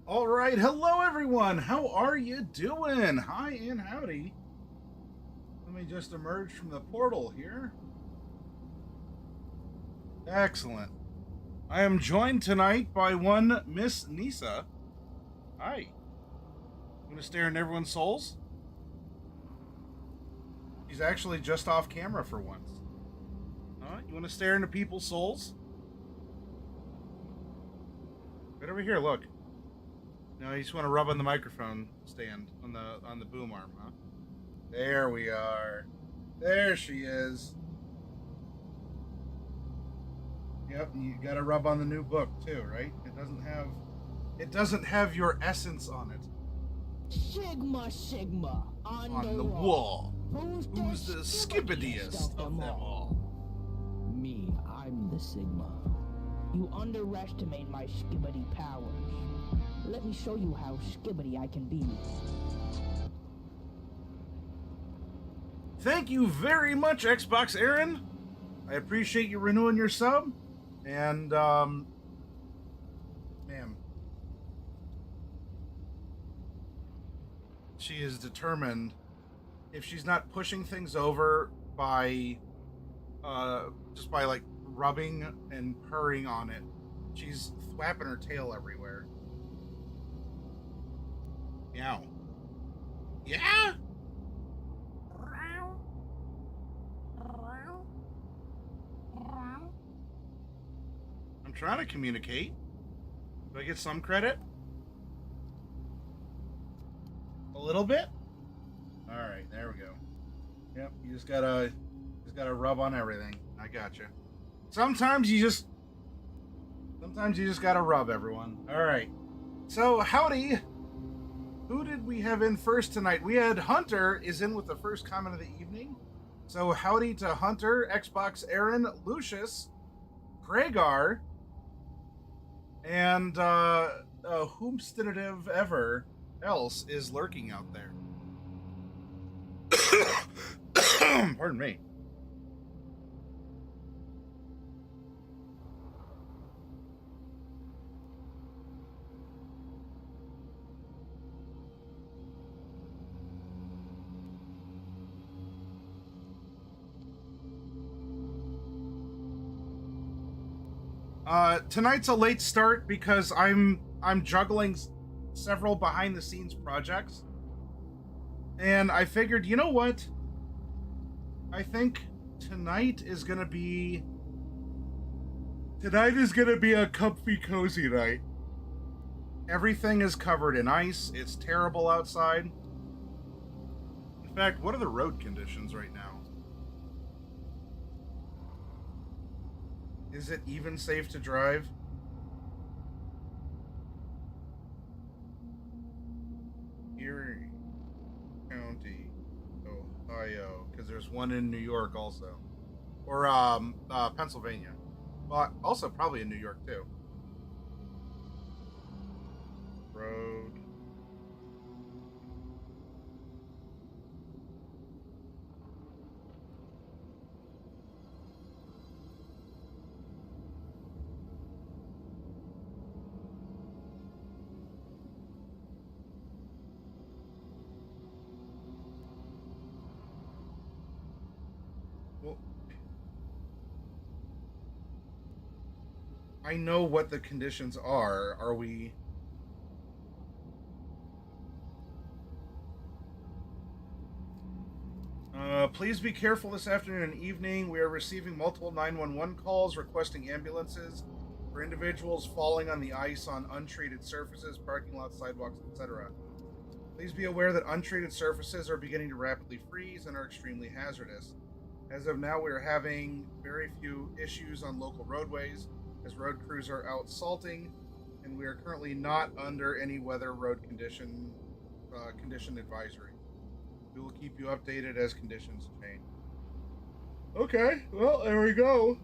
All right, hello everyone. How are you doing? Hi and howdy. Let me just emerge from the portal here. Excellent. I am joined tonight by one Miss Nisa. Hi. You want to stare in everyone's souls? She's actually just off camera for once. You want to stare into people's souls? Right over here, look. No, you just want to rub on the microphone stand on the boom arm, huh? There we are. There she is. Yep, you got to rub on the new book too, right? It doesn't have your essence on it. Sigma On the wall. Who's the skibbidiest of them all? Me, I'm the Sigma. You underestimate my skibbity powers. Let me show you how skibbity I can be. Thank you very much, Xbox Aaron. I appreciate you renewing your sub. And, ma'am. She is determined. If she's not pushing things over by, just by, like, rubbing and purring on it, she's thwapping her tail everywhere. Meow. Yeah? I'm trying to communicate. Do I get some credit? A little bit? Alright, there we go. Yep, you just gotta rub on everything. I gotcha. Sometimes you just gotta rub, everyone. Alright. So, howdy. Who did we have in first tonight? We had Hunter is in with the first comment of the evening. So, howdy to Hunter, Xbox Aaron, Lucius, Gregar, and whomstinative ever else is lurking out there. Pardon me. Tonight's a late start because I'm juggling several behind the scenes projects. And I figured, you know what? I think tonight is gonna be a comfy, cozy night. Everything is covered in ice. It's terrible outside. In fact, what are the road conditions right now? Is it even safe to drive? Erie County, Ohio, because there's one in New York also, or Pennsylvania. Well, also probably in New York too. Road. Well, I know what the conditions are. Are we? Please be careful this afternoon and evening. We are receiving multiple 911 calls requesting ambulances for individuals falling on the ice on untreated surfaces, parking lots, sidewalks, etc. Please be aware that untreated surfaces are beginning to rapidly freeze and are extremely hazardous. As of now, we are having very few issues on local roadways as road crews are out salting, and we are currently not under any weather road condition advisory. We will keep you updated as conditions change. Okay, well, there we go.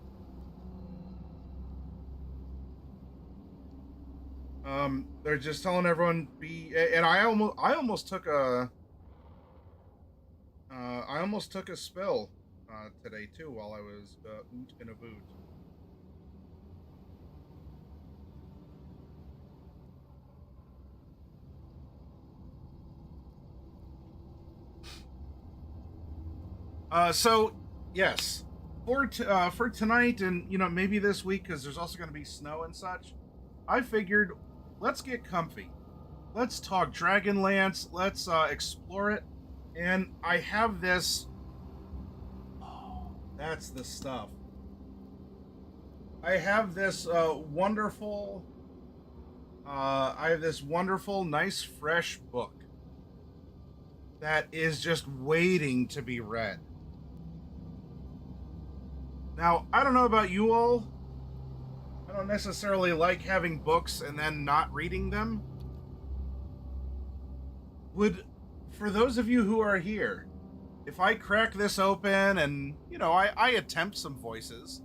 They're just telling everyone and I almost took a spill today too while I was in a boot. So yes, for tonight, and maybe this week because there's also going to be snow and such. I figured, let's get comfy. Let's talk Dragonlance. Let's explore it. And I have this. Oh, that's the stuff. I have this wonderful. I have this wonderful, nice, fresh book that is just waiting to be read. Now, I don't know about you all. I don't necessarily like having books and then not reading them. Would, for those of you who are here, if I crack this open and, I attempt some voices,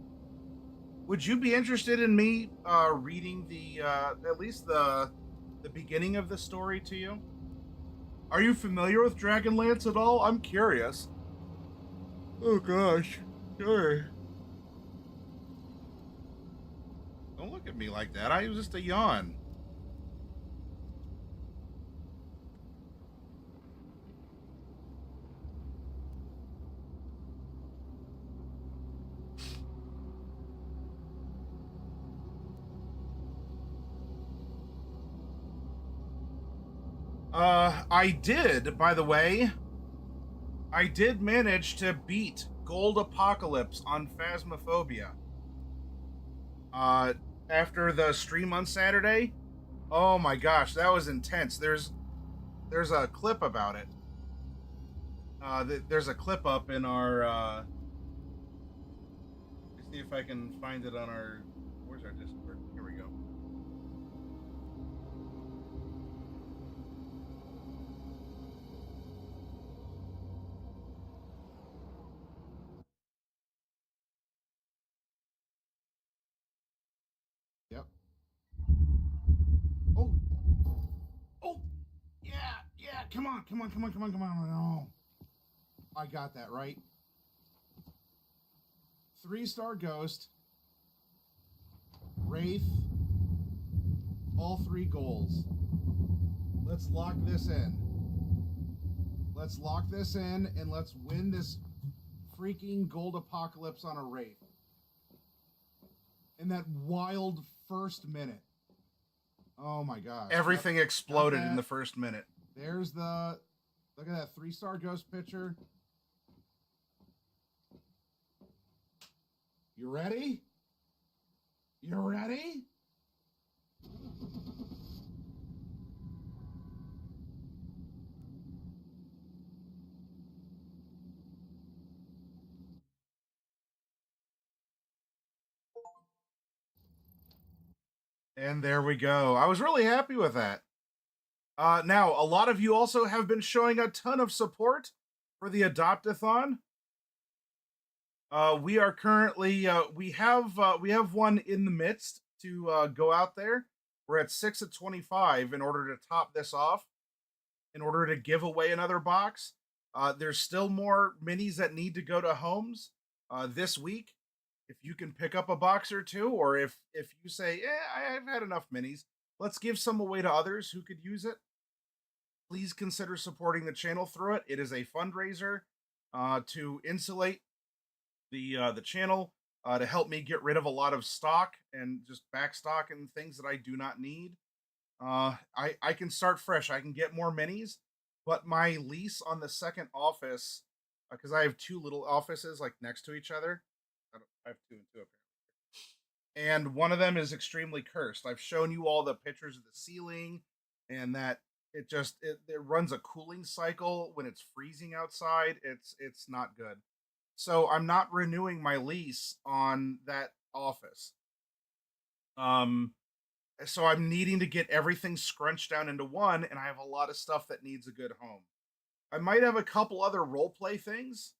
would you be interested in me reading at least the beginning of the story to you? Are you familiar with Dragonlance at all? I'm curious. Oh gosh. Sure. Don't look at me like that. I was just a yawn. I did, by the way. I did manage to beat Gold Apocalypse on Phasmophobia. Uh, After the stream on Saturday. Oh my gosh, that was intense. There's a clip about it. There's a clip up in our. Let's see if I can find it on our. Where's our Discord? Here we go. Yep. Oh, oh, yeah, yeah. Come on, come on, come on, come on, come on. Oh, I got that right. 3-star Ghost, Wraith, all 3 goals. Let's lock this in. Let's lock this in and let's win this freaking Gold Apocalypse on a Wraith. In that wild first minute. Oh my gosh. Everything exploded in the first minute. There's the. Look at that 3-star Ghost picture. You ready? You ready? And there we go. I was really happy with that. Now, a lot of you also have been showing a ton of support for the Adopt-a-thon. We are currently we have one in the midst to go out there. We're at 6 at 25 in order to top this off. In order to give away another box, there's still more minis that need to go to homes this week. If you can pick up a box or two, or if you say, I've had enough minis, let's give some away to others who could use it. Please consider supporting the channel through it. It is a fundraiser to insulate the channel, to help me get rid of a lot of stock and just back stock and things that I do not need. I can start fresh. I can get more minis, but my lease on the second office, because I have 2 little offices like next to each other. I have 2 and 2 apparently, and one of them is extremely cursed. I've shown you all the pictures of the ceiling, and that it runs a cooling cycle when it's freezing outside. It's not good. So I'm not renewing my lease on that office. So I'm needing to get everything scrunched down into one, and I have a lot of stuff that needs a good home. I might have a couple other role play things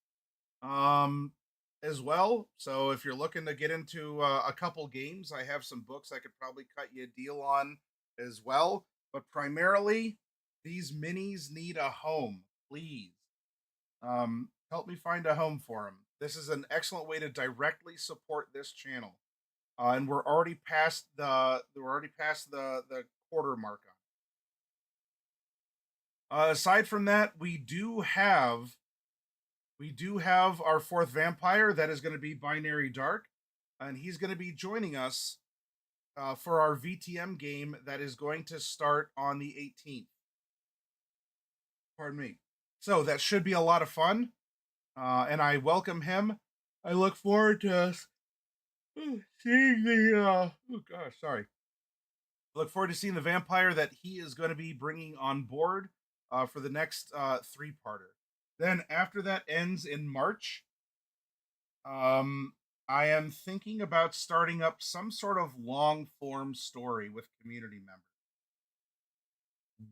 as well. So if you're looking to get into a couple games, I have some books I could probably cut you a deal on as well. But primarily, these minis need a home. Please help me find a home for them. This is an excellent way to directly support this channel. And we're already past the quarter mark on. Aside from that, we do have We do have our fourth vampire that is going to be Binary Dark, and he's going to be joining us for our VTM game that is going to start on the 18th. Pardon me. So that should be a lot of fun, and I welcome him. I look forward to seeing the. Oh gosh, sorry. Look forward to seeing the vampire that he is going to be bringing on board for the next three-parter. Then after that ends in March, um, I am thinking about starting up some sort of long-form story with community members.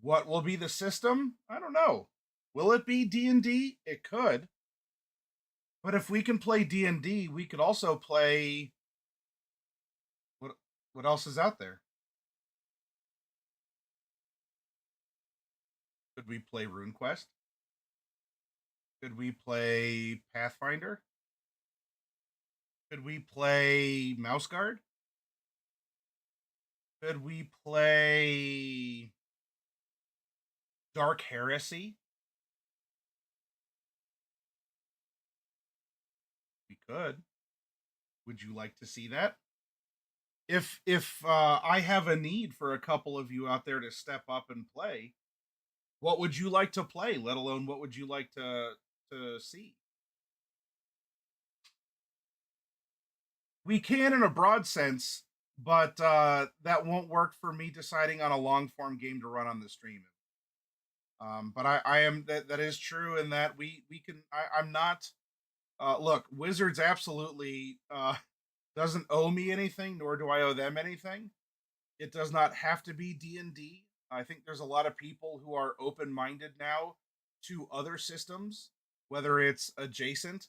What will be the system? I don't know. Will it be D&D? It could. But if we can play D&D, we could also play what else is out there? Could we play RuneQuest? Could we play Pathfinder? Could we play Mouse Guard? Could we play Dark Heresy? We could. Would you like to see that? If I have a need for a couple of you out there to step up and play, what would you like to play? Let alone what would you like to see? We can in a broad sense, but that won't work for me deciding on a long form game to run on the stream. But I am that is true in that we can. I'm not. Look, Wizards absolutely doesn't owe me anything, nor do I owe them anything. It does not have to be D&D. I think there's a lot of people who are open-minded now to other systems, whether it's adjacent,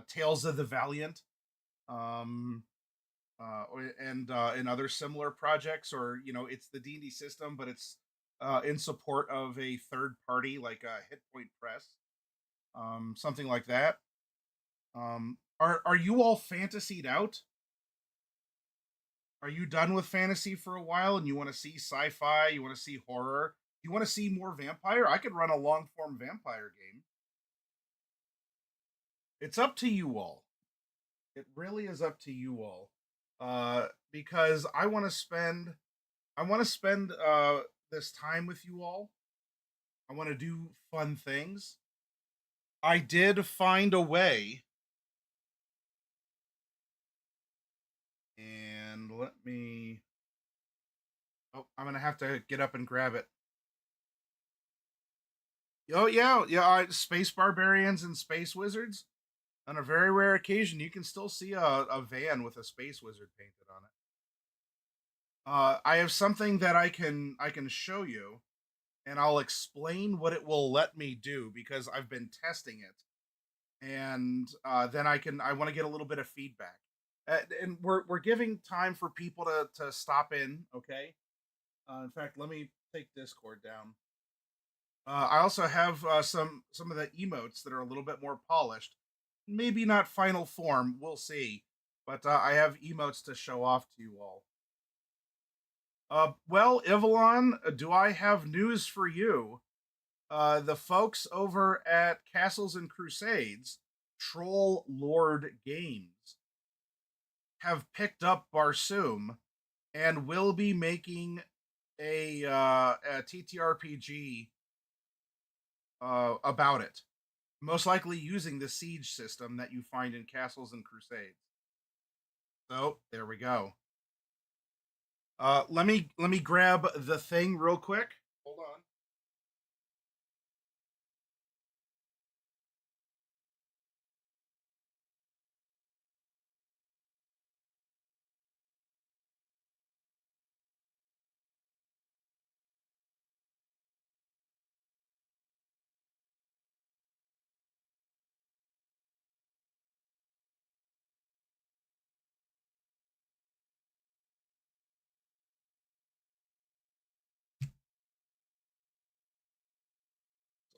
Tales of the Valiant, um, and other similar projects, or it's the D&D system, but it's in support of a third party like Hit Point Press, something like that. Are you all fantasied out? Are you done with fantasy for a while and you want to see sci-fi? You want to see horror? You want to see more vampire? I could run a long form vampire game. It's up to you all. It really is up to you all. Because I want to spend this time with you all. I want to do fun things. I did find a way, and let me. Oh, I'm gonna have to get up and grab it. Oh yeah, yeah. Space barbarians and space wizards. On a very rare occasion, you can still see a van with a space wizard painted on it. I have something that I can show you, and I'll explain what it will let me do because I've been testing it, and then I want to get a little bit of feedback, and we're giving time for people to stop in. Okay. In fact, let me take Discord down. I also have some of the emotes that are a little bit more polished. Maybe not final form. We'll see. But I have emotes to show off to you all. Well, Ivalon, do I have news for you? The folks over at Castles and Crusades, Troll Lord Games, have picked up Barsoom and will be making a TTRPG about it. Most likely using the siege system that you find in Castles and Crusades. So there we go. Let me grab the thing real quick. Hold on.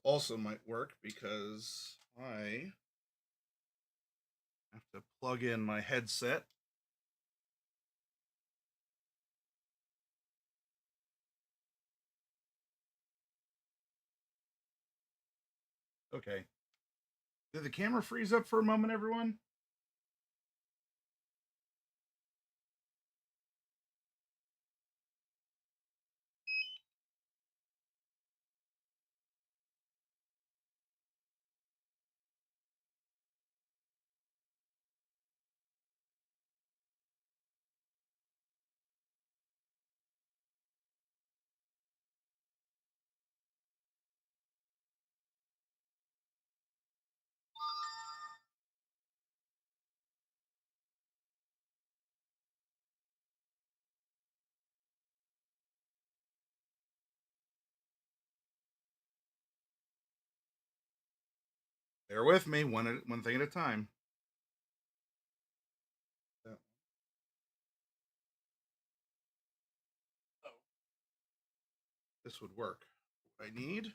Also might work because I have to plug in my headset. Okay. Did the camera freeze up for a moment, everyone? Bear with me, one thing at a time. This would work. What I need.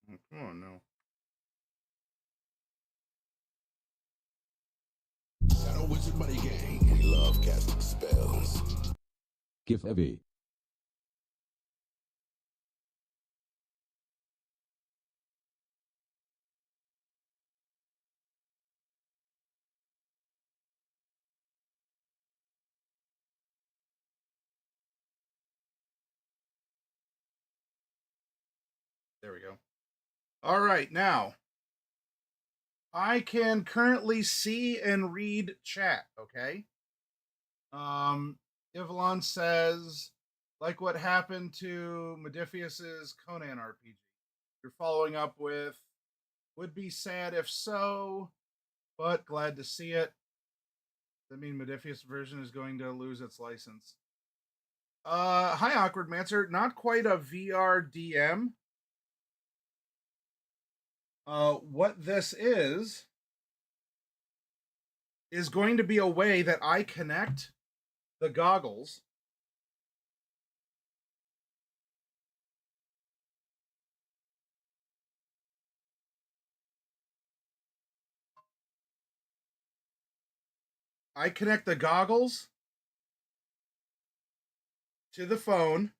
Oh, come on, no. Shadow Wizard Money Gang. We love casting spells. Give heavy. There we go. All right, now I can currently see and read chat. Okay. Ivalon says, like what happened to Modiphius's Conan RPG. You're following up with, would be sad if so, but glad to see it. Does that mean Modiphius version is going to lose its license? Hi, Awkward Mancer. Not quite a VR DM. What this is going to be a way that I connect the goggles to the phone.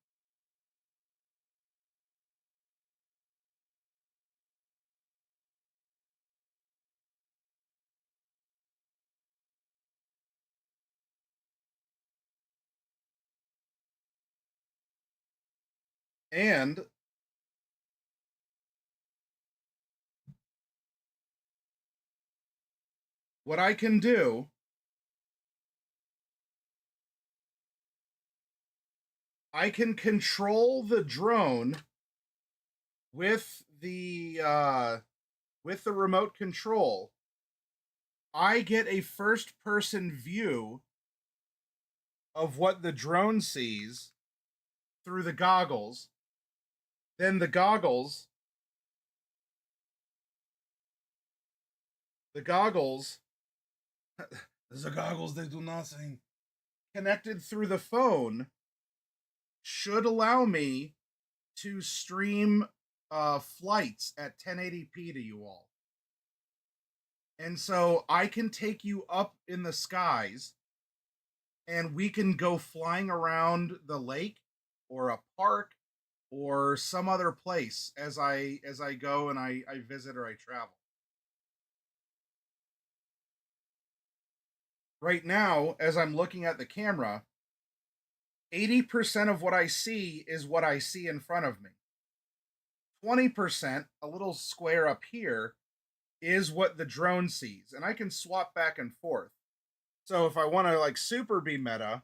And what I can do, I can control the drone with the remote control. I get a first person view of what the drone sees through the goggles. Then the goggles the goggles they do nothing. Connected through the phone should allow me to stream flights at 1080p to you all. And so I can take you up in the skies and we can go flying around the lake or a park or some other place as I go and I visit or I travel. Right now, as I'm looking at the camera, 80% of what I see is what I see in front of me. 20%, a little square up here, is what the drone sees. And I can swap back and forth. So if I want to like super be meta,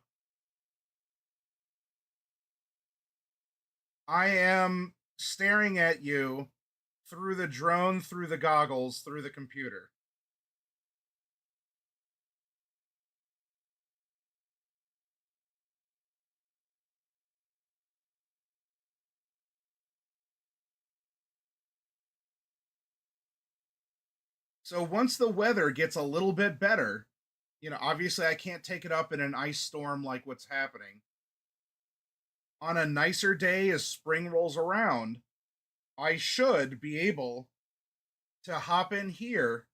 I am staring at you through the drone, through the goggles, through the computer. So once the weather gets a little bit better, obviously I can't take it up in an ice storm like what's happening. On a nicer day as spring rolls around, I should be able to hop in here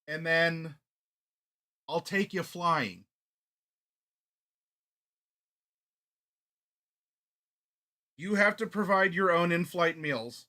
and then I'll take you flying. You have to provide your own in flight meals.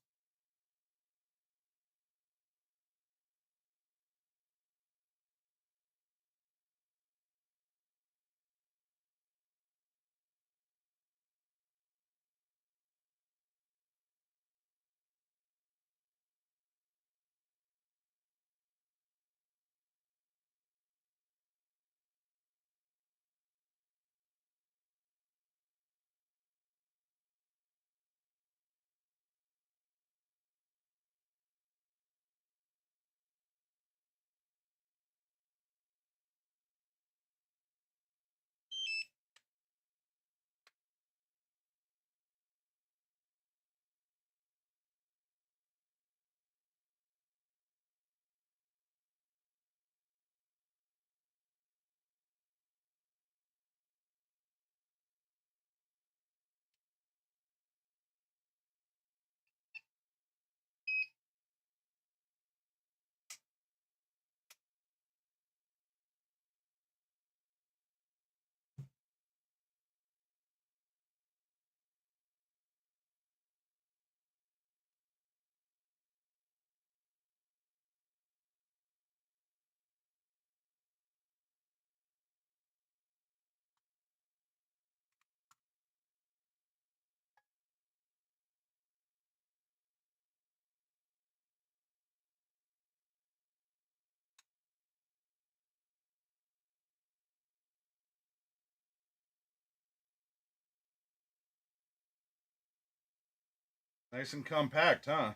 Nice and compact, huh?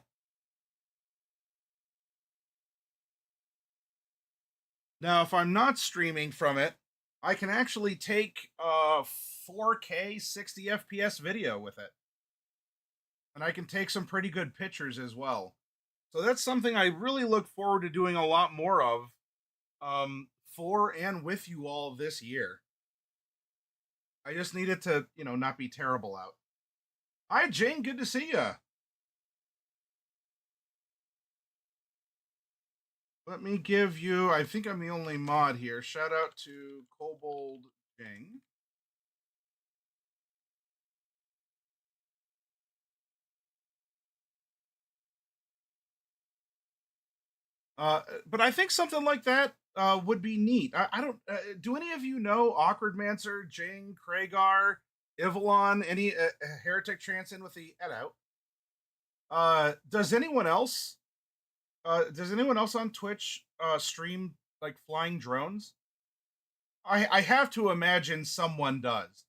Now, if I'm not streaming from it, I can actually take 4K 60 FPS video with it. And I can take some pretty good pictures as well. So that's something I really look forward to doing a lot more of for and with you all this year. I just need it to, not be terrible out. Hi, Jane. Good to see you. Let me give you, I think I'm the only mod here. Shout out to Kobold Jing. But I think something like that would be neat. I don't. Do any of you know Awkward Mancer, Jing, Kragar, Ivalon, any Heretic Trance in with the head out? Does anyone else? Does anyone else on Twitch stream like flying drones? I have to imagine someone does.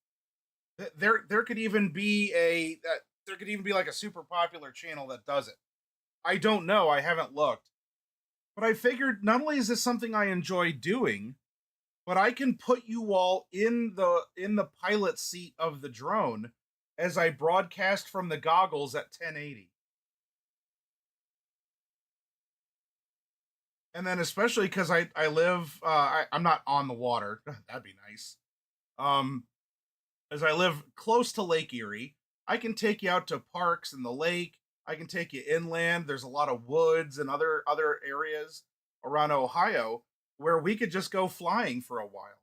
There could even be there could even be like a super popular channel that does it. I don't know. I haven't looked. But I figured not only is this something I enjoy doing, but I can put you all in the pilot seat of the drone as I broadcast from the goggles at 1080. And then especially because I live I'm not on the water. That'd be nice. Um as I live close to Lake Erie, I can take you out to parks and the lake. I can take you inland. There's a lot of woods and other areas around Ohio where we could just go flying for a while.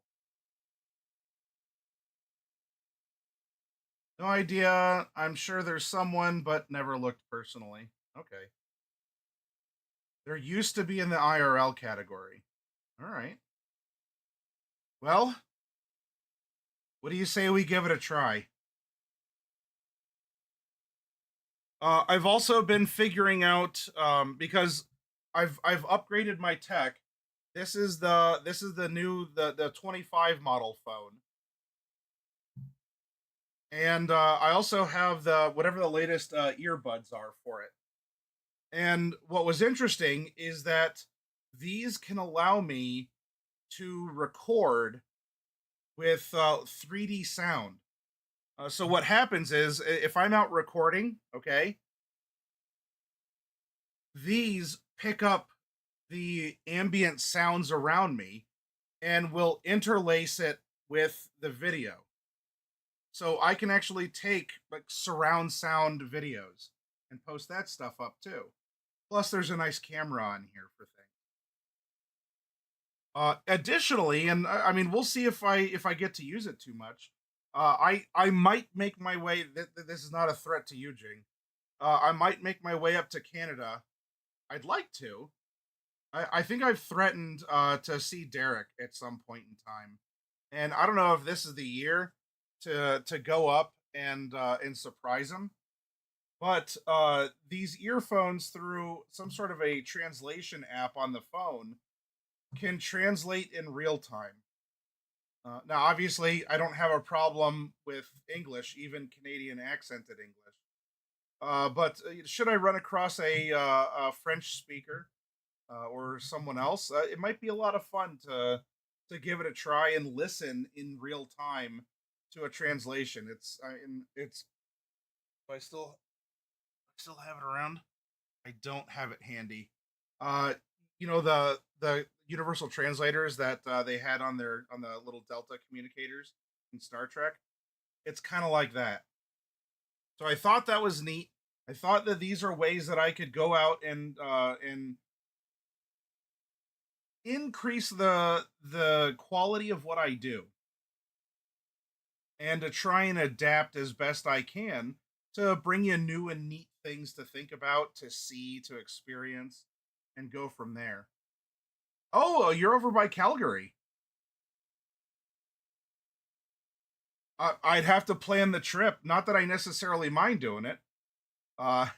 No idea. I'm sure there's someone, but never looked personally. Okay. There used to be in the IRL category. All right. Well, what do you say we give it a try? I've also been figuring out because I've upgraded my tech. This is the new the 25 model phone, and I also have the whatever the latest earbuds are for it. And what was interesting is that these can allow me to record with 3D sound. So what happens is if I'm out recording, okay, these pick up the ambient sounds around me and will interlace it with the video. So I can actually take like surround sound videos and post that stuff up too. Plus, there's a nice camera on here for things. Additionally, and I mean, we'll see if I get to use it too much. I might make my way. This is not a threat to you, Jing. I might make my way up to Canada. I'd like to. I think I've threatened to see Derek at some point in time, and I don't know if this is the year to go up and surprise him. But these earphones through some sort of a translation app on the phone can translate in real time. Now, obviously, I don't have a problem with English, even Canadian accented English. But should I run across a French speaker or someone else, it might be a lot of fun to give it a try and listen in real time to a translation. It's. Do I still have it around? I don't have it handy. Uh, the universal translators that they had on the little Delta communicators in Star Trek. It's kind of like that. So I thought that was neat. I thought that these are ways that I could go out and increase the quality of what I do and to try and adapt as best I can to bring you new and neat things to think about, to see, to experience, and go from there. Oh, you're over by Calgary. I'd have to plan the trip. Not that I necessarily mind doing it. Uh,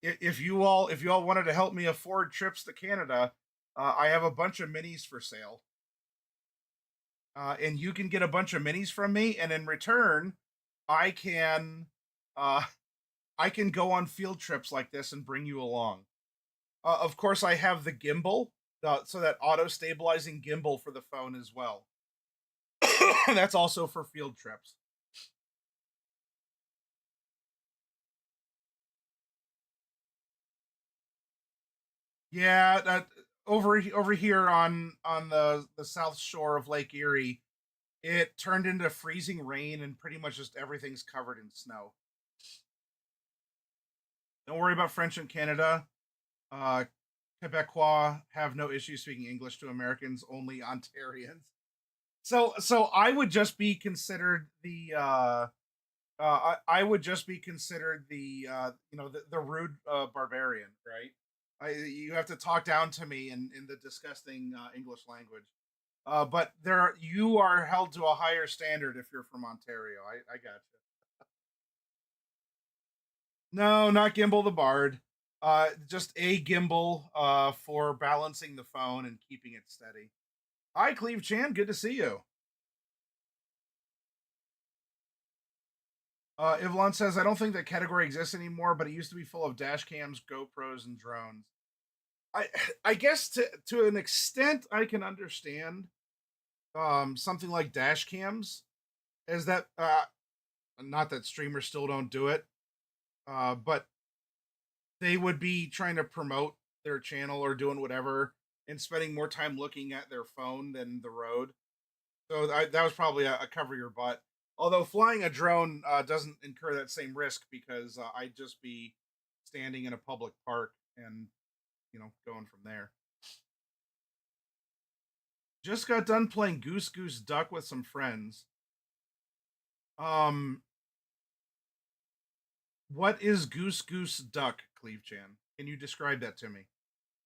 if you all wanted to help me afford trips to Canada, I have a bunch of minis for sale, and you can get a bunch of minis from me, and in return, I can uh, I can go on field trips like this and bring you along. Of course, I have the gimbal, so that auto stabilizing gimbal for the phone as well. That's also for field trips. Yeah, that over here on the south shore of Lake Erie, it turned into freezing rain and pretty much just everything's covered in snow. Don't worry about French in Canada. Uh, Quebecois have no issue speaking English to Americans, only Ontarians. So I would just be considered I would just be considered the rude barbarian, right? You have to talk down to me in the disgusting English language. But you are held to a higher standard if you're from Ontario. I got you. No, not Gimbal the Bard. Just a gimbal for balancing the phone and keeping it steady. Hi, Cleve Chan. Good to see you. Ivlon says, I don't think that category exists anymore, but it used to be full of dash cams, GoPros, and drones. I I guess to an extent I can understand something like dash cams, is that not that streamers still don't do it, but they would be trying to promote their channel or doing whatever and spending more time looking at their phone than the road. So that was probably a cover your butt. Although flying a drone doesn't incur that same risk because I'd just be standing in a public park and going from there. Just got done playing Goose Goose Duck with some friends. Um, what is Goose Goose Duck, Cleve Chan? Can you describe that to me?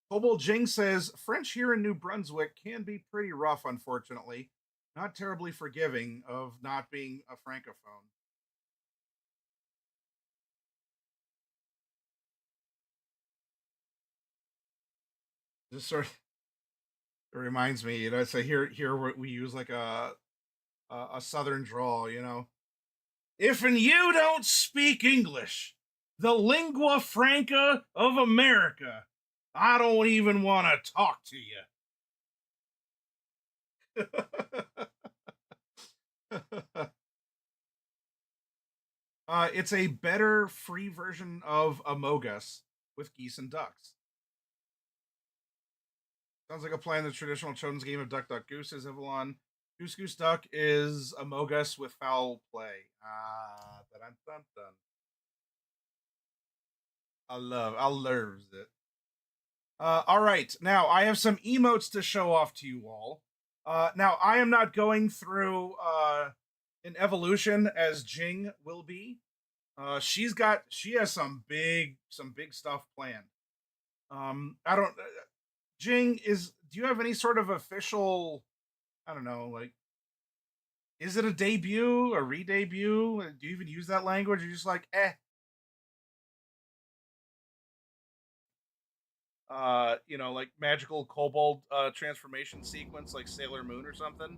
Kobold Jing says French here in New Brunswick can be pretty rough, unfortunately. not terribly forgiving of not being a francophone. Just sort of, it reminds me, so here we use like a southern drawl, If and you don't speak English, the lingua franca of America, I don't even want to talk to you. It's a better free version of Among Us with geese and ducks. Sounds like a plan. The traditional children's game of Duck Duck Goose is Avalon. Goose Goose Duck is Among Us with foul play. Dun, dun, dun. I loves it. All right, now I have some emotes to show off to you all. Now I am not going through an evolution as Jing will be. She has some big stuff planned. I don't. Jing, do you have any sort of official? I don't know, like, is it a debut, a re-debut? Do you even use that language? Or you're just like, eh? Like magical kobold transformation sequence, like Sailor Moon or something.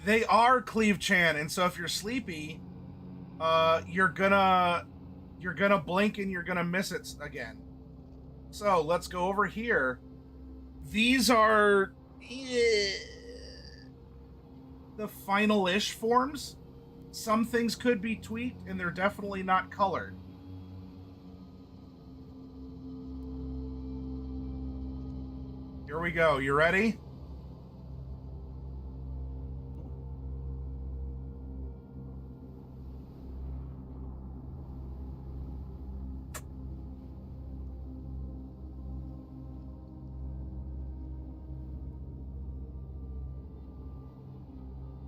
They are Cleve Chan, and so if you're sleepy, you're gonna blink and you're gonna miss it again. So let's go over here. These are the final-ish forms. Some things could be tweaked, and they're definitely not colored. Here we go. You ready?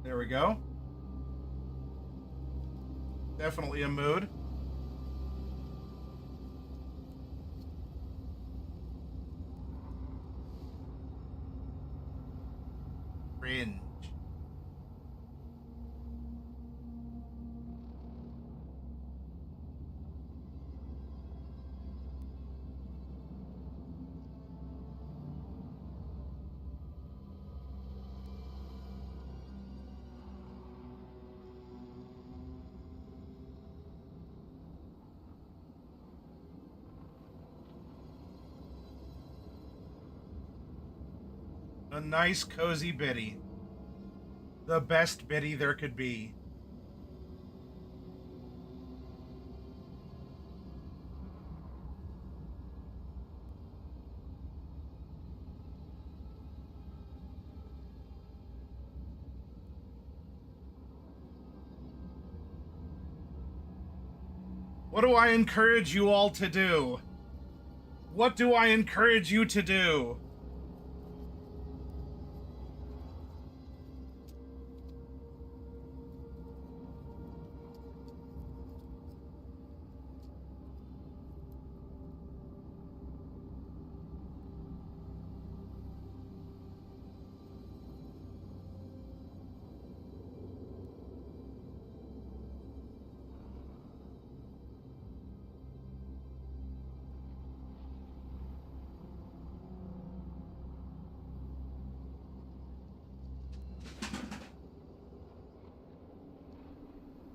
There we go. Definitely a mood. Cringe. A nice cozy biddy. The best biddy there could be. What do I encourage you all to do? What do I encourage you to do?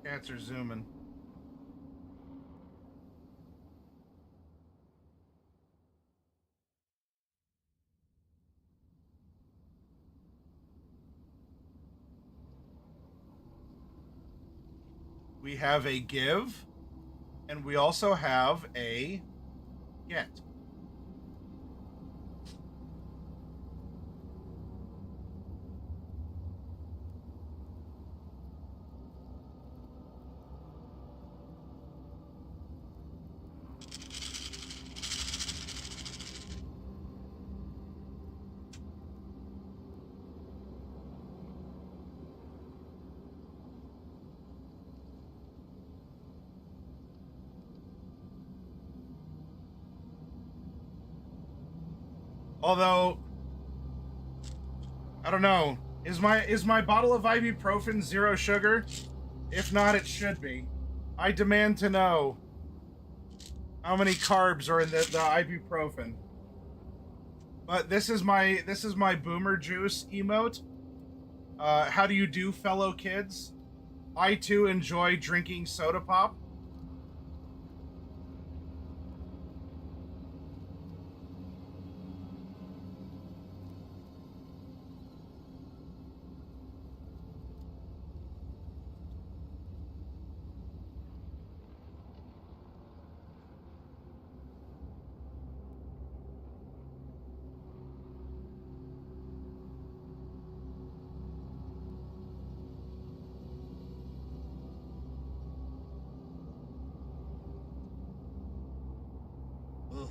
Cats are zooming. We have a give, and we also have a get. Although, I don't know. Is my bottle of ibuprofen 0 sugar? If not, it should be. I demand to know how many carbs are in the ibuprofen. But this is my boomer juice emote. How do you do, fellow kids? I too enjoy drinking soda pop.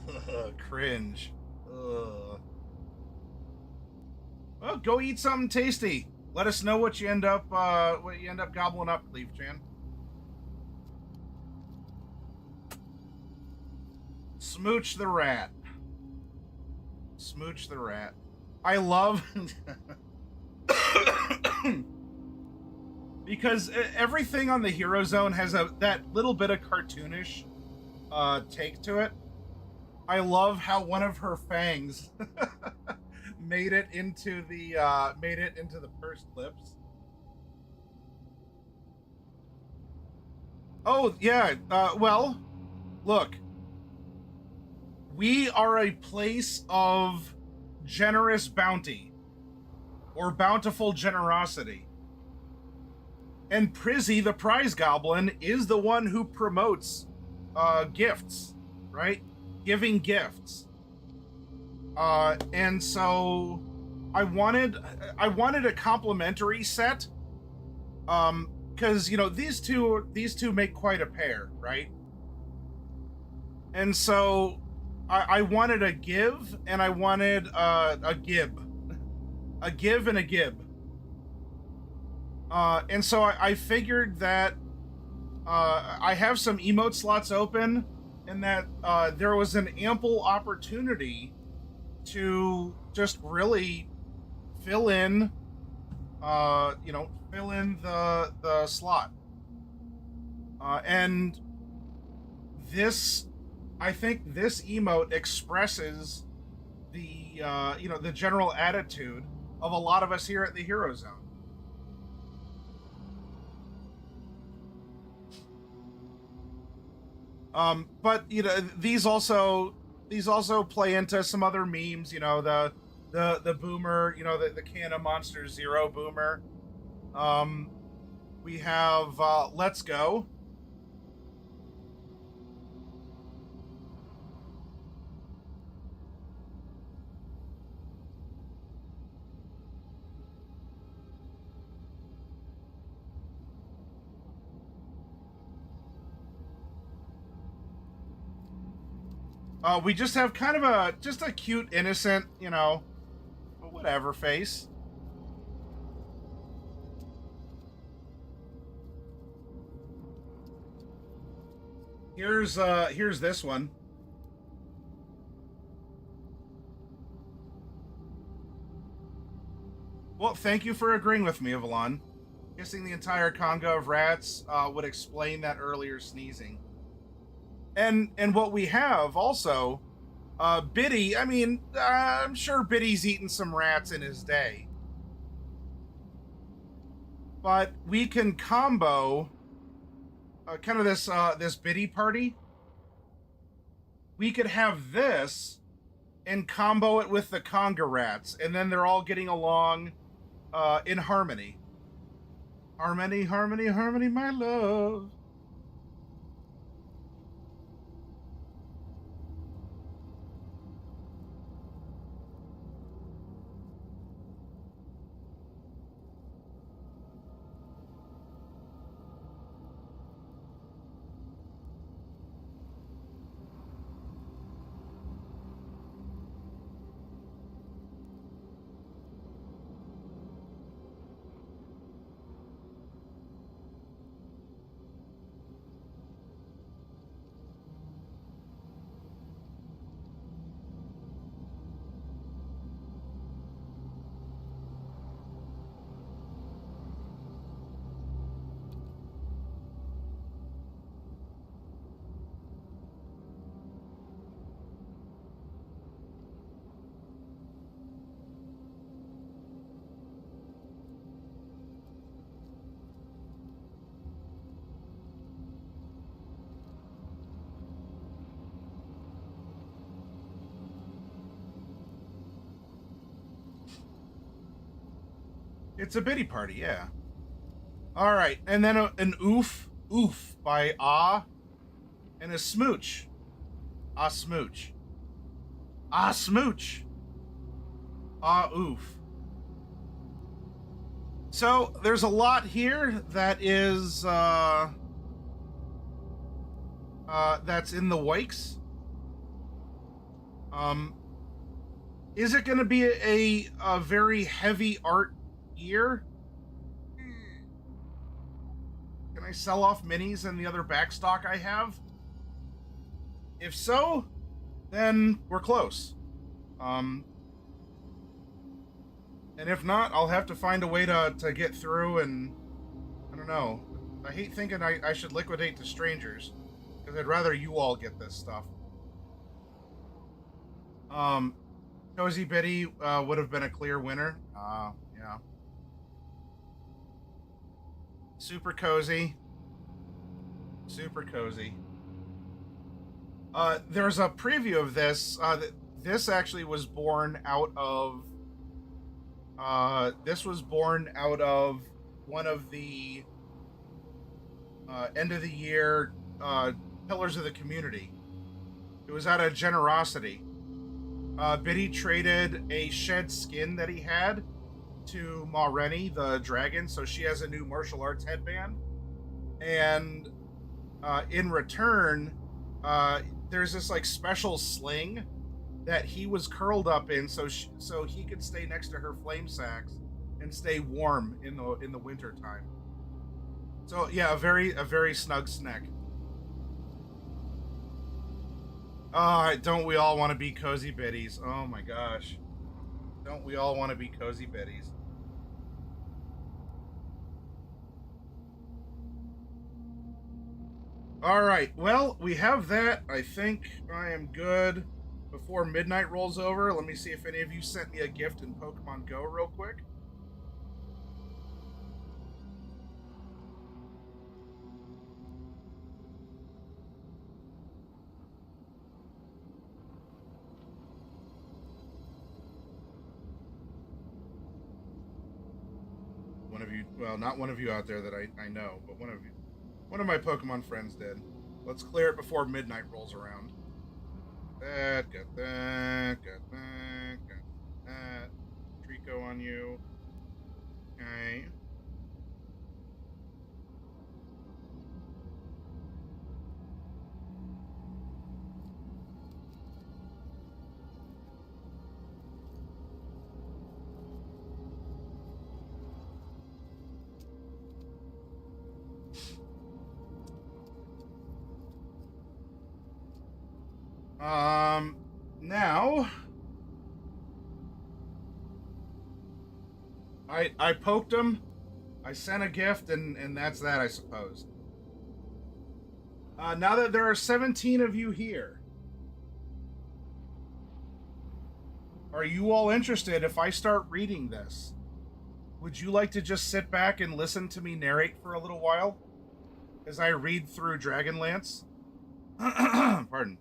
Ugh, cringe. Ugh. Well, go eat something tasty. Let us know what you end up gobbling up, Leaf Chan. Smooch the rat. Smooch the rat. I love because everything on the Hero Zone has that little bit of cartoonish take to it. I love how one of her fangs made it into the pursed lips. Oh yeah. Well, look. We are a place of generous bounty, or bountiful generosity. And Prizzy, the prize goblin, is the one who promotes gifts, right? Giving gifts. And so I wanted a complimentary set. Because these two make quite a pair, right? And so I wanted a give, and I wanted a gib. A give and a gib. And so I figured that I have some emote slots open, and that there was an ample opportunity to just really fill in the slot. And I think this emote expresses the the general attitude of a lot of us here at the Hero Zone. But these also play into some other memes. The boomer, the can of Monster Zero boomer. We have Let's Go. We just have kind of a cute, innocent, whatever face. Here's this one. Well, thank you for agreeing with me, Avalon. Kissing the entire conga of rats would explain that earlier sneezing. And what we have also, Biddy, I mean, I'm sure Biddy's eaten some rats in his day. But we can combo kind of this Biddy party. We could have this and combo it with the conga rats, and then they're all getting along in harmony. Harmony, harmony, harmony, my love. It's a biddy party, yeah. All right, and then an oof by and a smooch. Smooch. Smooch. Oof. So there's a lot here that is that's in the Wikes. Is it going to be a very heavy art year? Can I sell off minis and the other backstock I have? If so, then we're close. And if not, I'll have to find a way to get through, and I don't know. I hate thinking I should liquidate to strangers, because I'd rather you all get this stuff. Cozy Biddy would have been a clear winner. Yeah. Super cozy. Super cozy. There's a preview of this. This actually was born out of one of the end of the year pillars of the community. It was out of generosity. Biddy traded a shed skin that he had to Ma Rennie, the dragon, so she has a new martial arts headband. And in return, there's this like special sling that he was curled up in, so he could stay next to her flame sacks and stay warm in the winter time. So yeah, a very snug snack. Don't we all want to be cozy biddies? Oh my gosh, don't we all want to be cozy biddies? All right, well, we have that. I think I am good before midnight rolls over. Let me see if any of you sent me a gift in Pokemon Go real quick. One of you, well, not one of you out there that I know, but one of my Pokemon friends did. Let's clear it before midnight rolls around. Got that. Trico on you. Okay. Now I poked him, I sent a gift, and that's that, I suppose. Now that there are 17 of you here, are you all interested if I start reading this? Would you like to just sit back and listen to me narrate for a little while as I read through Dragonlance? Pardon.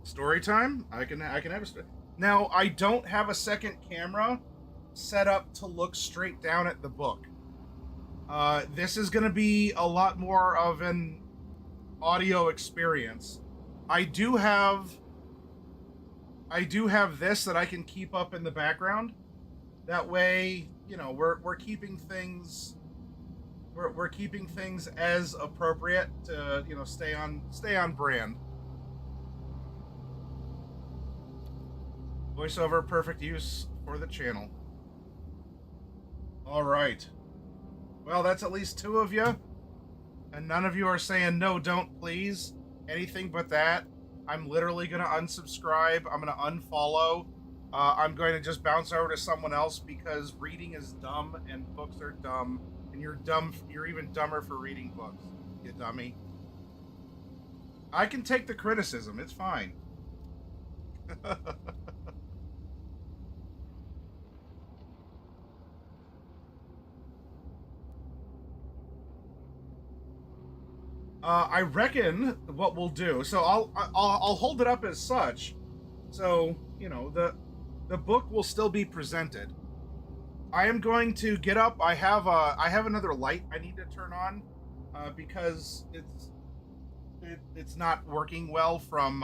Story time? I can have a story. Now, I don't have a second camera set up to look straight down at the book. This is going to be a lot more of an audio experience. I do have this that I can keep up in the background. That way, you know, we're keeping things as appropriate to, you know, stay on brand. Voiceover, perfect use for the channel. All right. Well, that's at least 2 of you. And none of you are saying, no, don't, please. Anything but that. I'm literally going to unsubscribe. I'm going to unfollow. I'm going to just bounce over to someone else because reading is dumb and books are dumb. And you're dumb. You're even dumber for reading books, you dummy. I can take the criticism. It's fine. I reckon what we'll do. So I'll hold it up as such. So you know the book will still be presented. I am going to get up. I have another light I need to turn on because it's not working well from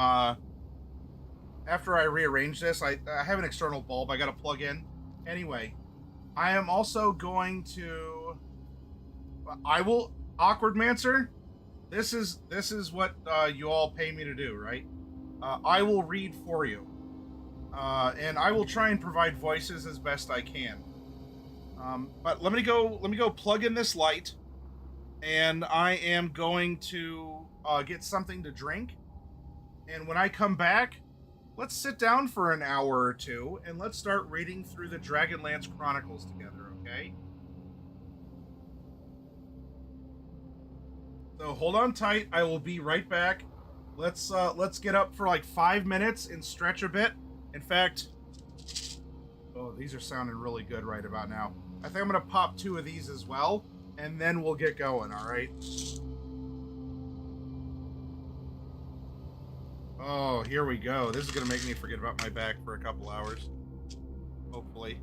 after I rearrange this. I have an external bulb I got to plug in. Anyway, I am also going to. I will awkward mancer. This is what you all pay me to do, right? I will read for you, and I will try and provide voices as best I can. But let me go plug in this light, and I am going to get something to drink. And when I come back, let's sit down for an hour or two, and let's start reading through the Dragonlance Chronicles together, okay? So hold on tight. I will be right back. Let's get up for like 5 minutes and stretch a bit. In fact, oh, these are sounding really good right about now. I think I'm gonna pop 2 of these as well, and then we'll get going. All right. Oh, here we go. This is gonna make me forget about my back for a couple hours. Hopefully.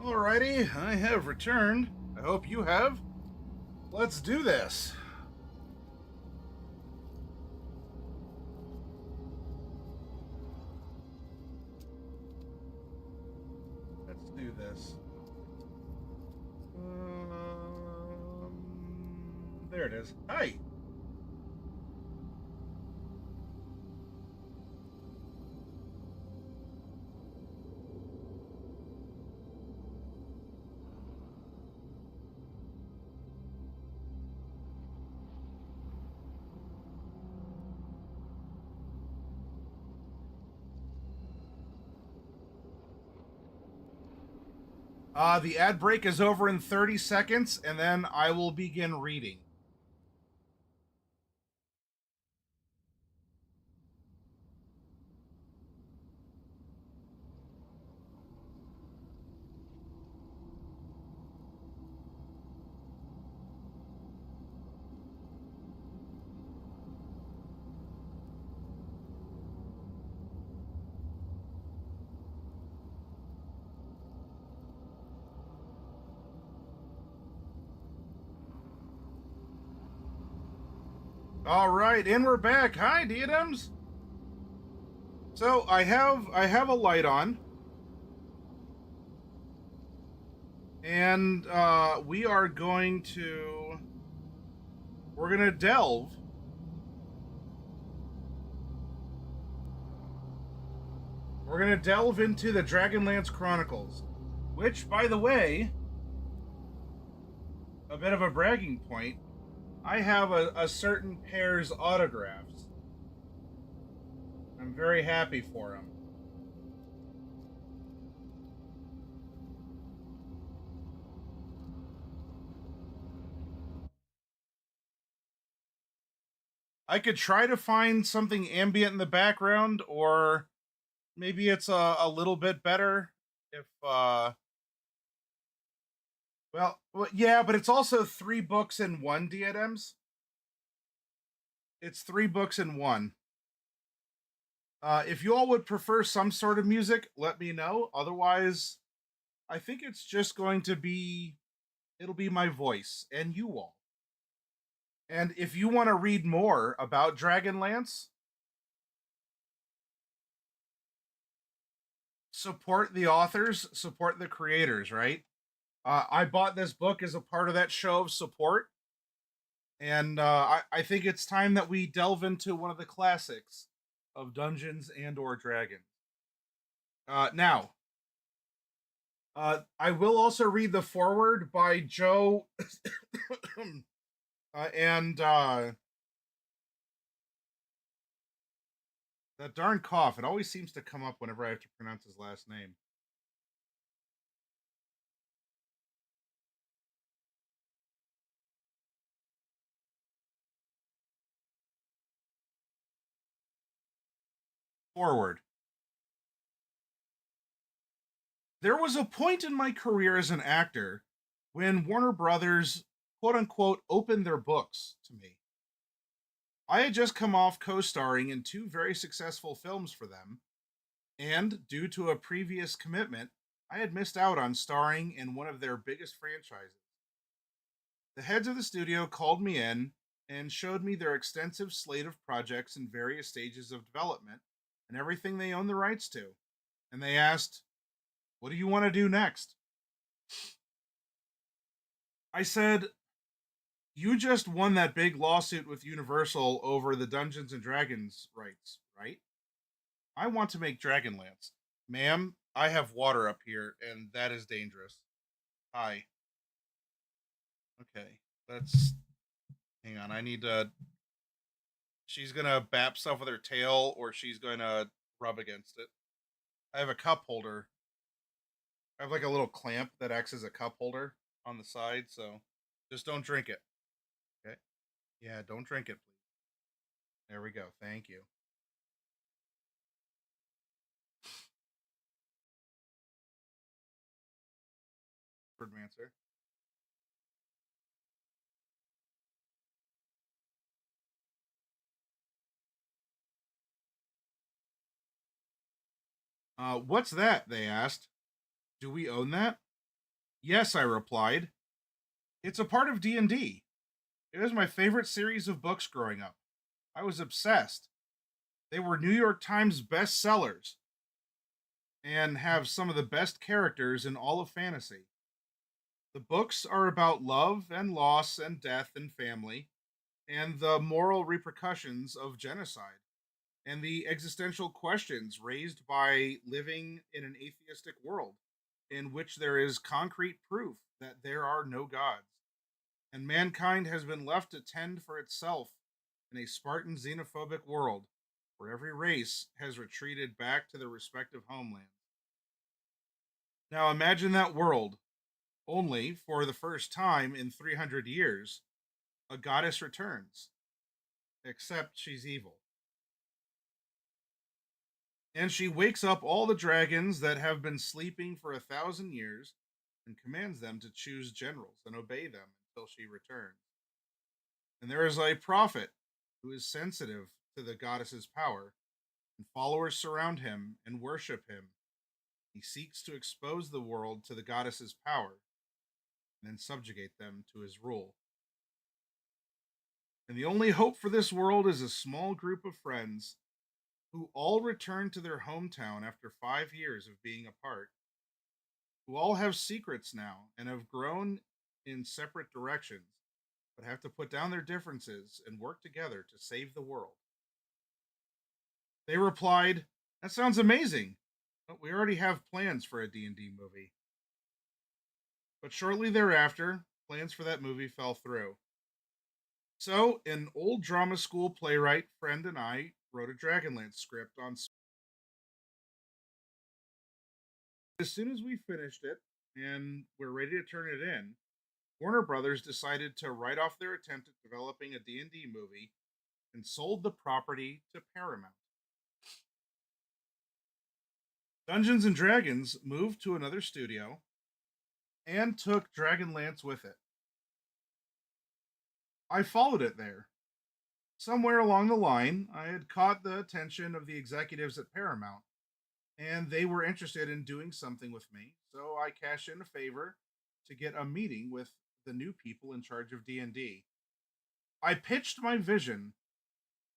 Alrighty, I have returned. I hope you have. Let's do this. Let's do this. There it is. Hi. The ad break is over in 30 seconds, and then I will begin reading. All right, and we're back. Hi, Diadems. So I have a light on, and we're gonna delve. We're gonna delve into the Dragonlance Chronicles, which, by the way, a bit of a bragging point. I have a certain pair's autographs. I'm very happy for him. I could try to find something ambient in the background, or maybe it's a little bit better if well, yeah, but it's also 3 books in one, Diadems. It's 3 books in one. If you all would prefer some sort of music, let me know. Otherwise, I think it's just going to be, it'll be my voice and you all. And if you want to read more about Dragonlance, support the authors, support the creators, right? I bought this book as a part of that show of support. And I think it's time that we delve into one of the classics of Dungeons and or Dragons. Now, I will also read the foreword by Joe and that darn cough. It always seems to come up whenever I have to pronounce his last name. Forward. There was a point in my career as an actor when Warner Brothers, quote unquote, opened their books to me. I had just come off co starring in 2 very successful films for them, and due to a previous commitment, I had missed out on starring in one of their biggest franchises. The heads of the studio called me in and showed me their extensive slate of projects in various stages of development and everything they own the rights to. And they asked, "What do you want to do next?" I said, "You just won that big lawsuit with Universal over the Dungeons and Dragons rights, right? I want to make Dragonlance." "Ma'am, I have water up here, and that is dangerous." "Hi." "Okay, let's hang on. I need to." She's gonna bap stuff with her tail, or she's gonna rub against it. I have a cup holder. I have like a little clamp that acts as a cup holder on the side, so just don't drink it. Okay? Yeah, don't drink it, please. There we go. Thank you. Birdmancer. What's that? They asked. "Do we own that?" Yes, I replied. It's a part of D&D. It was my favorite series of books growing up. I was obsessed. They were New York Times bestsellers and have some of the best characters in all of fantasy. The books are about love and loss and death and family and the moral repercussions of genocide and the existential questions raised by living in an atheistic world in which there is concrete proof that there are no gods, and mankind has been left to tend for itself in a Spartan xenophobic world where every race has retreated back to their respective homelands. Now imagine that world, only for the first time in 300 years, a goddess returns, except she's evil. And she wakes up all the dragons that have been sleeping for 1,000 years and commands them to choose generals and obey them until she returns. And there is a prophet who is sensitive to the goddess's power, and followers surround him and worship him. He seeks to expose the world to the goddess's power and then subjugate them to his rule. And the only hope for this world is a small group of friends who all return to their hometown after 5 years of being apart, who all have secrets now and have grown in separate directions, but have to put down their differences and work together to save the world. They replied, "That sounds amazing, but we already have plans for a D&D movie." But shortly thereafter, plans for that movie fell through. So, an old drama school playwright friend and I wrote a Dragonlance script on. As soon as we finished it and we're ready to turn it in, Warner Brothers decided to write off their attempt at developing a D&D movie and sold the property to Paramount. Dungeons and Dragons moved to another studio and took Dragonlance with it. I followed it there. Somewhere along the line, I had caught the attention of the executives at Paramount, and they were interested in doing something with me. So I cashed in a favor to get a meeting with the new people in charge of D&D. I pitched my vision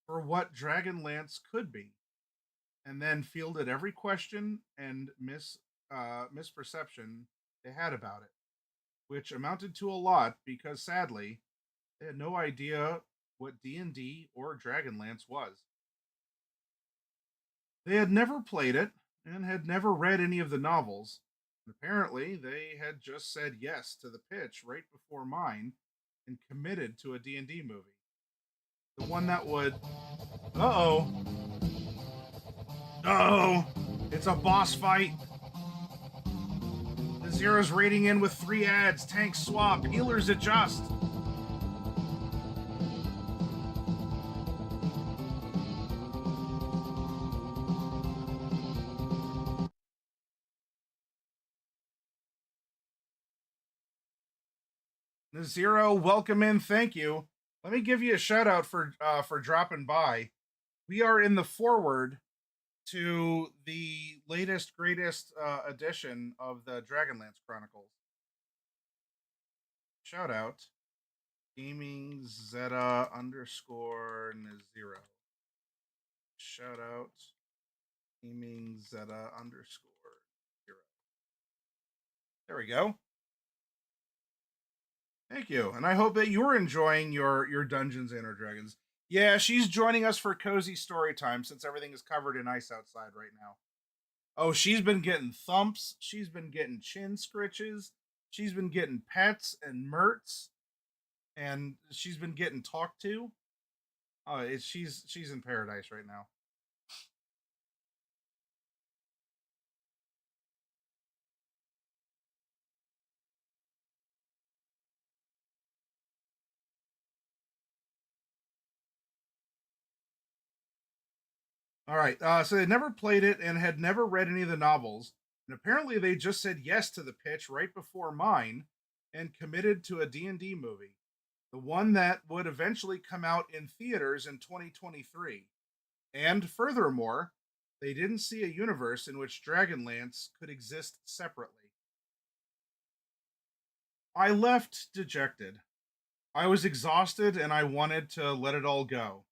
for what Dragonlance could be, and then fielded every question and misperception they had about it, which amounted to a lot because sadly they had no idea what D&D or Dragonlance was. They had never played it and had never read any of the novels. And apparently, they had just said yes to the pitch right before mine and committed to a D&D movie. The one that would Uh-oh. Uh-oh. It's a boss fight. The Zero's raiding in with 3 ads. Tanks swap. Healers adjust. The Zero, welcome in. Thank you. Let me give you a shout out for dropping by. We are in the forward to the latest, greatest edition of the Dragonlance Chronicles. Shout out Gaming Zeta underscore Zero. Shout out Gaming Zeta underscore Zero. There we go. Thank you, and I hope that you're enjoying your Dungeons and Dragons. Yeah, she's joining us for cozy story time since everything is covered in ice outside right now. Oh, she's been getting thumps. She's been getting chin scritches. She's been getting pets and merts, and she's been getting talked to. Oh, she's in paradise right now. All right. So they never played it and had never read any of the novels, and apparently they just said yes to the pitch right before mine, and committed to a D&D movie, the one that would eventually come out in theaters in 2023. And furthermore, they didn't see a universe in which Dragonlance could exist separately. I left dejected. I was exhausted and I wanted to let it all go.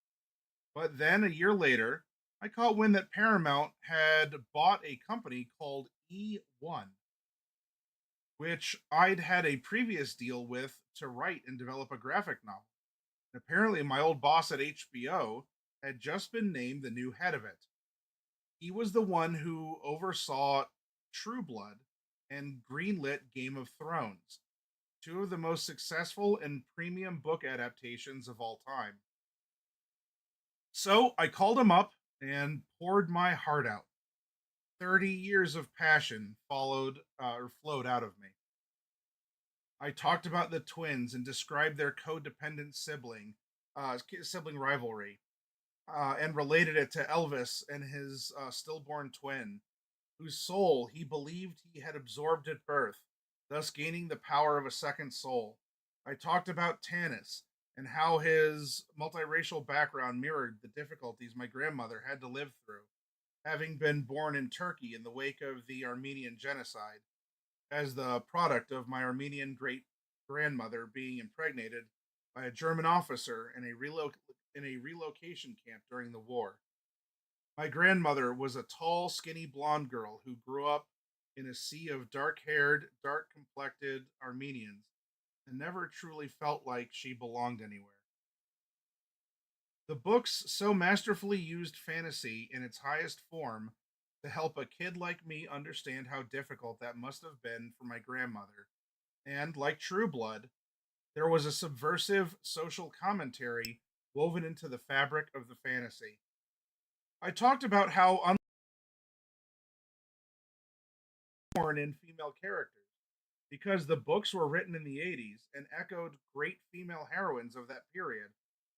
But then a year later, I caught wind that Paramount had bought a company called E1, which I'd had a previous deal with to write and develop a graphic novel. And apparently, my old boss at HBO had just been named the new head of it. He was the one who oversaw True Blood and greenlit Game of Thrones, two of the most successful and premium book adaptations of all time. So I called him up and poured my heart out. 30 years of passion flowed out of me. I talked about the twins and described their codependent sibling rivalry, and related it to Elvis and his stillborn twin, whose soul he believed he had absorbed at birth, thus gaining the power of a second soul. I talked about Tanis and how his multiracial background mirrored the difficulties my grandmother had to live through, having been born in Turkey in the wake of the Armenian genocide, as the product of my Armenian great grandmother being impregnated by a German officer in a relocation camp during the war. My grandmother was a tall, skinny blonde girl who grew up in a sea of dark haired, dark complected Armenians and never truly felt like she belonged anywhere. The books so masterfully used fantasy in its highest form to help a kid like me understand how difficult that must have been for my grandmother. And like True Blood, there was a subversive social commentary woven into the fabric of the fantasy. I talked about how unborn in female characters, because the books were written in the 80s and echoed great female heroines of that period,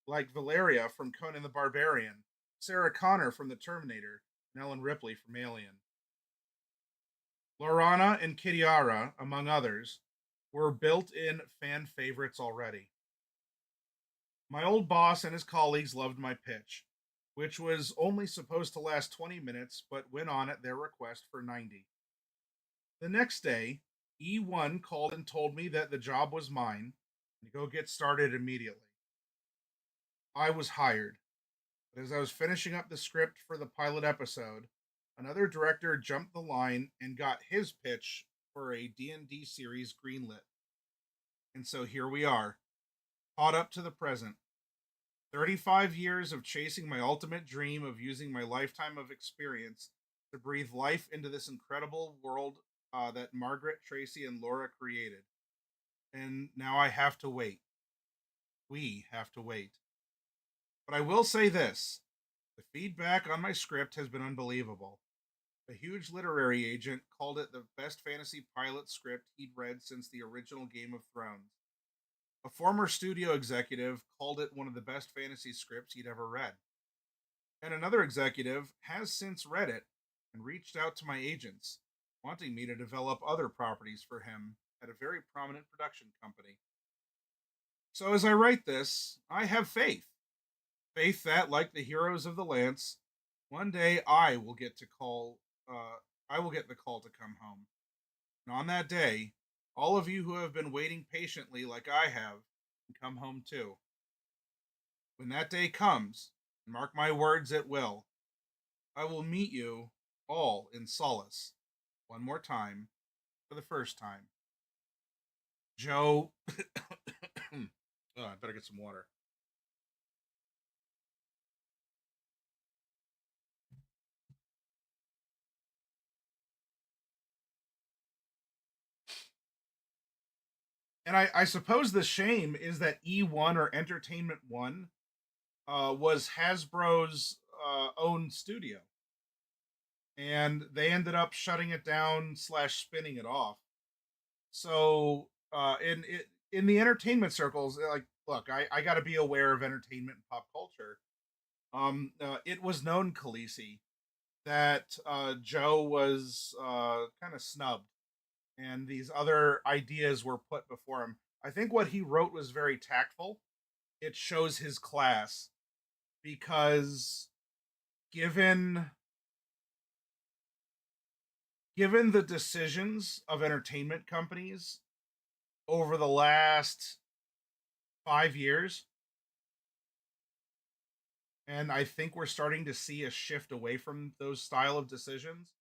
like Valeria from Conan the Barbarian, Sarah Connor from The Terminator, and Ellen Ripley from Alien. Lorana and Kitiara, among others, were built in fan favorites already. My old boss and his colleagues loved my pitch, which was only supposed to last 20 minutes but went on at their request for 90. The next day, E1 called and told me that the job was mine and to go get started immediately. I was hired, but as I was finishing up the script for the pilot episode, another director jumped the line and got his pitch for a D&D series greenlit. And so here we are, caught up to the present. 35 years of chasing my ultimate dream of using my lifetime of experience to breathe life into this incredible world that Margaret, Tracy, and Laura created. And now I have to wait. We have to wait. But I will say this, the feedback on my script has been unbelievable. A huge literary agent called it the best fantasy pilot script he'd read since the original Game of Thrones. A former studio executive called it one of the best fantasy scripts he'd ever read. And another executive has since read it and reached out to my agents, wanting me to develop other properties for him at a very prominent production company. So as I write this, I have faith. Faith that, like the heroes of the Lance, one day I will get the call to come home. And on that day, all of you who have been waiting patiently like I have can come home too. When that day comes, and mark my words, it will, I will meet you all in solace, one more time, for the first time. Joe. Oh, I better get some water. And I suppose the shame is that E1 or Entertainment One was Hasbro's own studio, and they ended up shutting it down slash spinning it off. So in the entertainment circles, like, look, I got to be aware of entertainment and pop culture. It was known, Khaleesi, that Joe was kind of snubbed, and these other ideas were put before him. I think what he wrote was very tactful. It shows his class because given given the decisions of entertainment companies, over the last 5 years. And I think we're starting to see a shift away from those style of decisions.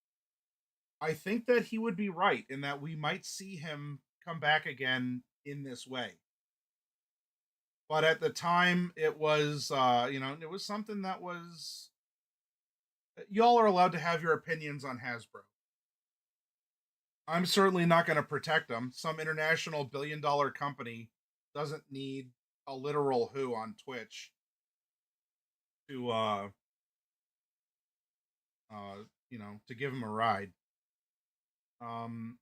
I think that he would be right in that we might see him come back again in this way. But at the time, it was, it was something that was. Y'all are allowed to have your opinions on Hasbro. I'm certainly not going to protect them. Some international billion-dollar company doesn't need a literal who on Twitch to, to give him a ride. Um,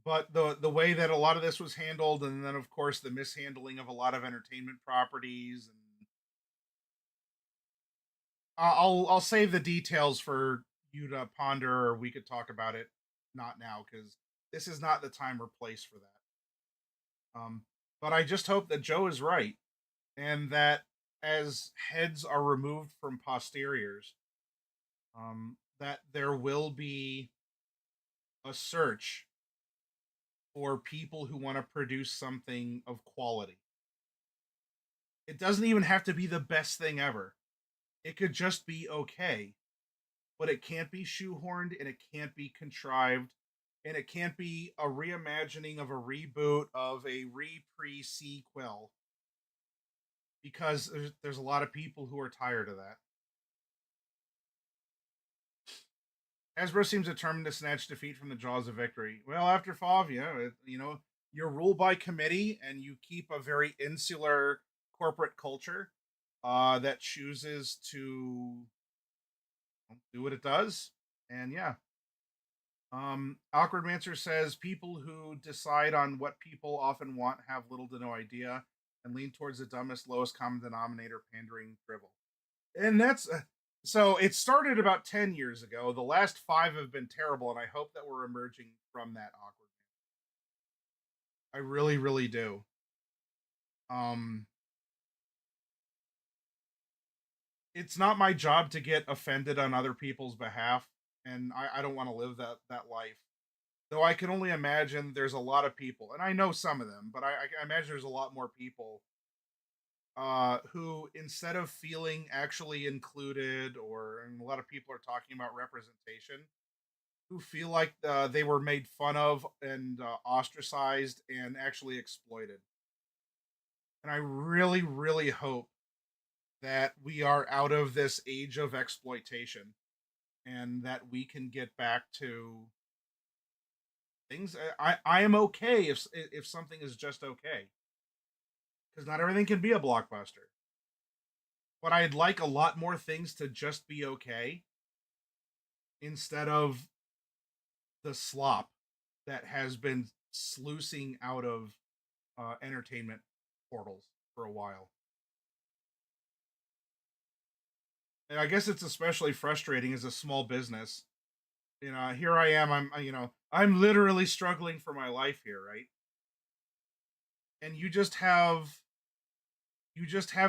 but the way that a lot of this was handled, and then of course the mishandling of a lot of entertainment properties, and I'll save the details for you to ponder, or we could talk about it not now because this is not the time or place for that. But I just hope that Joe is right, and that as heads are removed from posteriors, that there will be a search for people who want to produce something of quality. It doesn't even have to be the best thing ever. It could just be okay, but it can't be shoehorned and it can't be contrived and it can't be a reimagining of a reboot of a pre-sequel because there's a lot of people who are tired of that. Hasbro seems determined to snatch defeat from the jaws of victory. Well, after Favia, you're ruled by committee and you keep a very insular corporate culture that chooses to do what it does. And yeah. Awkward Mancer says people who decide on what people often want have little to no idea and lean towards the dumbest, lowest common denominator pandering drivel. And that's so it started about 10 years ago. The last 5 have been terrible, and I hope that we're emerging from that awkward. I really, really do. It's not my job to get offended on other people's behalf, and I don't want to live that life. Though I can only imagine there's a lot of people, and I know some of them, but I imagine there's a lot more people who, instead of feeling actually included, and a lot of people are talking about representation, who feel like they were made fun of and ostracized and actually exploited. And I really, really hope that we are out of this age of exploitation and that we can get back to things. I am okay if something is just okay, because not everything can be a blockbuster. But I'd like a lot more things to just be okay instead of the slop that has been sluicing out of entertainment portals for a while. And I guess it's especially frustrating as a small business. Here I am. I'm literally struggling for my life here, right? And you just have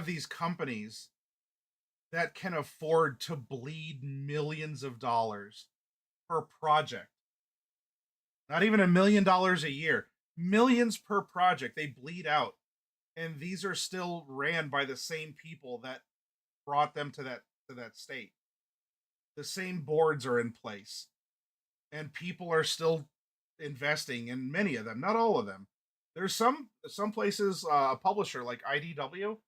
these companies that can afford to bleed millions of dollars per project. Not even $1 million a year. Millions per project they bleed out. And these are still ran by the same people that brought them to that state. The same boards are in place. And people are still investing in many of them, not all of them. There's some places, a publisher like IDW.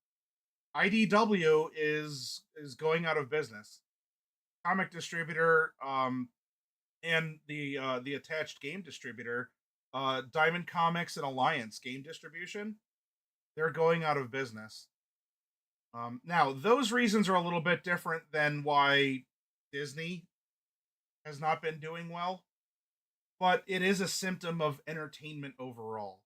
IDW is going out of business. Comic distributor, and the attached game distributor, Diamond Comics and Alliance Game Distribution, they're going out of business. Now those reasons are a little bit different than why Disney has not been doing well, but it is a symptom of entertainment overall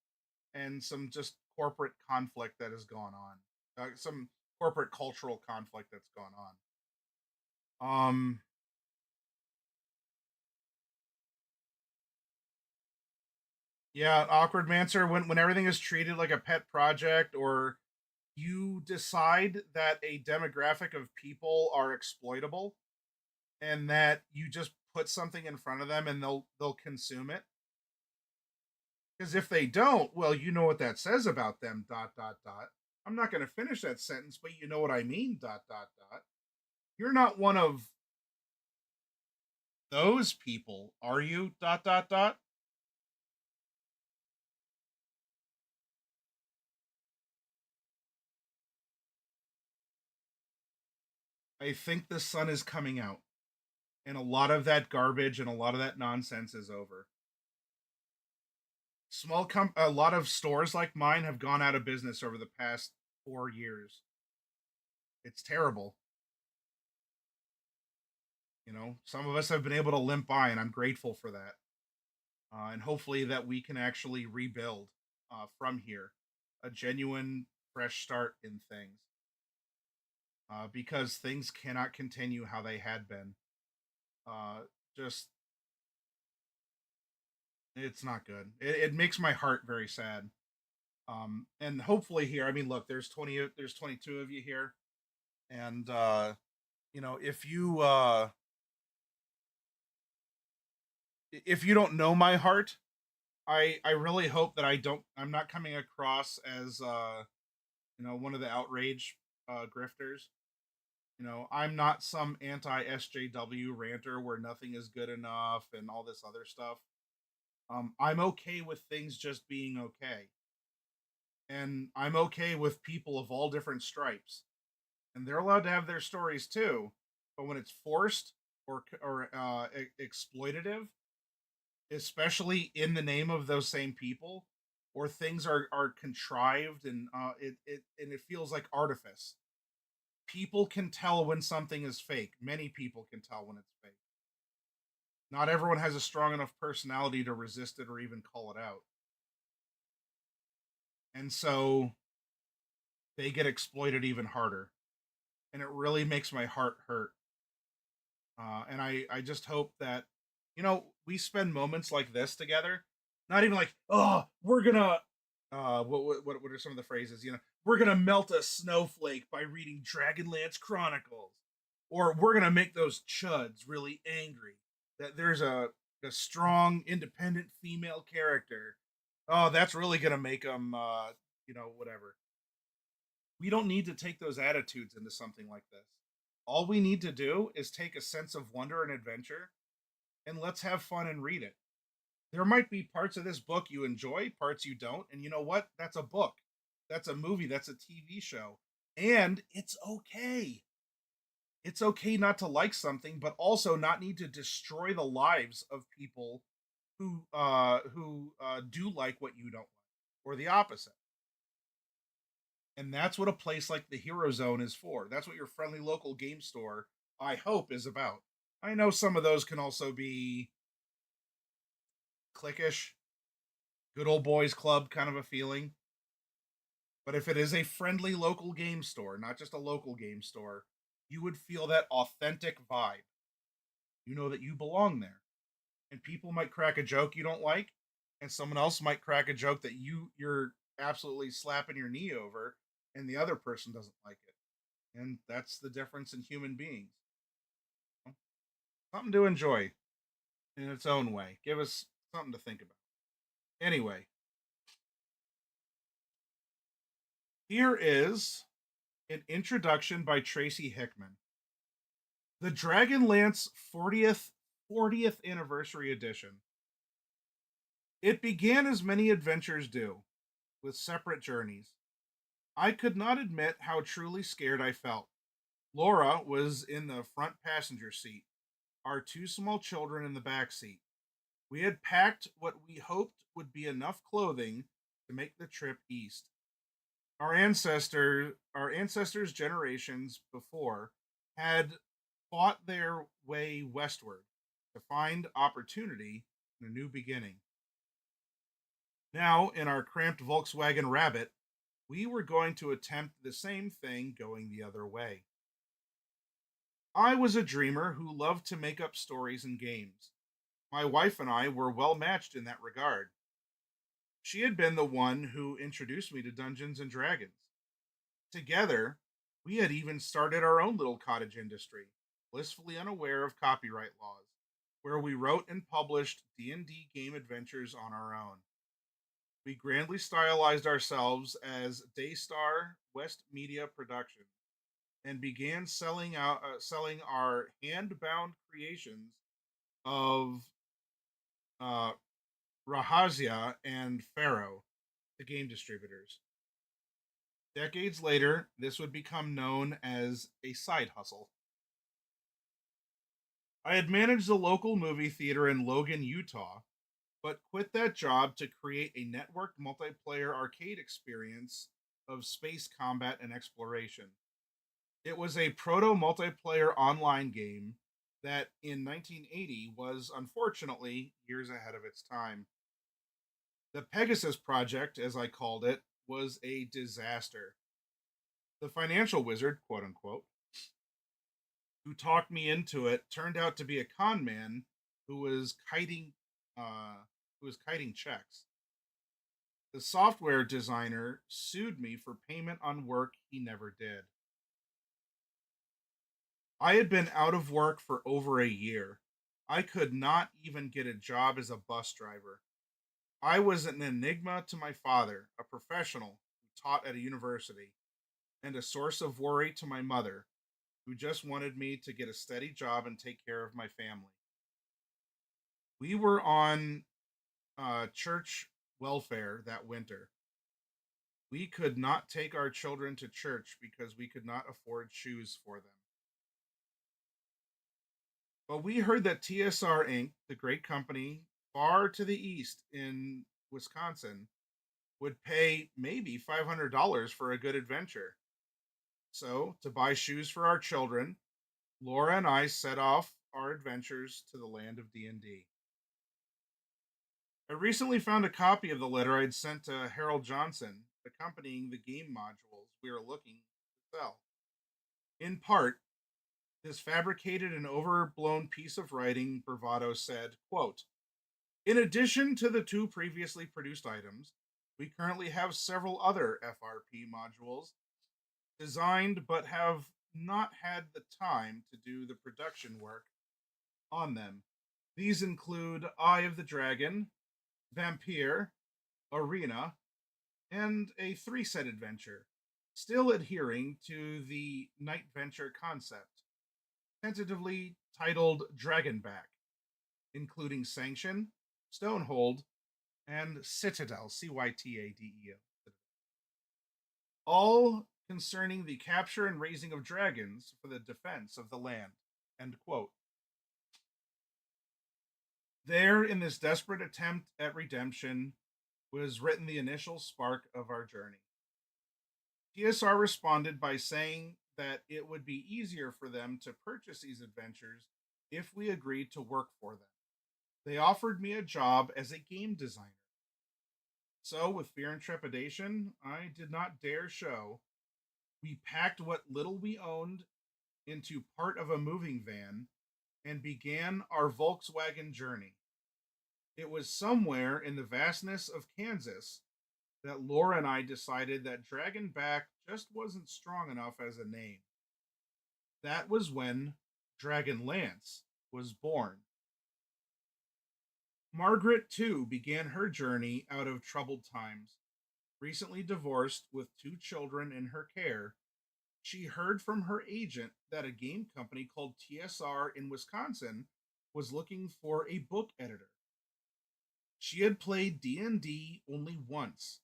and some just corporate conflict that has gone on. Some corporate cultural conflict that's gone on. Yeah, awkward Mancer, when everything is treated like a pet project, or you decide that a demographic of people are exploitable and that you just put something in front of them and they'll consume it. Because if they don't, well, you know what that says about them, dot, dot, dot. I'm not going to finish that sentence, but you know what I mean, dot, dot, dot. You're not one of those people, are you, dot, dot, dot? I think the sun is coming out, and a lot of that garbage and a lot of that nonsense is over. A lot of stores like mine have gone out of business over the past 4 years. It's terrible. You know, some of us have been able to limp by, and I'm grateful for that. And hopefully that we can actually rebuild from here, a genuine fresh start in things, because things cannot continue how they had been. Uh, just it's not good. It makes my heart very sad. And hopefully here, I mean, look, there's 22 of you here, and if you don't know my heart, I really hope that I'm not coming across as one of the outrage grifters. I'm not some anti SJW ranter where nothing is good enough and all this other stuff. I'm okay with things just being okay, and I'm okay with people of all different stripes, and they're allowed to have their stories too. But when it's forced or exploitative, especially in the name of those same people, or things are contrived and it feels like artifice. People can tell when something is fake. Many people can tell when it's fake. Not everyone has a strong enough personality to resist it or even call it out. And so they get exploited even harder. And it really makes my heart hurt. And I just hope that, we spend moments like this together. Not even like, oh, we're gonna, what are some of the phrases? We're gonna melt a snowflake by reading Dragonlance Chronicles, or we're gonna make those chuds really angry that there's a strong, independent female character. Oh, that's really gonna make them, whatever. We don't need to take those attitudes into something like this. All we need to do is take a sense of wonder and adventure, and let's have fun and read it. There might be parts of this book you enjoy, parts you don't, and you know what? That's a book. That's a movie, that's a TV show. And it's okay. It's okay not to like something, but also not need to destroy the lives of people who do like what you don't like, or the opposite. And that's what a place like the Hero Zone is for. That's what your friendly local game store, I hope, is about. I know some of those can also be cliquish, good old boys club kind of a feeling. But if it is a friendly local game store, not just a local game store, you would feel that authentic vibe. You know that you belong there. And people might crack a joke you don't like, and someone else might crack a joke that you're absolutely slapping your knee over, and the other person doesn't like it. And that's the difference in human beings. Something to enjoy in its own way. Give us something to think about. Anyway, here is an introduction by Tracy Hickman. The Dragonlance 40th anniversary edition. It began as many adventures do, with separate journeys. I could not admit how truly scared I felt. Laura was in the front passenger seat, our two small children in the back seat. We had packed what we hoped would be enough clothing to make the trip east. Our ancestors generations before had fought their way westward to find opportunity and a new beginning. Now, in our cramped Volkswagen Rabbit, we were going to attempt the same thing going the other way. I was a dreamer who loved to make up stories and games. My wife and I were well matched in that regard. She had been the one who introduced me to Dungeons and Dragons. Together, we had even started our own little cottage industry, blissfully unaware of copyright laws, where we wrote and published D&D game adventures on our own. We grandly stylized ourselves as Daystar West Media Productions and began selling our hand-bound creations of uh, Rahazia and Pharaoh to game distributors. Decades later, this would become known as a side hustle. I had managed a local movie theater in Logan, Utah, but quit that job to create a networked multiplayer arcade experience of space combat and exploration. It was a proto multiplayer online game that in 1980 was unfortunately years ahead of its time. The Pegasus Project, as I called it, was a disaster. The financial wizard, quote unquote, who talked me into it turned out to be a con man who was kiting uh, checks. The software designer sued me for payment on work he never did. I had been out of work for over a year. I could not even get a job as a bus driver. I was an enigma to my father, a professional who taught at a university, and a source of worry to my mother, who just wanted me to get a steady job and take care of my family. We were on church welfare that winter. We could not take our children to church because we could not afford shoes for them. But we heard that TSR Inc., the great company far to the east in Wisconsin, would pay maybe $500 for a good adventure. So, to buy shoes for our children, Laura and I set off our adventures to the land of D&D. I recently found a copy of the letter I'd sent to Harold Johnson accompanying the game modules we are looking to sell. In part, this fabricated and overblown piece of writing bravado said, quote, in addition to the two previously produced items, we currently have several other FRP modules designed but have not had the time to do the production work on them. These include Eye of the Dragon, Vampire, Arena, and a three-set adventure, still adhering to the Night Venture concept, tentatively titled Dragonback, including Sanction, Stonehold, and Citadel, Cytadeo, all concerning the capture and raising of dragons for the defense of the land. End quote. There, in this desperate attempt at redemption, was written the initial spark of our journey. TSR responded by saying that it would be easier for them to purchase these adventures if we agreed to work for them. They offered me a job as a game designer. So, with fear and trepidation, I did not dare show. We packed what little we owned into part of a moving van and began our Volkswagen journey. It was somewhere in the vastness of Kansas that Laura and I decided that Dragonback just wasn't strong enough as a name. That was when Dragonlance was born. Margaret, too, began her journey out of troubled times. Recently divorced with two children in her care, she heard from her agent that a game company called TSR in Wisconsin was looking for a book editor. She had played D&D only once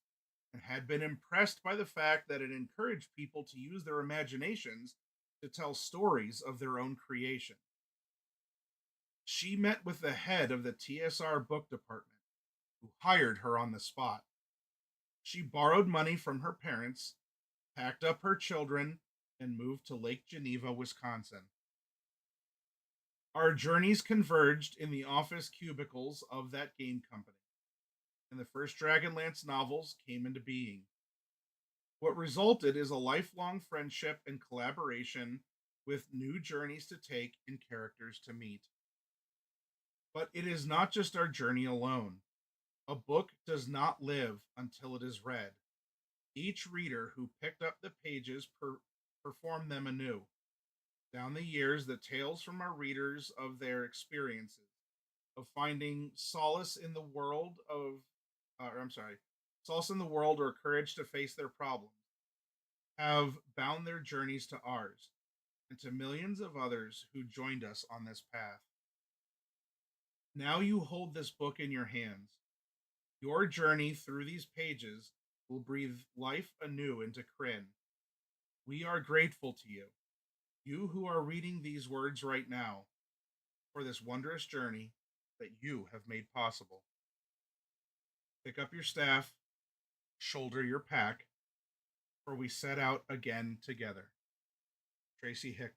and had been impressed by the fact that it encouraged people to use their imaginations to tell stories of their own creation. She met with the head of the TSR book department, who hired her on the spot. She borrowed money from her parents, packed up her children, and moved to Lake Geneva, Wisconsin. Our journeys converged in the office cubicles of that game company, and the first Dragonlance novels came into being. What resulted is a lifelong friendship and collaboration with new journeys to take and characters to meet. But it is not just our journey alone. A book does not live until it is read. Each reader who picked up the pages performed them anew. Down the years, the tales from our readers of their experiences, of finding solace in the world of, else in the world or courage to face their problems have bound their journeys to ours and to millions of others who joined us on this path. Now you hold this book in your hands. Your journey through these pages will breathe life anew into Kryn. We are grateful to you, you who are reading these words right now, for this wondrous journey that you have made possible. Pick up your staff, shoulder your pack, for we set out again together. Tracy Hickman.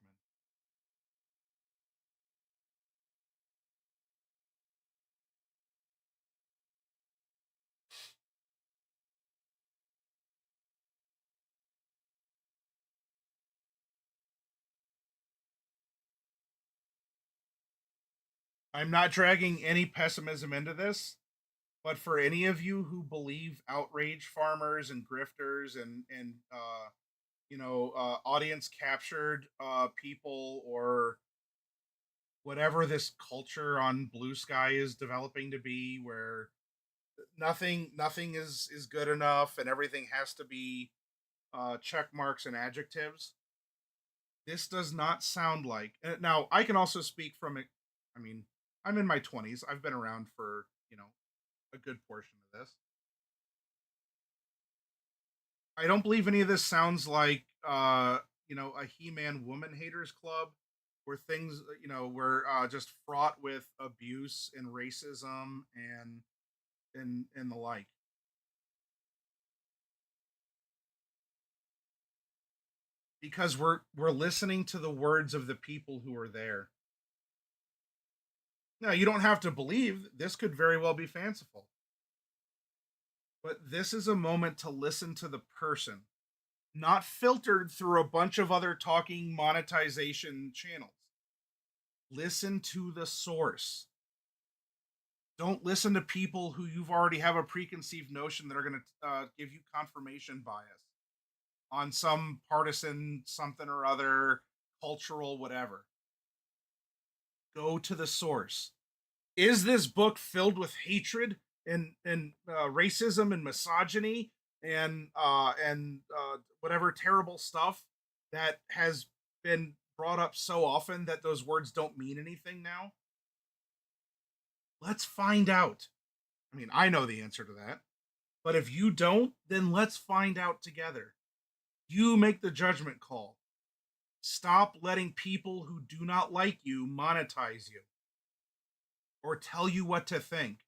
I'm not dragging any pessimism into this, but for any of you who believe outrage farmers and grifters and audience captured people or whatever this culture on Blue Sky is developing to be, where nothing is good enough and everything has to be check marks and adjectives. This does not sound like. Now I can also speak from it. I mean, I'm in my 20s. I've been around for a good portion of this. I don't believe any of this sounds like a He-Man woman haters club where things were just fraught with abuse and racism and the like. Because we're listening to the words of the people who are there. Now, you don't have to believe. This could very well be fanciful. But this is a moment to listen to the person, not filtered through a bunch of other talking monetization channels. Listen to the source. Don't listen to people who you've already have a preconceived notion that are going to give you confirmation bias on some partisan something or other, cultural whatever. Go to the source. Is this book filled with hatred and racism and misogyny and whatever terrible stuff that has been brought up so often that those words don't mean anything now? Let's find out. I mean, I know the answer to that. But if you don't, then let's find out together. You make the judgment call. Stop letting people who do not like you monetize you or tell you what to think.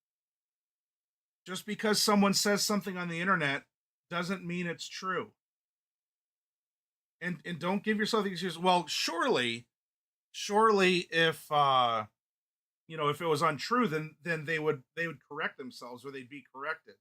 Just because someone says something on the internet doesn't mean it's true. And don't give yourself the excuse. Well, surely if if it was untrue, then they would correct themselves or they'd be corrected.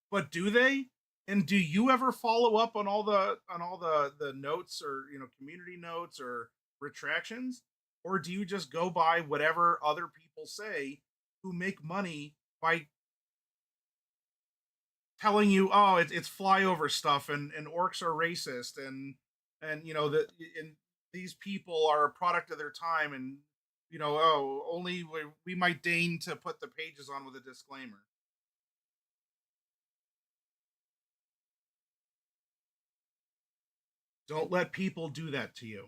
But do they? And do you ever follow up on all the notes or community notes or retractions? Or do you just go by whatever other people say who make money by telling you, oh, it's flyover stuff and orcs are racist and and these people are a product of their time and oh, only we might deign to put the pages on with a disclaimer. Don't let people do that to you.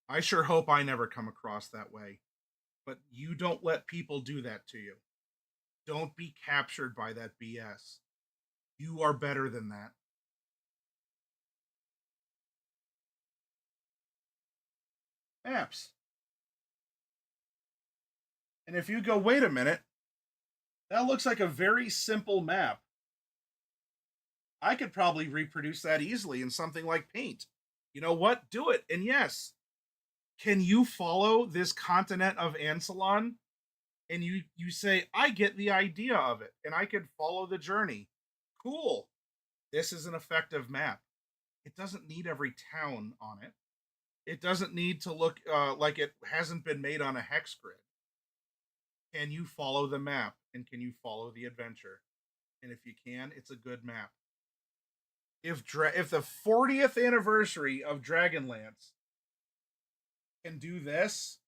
I sure hope I never come across that way. But you don't let people do that to you. Don't be captured by that BS. You are better than that. Apps. And if you go, wait a minute, that looks like a very simple map. I could probably reproduce that easily in something like Paint. You know what? Do it. And yes, can you follow this continent of Ansalon? And you say, I get the idea of it, and I could follow the journey. Cool. This is an effective map. It doesn't need every town on it. It doesn't need to look like it hasn't been made on a hex grid. Can you follow the map? And can you follow the adventure? And if you can, it's a good map. If the 40th anniversary of Dragonlance can do this,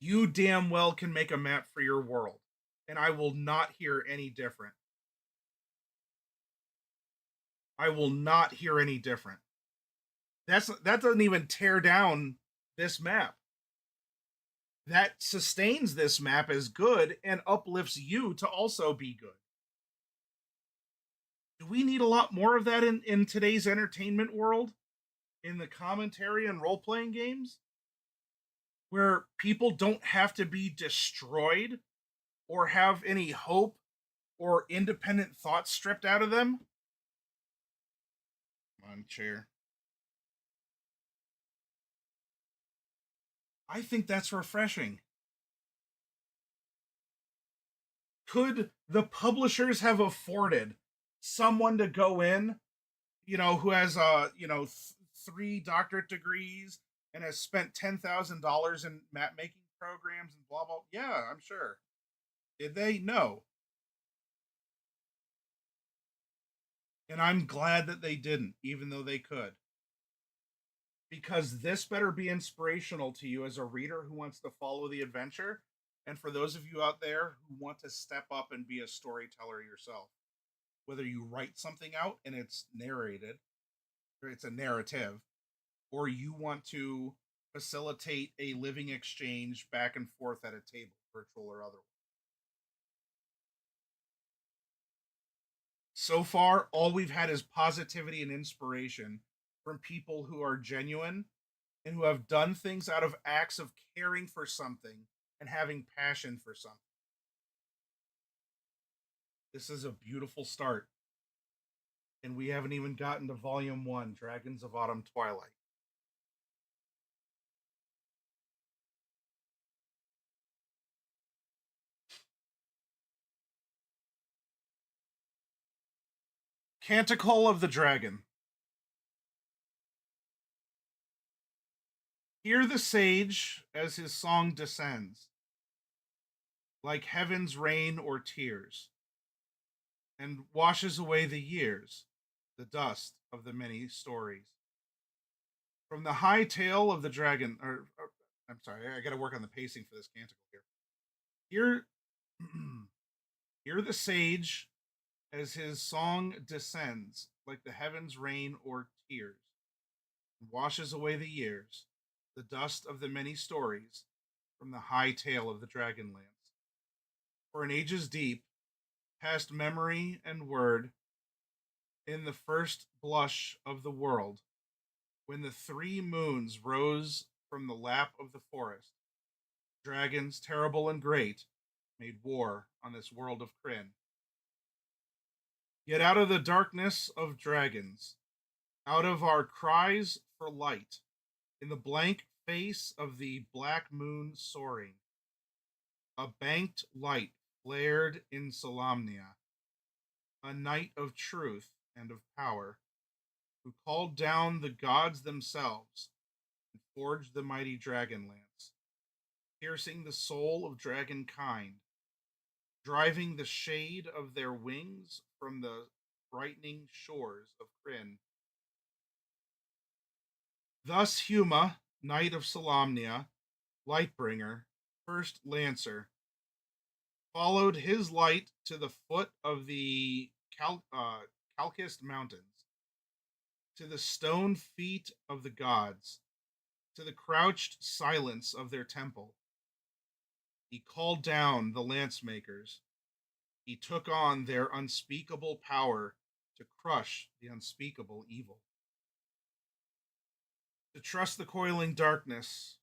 you damn well can make a map for your world. And I will not hear any different. I will not hear any different. That doesn't even tear down this map. That sustains this map as good and uplifts you to also be good. Do we need a lot more of that in today's entertainment world? In the commentary and role playing games? Where people don't have to be destroyed or have any hope or independent thoughts stripped out of them? Come on, chair. I think that's refreshing. Could the publishers have afforded someone to go in, who has three doctorate degrees and has spent $10,000 in map making programs and blah blah? Yeah, I'm sure. Did they? No. And I'm glad that they didn't, even though they could. Because this better be inspirational to you as a reader who wants to follow the adventure, and for those of you out there who want to step up and be a storyteller yourself. Whether you write something out and it's narrated, or it's a narrative, or you want to facilitate a living exchange back and forth at a table, virtual or otherwise. So far, all we've had is positivity and inspiration from people who are genuine and who have done things out of acts of caring for something and having passion for something. This is a beautiful start. And we haven't even gotten to Volume 1, Dragons of Autumn Twilight. Canticle of the Dragon. Hear the sage as his song descends, like heaven's rain or tears, and washes away the years, the dust of the many stories. From the high tail of the dragon, or I'm sorry, I got to work on the pacing for this canticle here. Hear, hear the sage as his song descends, like the heavens rain or tears, and washes away the years, the dust of the many stories, from the high tail of the Dragonlance. For an ages deep, past memory and word, in the first blush of the world, when the three moons rose from the lap of the forest, dragons terrible and great made war on this world of Kryn. Yet out of the darkness of dragons, out of our cries for light, in the blank face of the black moon soaring, a banked light flared in Solamnia, a knight of truth and of power, who called down the gods themselves and forged the mighty dragon lance, piercing the soul of dragonkind, driving the shade of their wings from the brightening shores of Kryn. Thus Huma, knight of Solamnia, Lightbringer, first lancer, followed his light to the foot of the Calcist Mountains, to the stone feet of the gods, to the crouched silence of their temple. He called down the lance makers. He took on their unspeakable power to crush the unspeakable evil. To trust the coiling darkness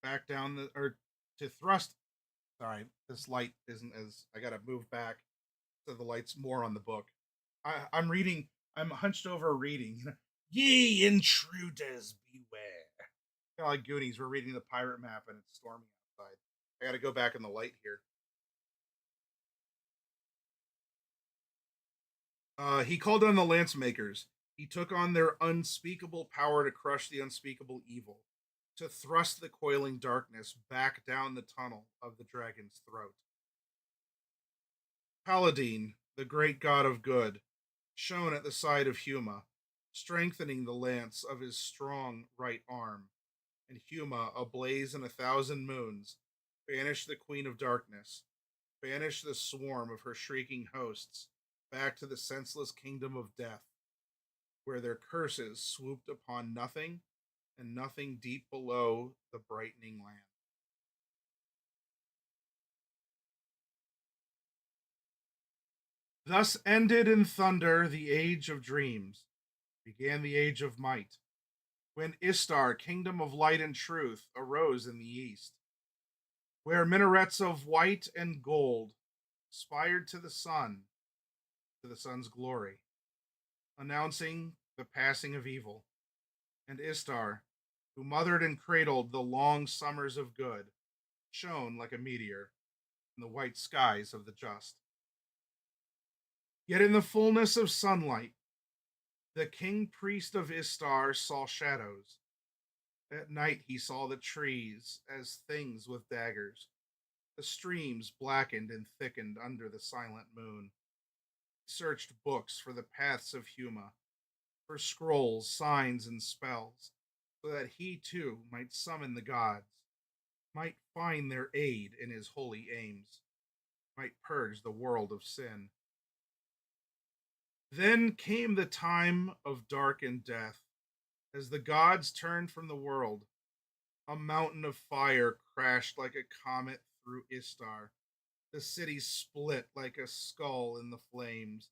back down the, or to thrust. Sorry, this light isn't as, I gotta move back so the light's more on the book. I'm reading, I'm hunched over reading. Ye intruders beware. Kind of like Goonies, we're reading the pirate map and it's stormy outside. I gotta go back in the light here. He called on the lance makers. He took on their unspeakable power to crush the unspeakable evil, to thrust the coiling darkness back down the tunnel of the dragon's throat. Paladin, the great god of good, shone at the side of Huma, strengthening the lance of his strong right arm, and Huma, ablaze in 1,000 moons, banished the queen of darkness, banished the swarm of her shrieking hosts back to the senseless kingdom of death. where their curses swooped upon nothing and nothing deep below the brightening land. Thus ended in thunder the age of dreams, began the age of might, when Istar, kingdom of light and truth, arose in the east, where minarets of white and gold aspired to the sun's glory, announcing the passing of evil. And Istar, who mothered and cradled the long summers of good, shone like a meteor in the white skies of the just. Yet in the fullness of sunlight, the king priest of Istar saw shadows. At night he saw the trees as things with daggers, the streams blackened and thickened under the silent moon. He searched books for the paths of Huma, for scrolls, signs, and spells, so that he too might summon the gods, might find their aid in his holy aims, might purge the world of sin. Then came the time of dark and death, as the gods turned from the world. A mountain of fire crashed like a comet through Istar. The city split like a skull in the flames.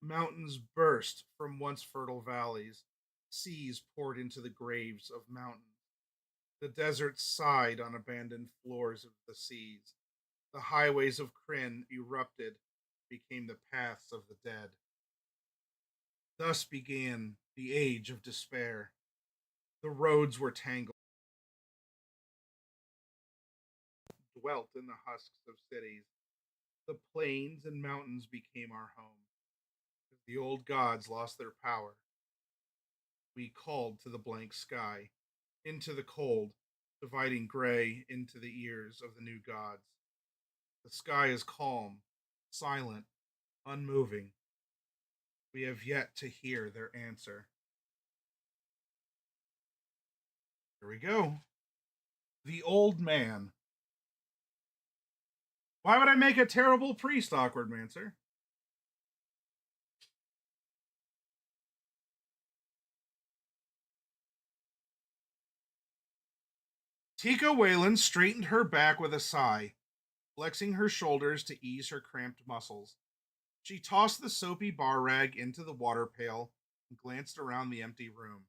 Mountains burst from once fertile valleys. Seas poured into the graves of mountains. The desert sighed on abandoned floors of the seas. The highways of Kryn erupted, became the paths of the dead. Thus began the age of despair. The roads were tangled, dwelt in the husks of cities. The plains and mountains became our home. As the old gods lost their power, we called to the blank sky, into the cold, dividing gray into the ears of the new gods. The sky is calm, silent, unmoving. We have yet to hear their answer. Here we go. The Old Man. Why would I make a terrible priest, Awkward Mancer? Tika Whalen straightened her back with a sigh, flexing her shoulders to ease her cramped muscles. She tossed the soapy bar rag into the water pail and glanced around the empty room.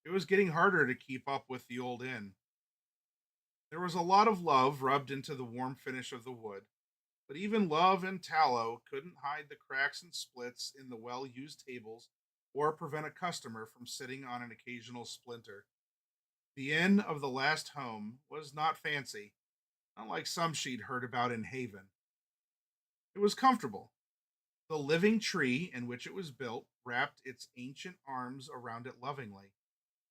It was getting harder to keep up with the old inn. There was a lot of love rubbed into the warm finish of the wood, but even love and tallow couldn't hide the cracks and splits in the well used tables or prevent a customer from sitting on an occasional splinter. The inn of the last home was not fancy, unlike some she'd heard about in Haven. It was comfortable. The living tree in which it was built wrapped its ancient arms around it lovingly,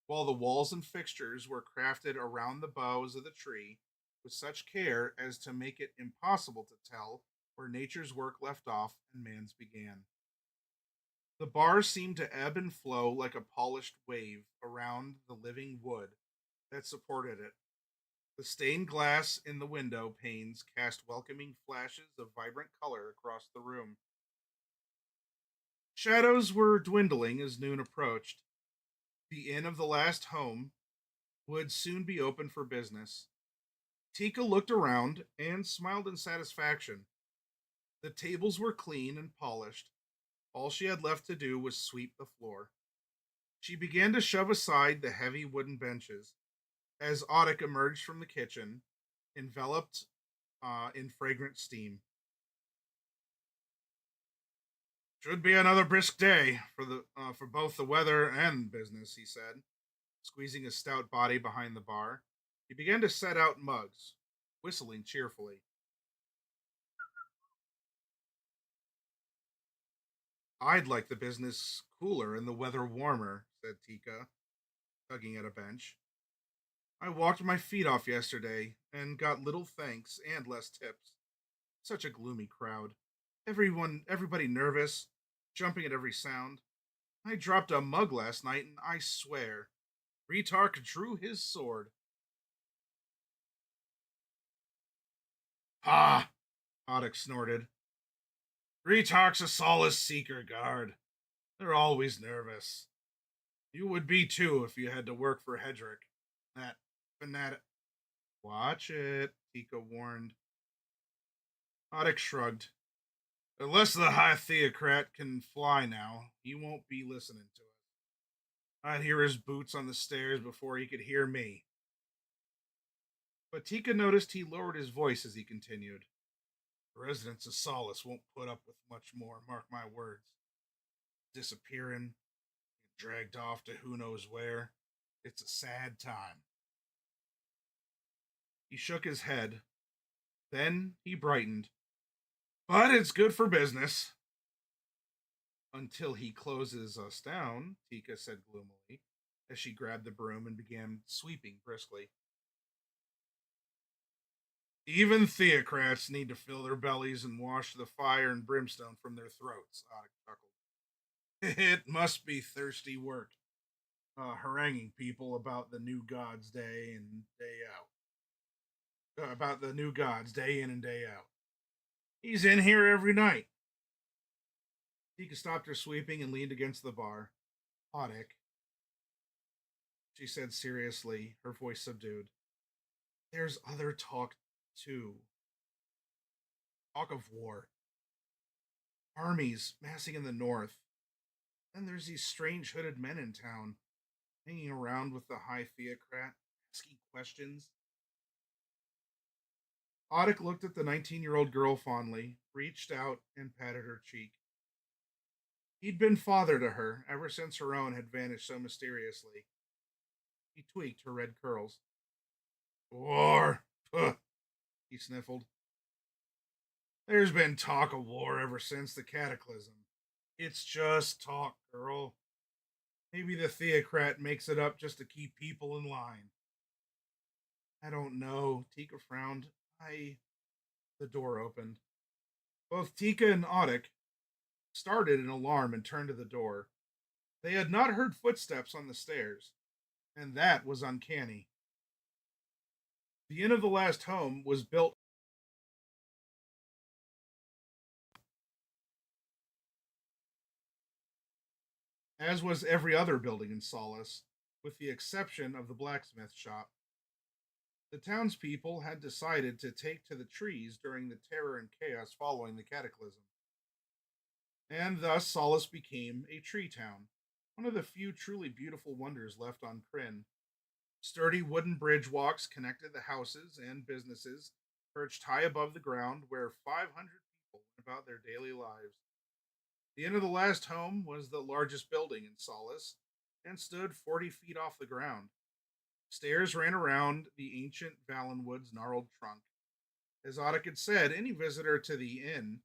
while the walls and fixtures were crafted around the boughs of the tree with such care as to make it impossible to tell where nature's work left off and man's began. The bar seemed to ebb and flow like a polished wave around the living wood that supported it. The stained glass in the window panes cast welcoming flashes of vibrant color across the room. Shadows were dwindling as noon approached. The inn of the last home would soon be open for business. Tika looked around and smiled in satisfaction. The tables were clean and polished. All she had left to do was sweep the floor. She began to shove aside the heavy wooden benches as Audic emerged from the kitchen, enveloped in fragrant steam. Should be another brisk day for both the weather and business, he said, squeezing his stout body behind the bar. He began to set out mugs, whistling cheerfully. I'd like the business cooler and the weather warmer, said Tika, tugging at a bench. I walked my feet off yesterday and got little thanks and less tips. Such a gloomy crowd. Everybody nervous, jumping at every sound. I dropped a mug last night, and I swear, Retark drew his sword. Ah, Oddick snorted. Retark's a solace seeker, guard. They're always nervous. You would be too if you had to work for Hedrick. That fanatic. Watch it, Tika warned. Oddick shrugged. Unless the high theocrat can fly now, he won't be listening to us. I'd hear his boots on the stairs before he could hear me. But Tika noticed he lowered his voice as he continued. The residents of Solace won't put up with much more, mark my words. Disappearing, dragged off to who knows where. It's a sad time. He shook his head. Then he brightened. But it's good for business. Until he closes us down, Tika said gloomily, as she grabbed the broom and began sweeping briskly. Even theocrats need to fill their bellies and wash the fire and brimstone from their throats, Otic chuckled. It must be thirsty work, haranguing people about the new gods day in, day out. About the new gods day in and day out. He's in here every night. Tika stopped her sweeping and leaned against the bar. Otic, she said seriously, her voice subdued. There's other talk, too. Talk of war. Armies massing in the north. Then there's these strange hooded men in town, hanging around with the high theocrat, asking questions. Otic looked at the 19-year-old girl fondly, reached out, and patted her cheek. He'd been father to her ever since her own had vanished so mysteriously. He tweaked her red curls. War! Puh, he sniffled. There's been talk of war ever since the cataclysm. It's just talk, girl. Maybe the theocrat makes it up just to keep people in line. I don't know, Tika frowned. The door opened. Both Tika and Otic started in alarm and turned to the door. They had not heard footsteps on the stairs, and that was uncanny. The inn of the last home was built as was every other building in Solace, with the exception of the blacksmith shop. The townspeople had decided to take to the trees during the terror and chaos following the cataclysm, and thus Solace became a tree town, one of the few truly beautiful wonders left on Kryn. Sturdy wooden bridge walks connected the houses and businesses perched high above the ground where 500 people went about their daily lives. The inn of the last home was the largest building in Solace and stood 40 feet off the ground. Stairs ran around the ancient Valenwood's gnarled trunk. As Otic had said, any visitor to the inn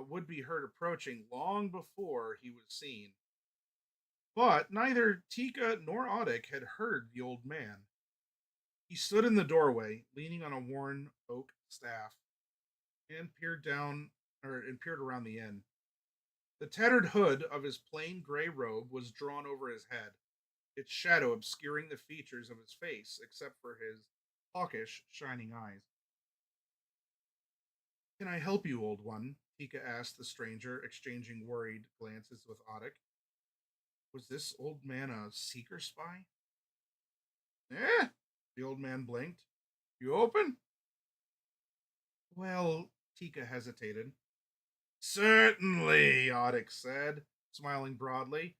would be heard approaching long before he was seen. But neither Tika nor Otic had heard the old man. He stood in the doorway, leaning on a worn oak staff, and peered around the inn. The tattered hood of his plain gray robe was drawn over his head, its shadow obscuring the features of his face except for his hawkish, shining eyes. Can I help you, old one? Tika asked the stranger, exchanging worried glances with Otic. Was this old man a seeker spy? Eh? The old man blinked. You open? Well, Tika hesitated. Certainly, Otic said, smiling broadly.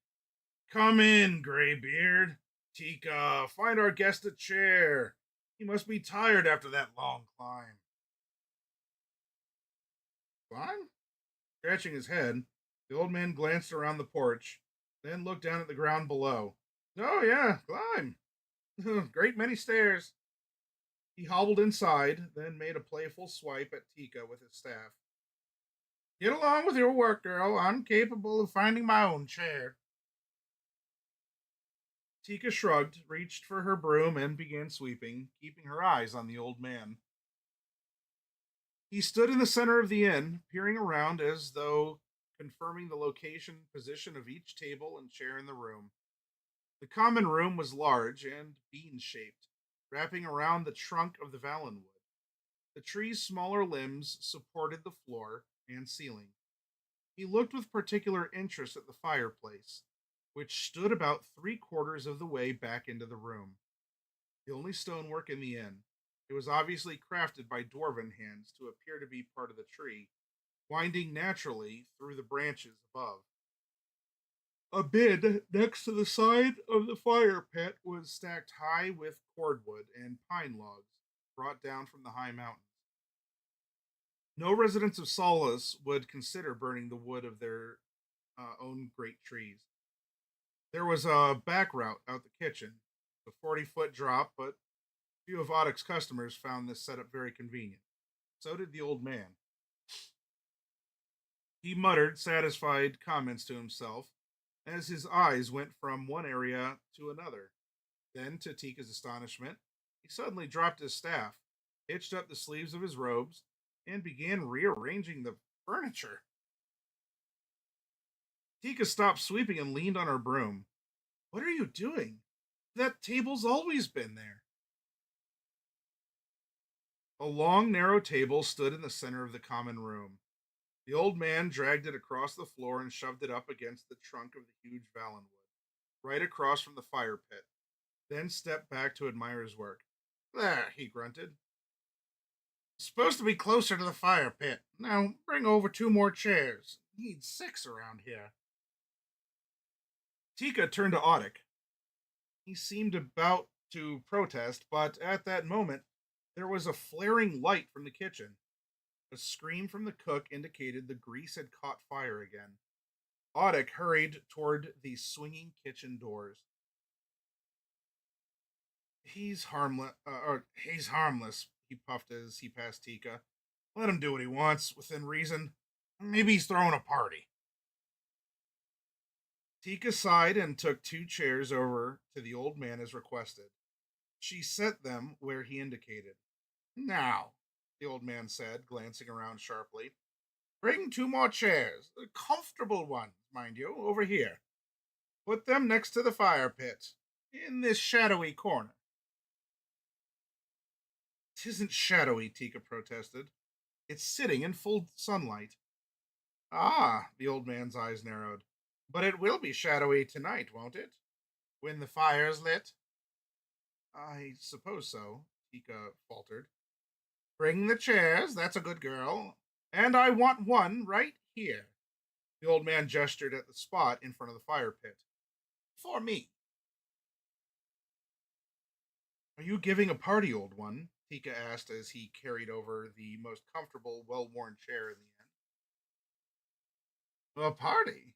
Come in, Graybeard. Tika, find our guest a chair. He must be tired after that long climb. Climb? Scratching his head, the old man glanced around the porch, then looked down at the ground below. Oh, yeah, climb. Great many stairs. He hobbled inside, then made a playful swipe at Tika with his staff. Get along with your work, girl. I'm capable of finding my own chair. Tika shrugged, reached for her broom, and began sweeping, keeping her eyes on the old man. He stood in the center of the inn, peering around as though confirming the location and position of each table and chair in the room. The common room was large and bean-shaped, wrapping around the trunk of the Valenwood. The tree's smaller limbs supported the floor and ceiling. He looked with particular interest at the fireplace, which stood about 3/4 of the way back into the room, the only stonework in the inn. It was obviously crafted by dwarven hands to appear to be part of the tree, winding naturally through the branches above. A bin next to the side of the fire pit was stacked high with cordwood and pine logs brought down from the high mountains. No residents of Solace would consider burning the wood of their own great trees. There was a back route out the kitchen, a 40-foot drop, but few of Audic's customers found this setup very convenient. So did the old man. He muttered satisfied comments to himself as his eyes went from one area to another. Then, to Tika's astonishment, he suddenly dropped his staff, hitched up the sleeves of his robes, and began rearranging the furniture. Tika stopped sweeping and leaned on her broom. What are you doing? That table's always been there. A long, narrow table stood in the center of the common room. The old man dragged it across the floor and shoved it up against the trunk of the huge Valenwood, right across from the fire pit, then stepped back to admire his work. There, he grunted. It's supposed to be closer to the fire pit. Now bring over 2 more chairs. Need 6 around here. Tika turned to Audic. He seemed about to protest, but at that moment, there was a flaring light from the kitchen. A scream from the cook indicated the grease had caught fire again. Audic hurried toward the swinging kitchen doors. He's harmless, he puffed as he passed Tika. Let him do what he wants, within reason. Maybe he's throwing a party. Tika sighed and took 2 chairs over to the old man as requested. She set them where he indicated. Now, the old man said, glancing around sharply, bring 2 more chairs, comfortable ones, mind you, over here. Put them next to the fire pit, in this shadowy corner. "'Tisn't shadowy," Tika protested. "It's sitting in full sunlight." "Ah," the old man's eyes narrowed. "But it will be shadowy tonight, won't it? When the fire's lit?" "I suppose so," Tika faltered. "Bring the chairs, that's a good girl. And I want one right here." The old man gestured at the spot in front of the fire pit. "For me." "Are you giving a party, old one?" Tika asked as he carried over the most comfortable, well-worn chair in the inn. "A party?"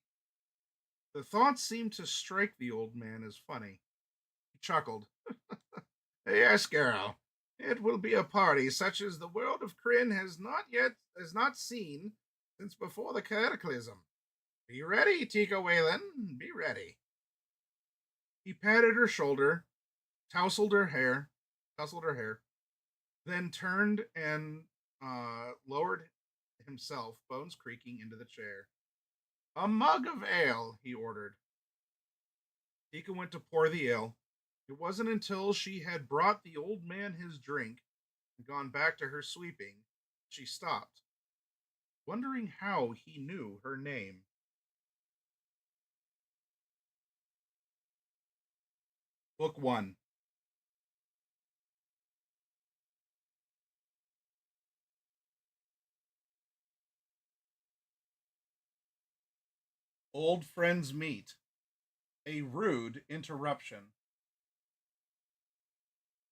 The thought seemed to strike the old man as funny. He chuckled. "Yes, girl. It will be a party such as the world of Kryn has not seen since before the cataclysm. Be ready, Tika Whalen. Be ready." He patted her shoulder, tousled her hair, then turned and lowered himself, bones creaking, into the chair. "A mug of ale," he ordered. Tika went to pour the ale. It wasn't until she had brought the old man his drink and gone back to her sweeping she stopped, wondering how he knew her name. Book 1. Old Friends Meet. A Rude Interruption.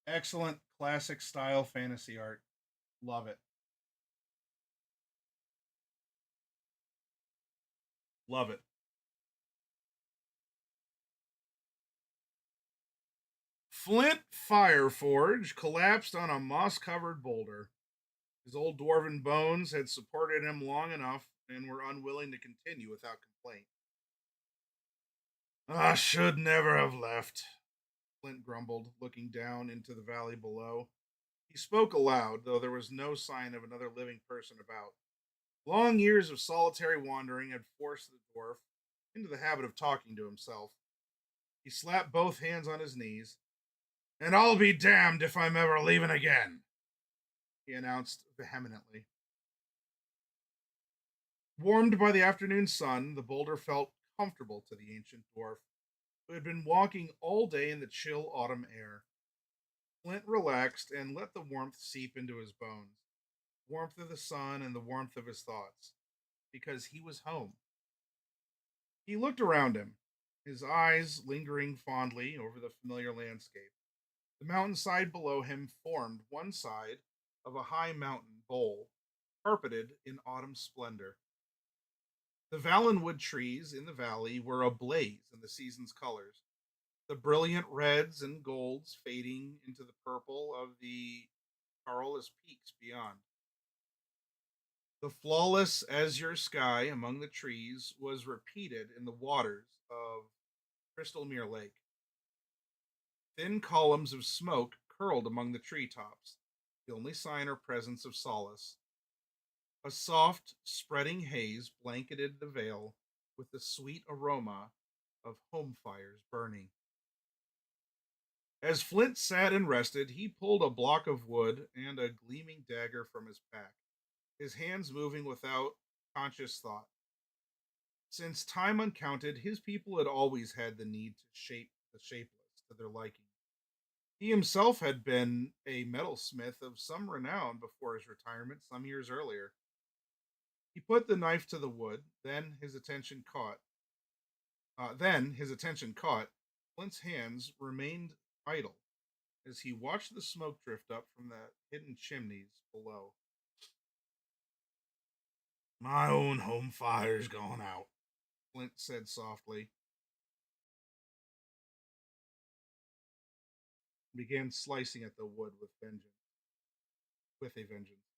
Excellent classic style fantasy art. Love it. Love it. Flint Fireforge collapsed on a moss covered boulder. His old dwarven bones had supported him long enough and were unwilling to continue without complaint. "I should never have left," Flint grumbled, looking down into the valley below. He spoke aloud, though there was no sign of another living person about. Long years of solitary wandering had forced the dwarf into the habit of talking to himself. He slapped both hands on his knees. "And I'll be damned if I'm ever leaving again," he announced vehemently. Warmed by the afternoon sun, the boulder felt comfortable to the ancient dwarf, who had been walking all day in the chill autumn air. Flint relaxed and let the warmth seep into his bones, warmth of the sun and the warmth of his thoughts, because he was home. He looked around him, his eyes lingering fondly over the familiar landscape. The mountainside below him formed one side of a high mountain bowl, carpeted in autumn splendor. The Valenwood trees in the valley were ablaze in the season's colors, the brilliant reds and golds fading into the purple of the Carolus peaks beyond. The flawless azure sky among the trees was repeated in the waters of Crystalmere Lake. Thin columns of smoke curled among the treetops, the only sign or presence of solace. A soft, spreading haze blanketed the vale with the sweet aroma of home fires burning. As Flint sat and rested, he pulled a block of wood and a gleaming dagger from his pack, his hands moving without conscious thought. Since time uncounted, his people had always had the need to shape the shapeless to their liking. He himself had been a metalsmith of some renown before his retirement some years earlier. He put the knife to the wood, then his attention caught Flint's hands remained idle as he watched the smoke drift up from the hidden chimneys below. My own home fire's gone out, Flint said softly, and began slicing at the wood with a vengeance.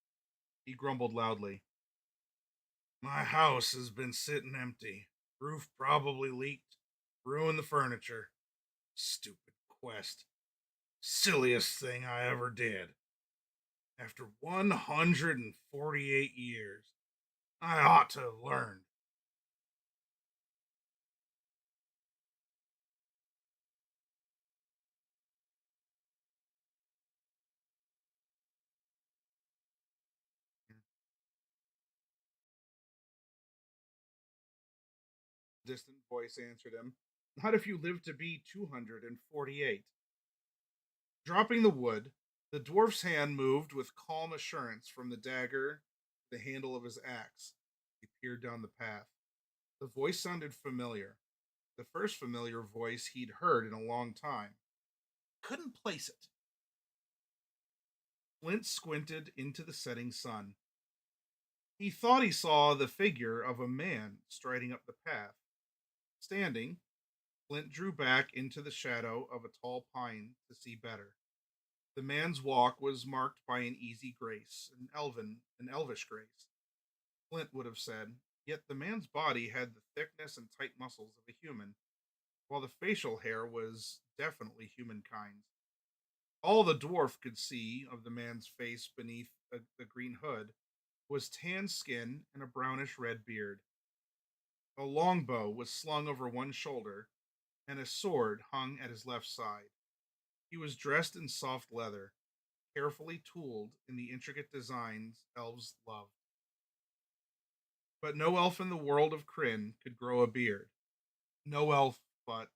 He grumbled loudly. My house has been sitting empty. Roof probably leaked. Ruined the furniture. Stupid quest. Silliest thing I ever did. After 148 years, I ought to have learned. A distant voice answered him. Not if you live to be 248. Dropping the wood, the dwarf's hand moved with calm assurance from the dagger to the handle of his axe. He peered down the path. The voice sounded familiar, the first familiar voice he'd heard in a long time. Couldn't place it. Flint squinted into the setting sun. He thought he saw the figure of a man striding up the path. Standing, Flint drew back into the shadow of a tall pine to see better. The man's walk was marked by an easy grace, an elvish grace, Flint would have said, yet the man's body had the thickness and tight muscles of a human, while the facial hair was definitely humankind's. All the dwarf could see of the man's face beneath the green hood was tan skin and a brownish red beard. A longbow was slung over one shoulder, and a sword hung at his left side. He was dressed in soft leather, carefully tooled in the intricate designs elves loved. But no elf in the world of Kryn could grow a beard. No elf but.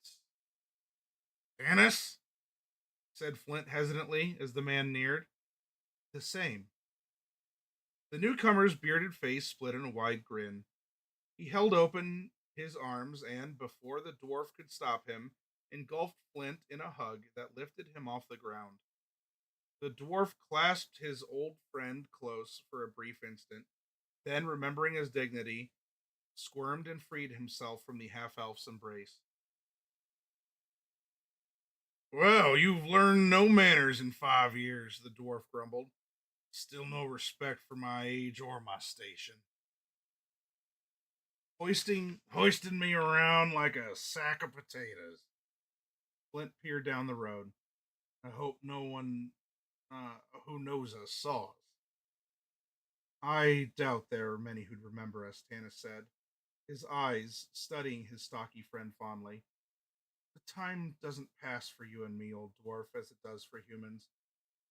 Janice? Said Flint hesitantly as the man neared. The same. The newcomer's bearded face split in a wide grin. He held open his arms and, before the dwarf could stop him, engulfed Flint in a hug that lifted him off the ground. The dwarf clasped his old friend close for a brief instant, then, remembering his dignity, squirmed and freed himself from the half elf's embrace. Well, you've learned no manners in 5 years, the dwarf grumbled. Still no respect for my age or my station. Hoisting me around like a sack of potatoes. Flint peered down the road. I hope no one who knows us saw us. I doubt there are many who'd remember us, Tanis said, his eyes studying his stocky friend fondly. The time doesn't pass for you and me, old dwarf, as it does for humans.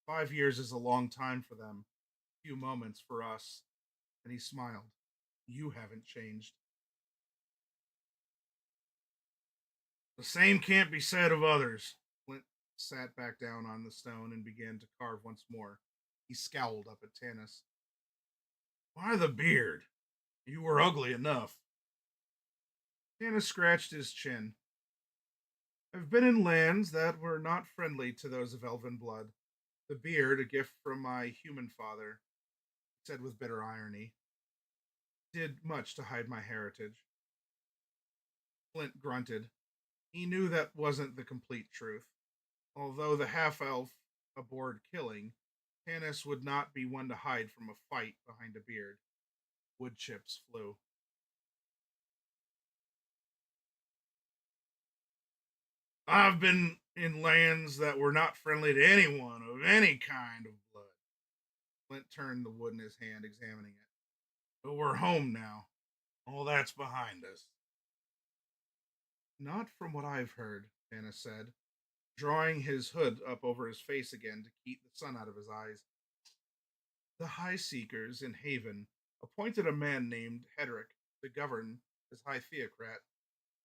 5 years is a long time for them, few moments for us. And he smiled. You haven't changed. The same can't be said of others. Flint sat back down on the stone and began to carve once more. He scowled up at Tanis. Why the beard? You were ugly enough. Tanis scratched his chin. I've been in lands that were not friendly to those of elven blood. The beard, a gift from my human father, said with bitter irony, did much to hide my heritage. Flint grunted. He knew that wasn't the complete truth. Although the half elf abhorred killing, Tanis would not be one to hide from a fight behind a beard. Wood chips flew. I've been in lands that were not friendly to anyone of any kind of blood. Flint turned the wood in his hand, examining it. But we're home now. All that's behind us. Not from what I've heard, Anna said, drawing his hood up over his face again to keep the sun out of his eyes. The High Seekers in Haven appointed a man named Hedrick to govern as High Theocrat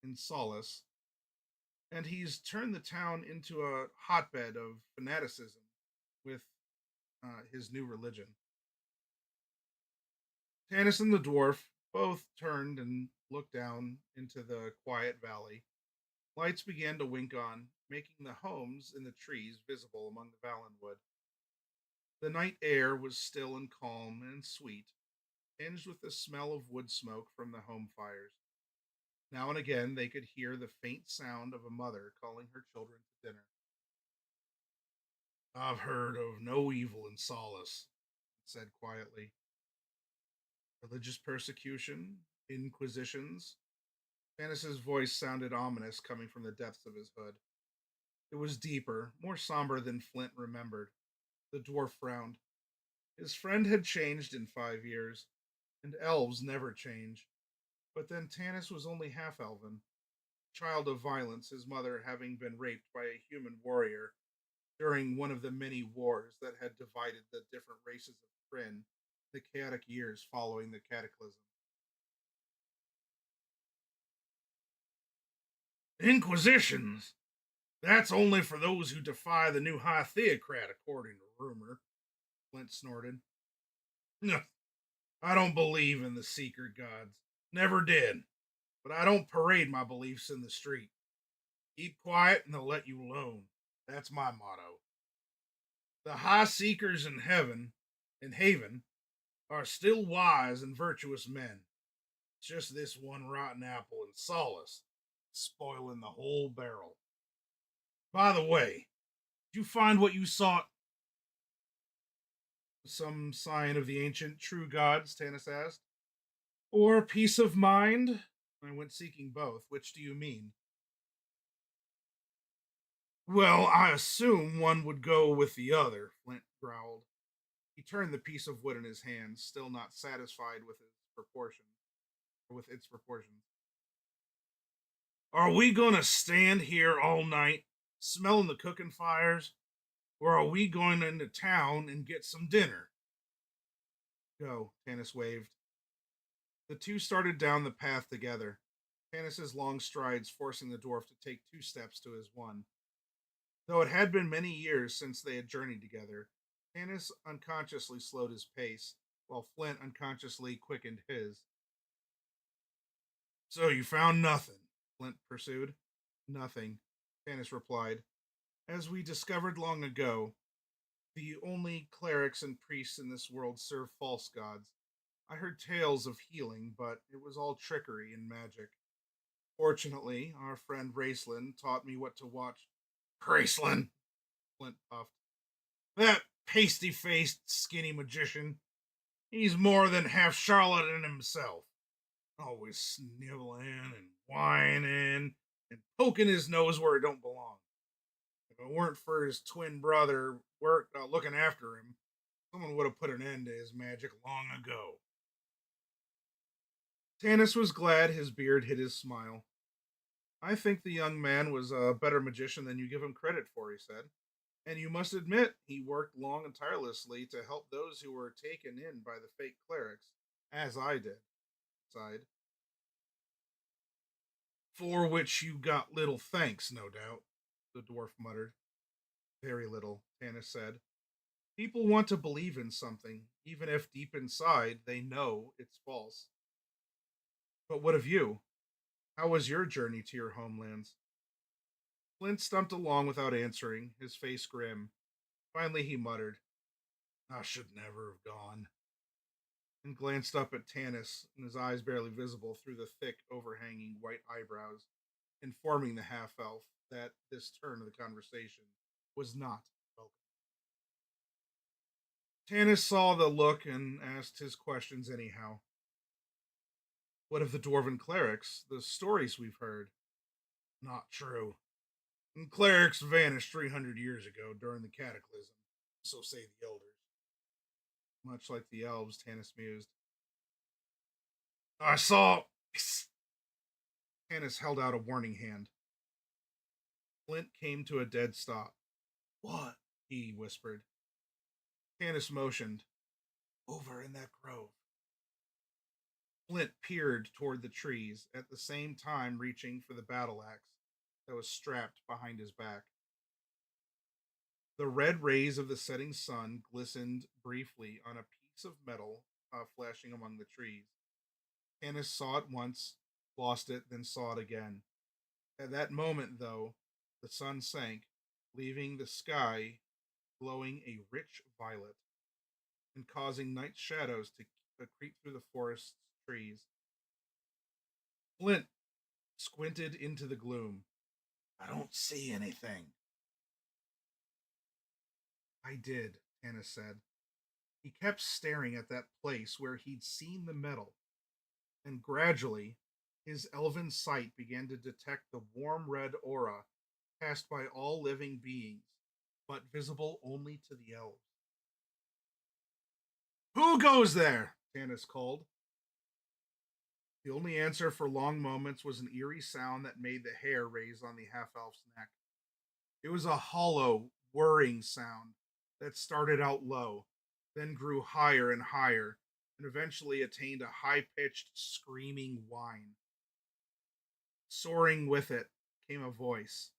in Solace, and he's turned the town into a hotbed of fanaticism with his new religion. Tanis and the dwarf both turned and looked down into the quiet valley. Lights began to wink on, making the homes in the trees visible among the Valenwood. The night air was still and calm and sweet, tinged with the smell of wood smoke from the home fires. Now and again they could hear the faint sound of a mother calling her children to dinner. I've heard of no evil in Solace, it said quietly. Religious persecution, inquisitions. Tanis's voice sounded ominous coming from the depths of his hood. It was deeper, more somber than Flint remembered. The dwarf frowned. His friend had changed in 5 years, and elves never change. But then Tanis was only half elven, child of violence, his mother having been raped by a human warrior during one of the many wars that had divided the different races of Kryn the chaotic years following the cataclysm. Inquisitions? That's only for those who defy the new High Theocrat, according to rumor, Flint snorted. No, I don't believe in the secret gods. Never did. But I don't parade my beliefs in the street. Keep quiet and they'll let you alone. That's my motto. The high seekers in Haven, are still wise and virtuous men. It's just this one rotten apple in Solace, spoiling the whole barrel. By the way, did you find what you sought? Some sign of the ancient true gods, Tanis asked. Or peace of mind? I went seeking both. Which do you mean? Well, I assume one would go with the other, Flint growled. He turned the piece of wood in his hand, still not satisfied with its proportions. Are we gonna stand here all night, smelling the cooking fires, or are we going into town and get some dinner? Go, Tanis waved. The two started down the path together, Tanis's long strides forcing the dwarf to take 2 steps to his one. Though it had been many years since they had journeyed together, Tanis unconsciously slowed his pace, while Flint unconsciously quickened his. So you found nothing, Flint pursued. Nothing, Tanis replied. As we discovered long ago, the only clerics and priests in this world serve false gods. I heard tales of healing, but it was all trickery and magic. Fortunately, our friend Raceland taught me what to watch. Raceland, Flint puffed. That pasty faced, skinny magician. He's more than half charlatan himself. Always sniveling and whining and poking his nose where it don't belong. If it weren't for his twin brother looking after him, someone would have put an end to his magic long ago. Tanis was glad his beard hid his smile. I think the young man was a better magician than you give him credit for, he said. And you must admit, he worked long and tirelessly to help those who were taken in by the fake clerics, as I did. sighed. For which you got little thanks, no doubt, the dwarf muttered. Very little, Tanis said. People want to believe in something, even if deep inside they know it's false. But what of you? How was your journey to your homelands? Flint stumped along without answering, his face grim. Finally he muttered, I should never have gone, and glanced up at Tanis, and his eyes barely visible through the thick, overhanging white eyebrows, informing the half elf that this turn of the conversation was not welcome. Tanis saw the look and asked his questions anyhow. What of the dwarven clerics, the stories we've heard? Not true. And clerics vanished 300 years ago during the cataclysm, so say the elders. Much like the elves, Tanis mused. I saw. Tanis held out a warning hand. Flint came to a dead stop. What? He whispered. Tanis motioned. Over in that grove. Flint peered toward the trees, at the same time reaching for the battle axe that was strapped behind his back. The red rays of the setting sun glistened briefly on a piece of metal flashing among the trees. Tanis saw it once, lost it, then saw it again. At that moment, though, the sun sank, leaving the sky glowing a rich violet and causing night shadows to creep through the forest's trees. Flint squinted into the gloom. I don't see anything. I did, Tanis said. He kept staring at that place where he'd seen the metal, and gradually his elven sight began to detect the warm red aura cast by all living beings, but visible only to the elves. Who goes there? Tanis called. The only answer for long moments was an eerie sound that made the hair raise on the half elf's neck. It was a hollow, whirring sound that started out low, then grew higher and higher, and eventually attained a high pitched, screaming whine. Soaring with it came a voice.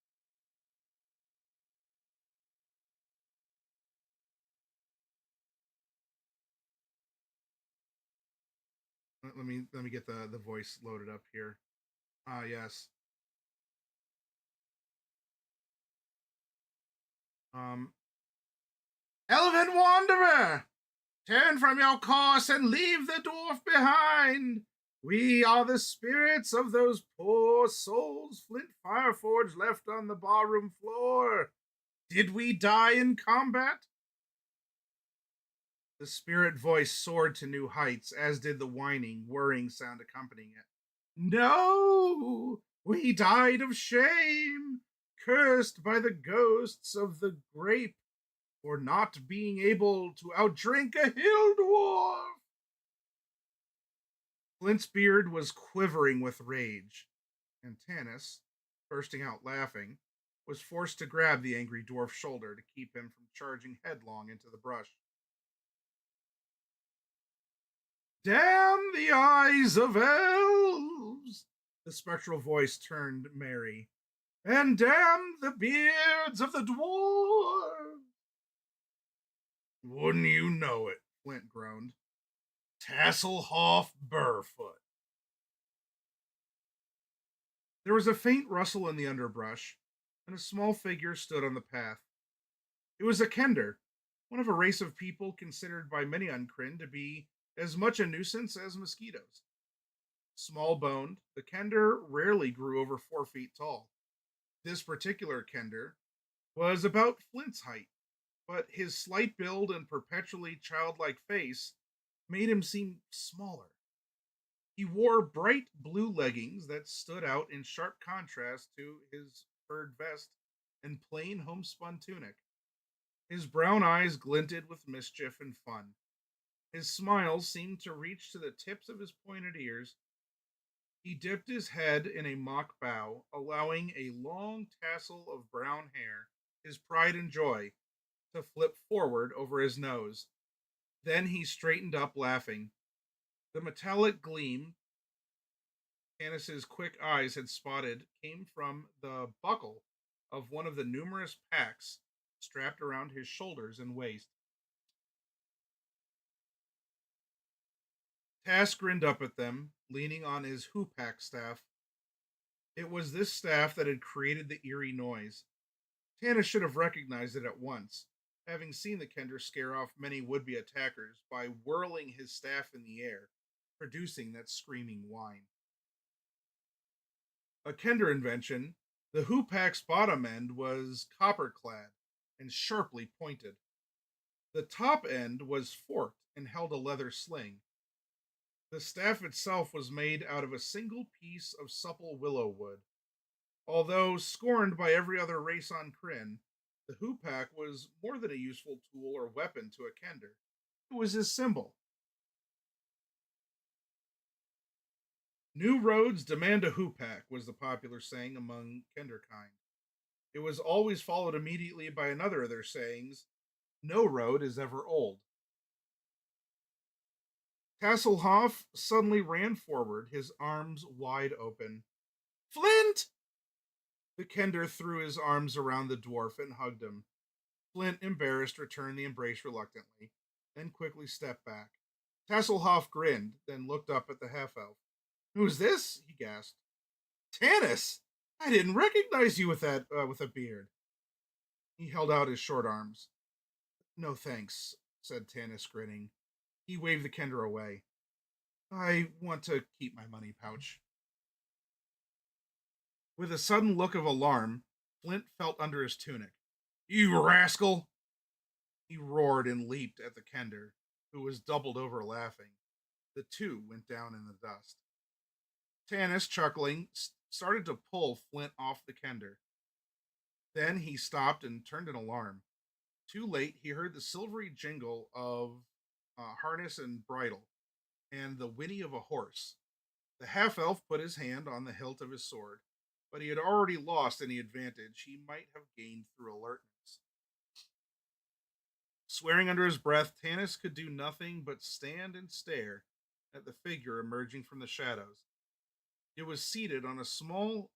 Let me get the voice loaded up here. Ah, yes. Um, Elven Wanderer, turn from your course and leave the dwarf behind. We are the spirits of those poor souls Flint Fireforge left on the barroom floor. Did we die in combat? The spirit voice soared to new heights, as did the whining, whirring sound accompanying it. No, we died of shame, cursed by the ghosts of the grape for not being able to outdrink a hill dwarf. Flint's beard was quivering with rage, and Tanis, bursting out laughing, was forced to grab the angry dwarf's shoulder to keep him from charging headlong into the brush. Damn the eyes of elves! The spectral voice turned merry. And damn the beards of the dwarves! Wouldn't you know it, Flint groaned. Tasselhoff Burrfoot. There was a faint rustle in the underbrush, and a small figure stood on the path. It was a Kender, one of a race of people considered by many on Kryn to be as much a nuisance as mosquitoes. Small boned, the Kender rarely grew over 4 feet tall. This particular Kender was about Flint's height, but his slight build and perpetually childlike face made him seem smaller. He wore bright blue leggings that stood out in sharp contrast to his furred vest and plain homespun tunic. His brown eyes glinted with mischief and fun. His smile seemed to reach to the tips of his pointed ears. He dipped his head in a mock bow, allowing a long tassel of brown hair, his pride and joy, to flip forward over his nose. Then he straightened up, laughing. The metallic gleam Tanis's quick eyes had spotted came from the buckle of one of the numerous packs strapped around his shoulders and waist. Tas grinned up at them, leaning on his hoopak staff. It was this staff that had created the eerie noise. Tanis should have recognized it at once, having seen the Kender scare off many would-be attackers by whirling his staff in the air, producing that screaming whine. A Kender invention, the hoopak's bottom end was copper-clad and sharply pointed. The top end was forked and held a leather sling. The staff itself was made out of a single piece of supple willow wood. Although scorned by every other race on Kryn, the hoopak was more than a useful tool or weapon to a Kender. It was his symbol. New roads demand a hoopak, was the popular saying among Kenderkind. It was always followed immediately by another of their sayings, no road is ever old. Tasselhoff suddenly ran forward, his arms wide open. Flint! The Kender threw his arms around the dwarf and hugged him. Flint, embarrassed, returned the embrace reluctantly, then quickly stepped back. Tasselhoff grinned, then looked up at the half-elf. Who's this? He gasped. Tanis! I didn't recognize you with a beard. He held out his short arms. No thanks, said Tanis, grinning. He waved the Kender away. I want to keep my money pouch. With a sudden look of alarm, Flint felt under his tunic. You rascal! He roared and leaped at the Kender, who was doubled over laughing. The two went down in the dust. Tanis, chuckling, started to pull Flint off the Kender. Then he stopped and turned in alarm. Too late, he heard the silvery jingle of harness and bridle, and the whinny of a horse. The half-elf put his hand on the hilt of his sword, but he had already lost any advantage he might have gained through alertness. Swearing under his breath, Tanis could do nothing but stand and stare at the figure emerging from the shadows. It was seated on a small,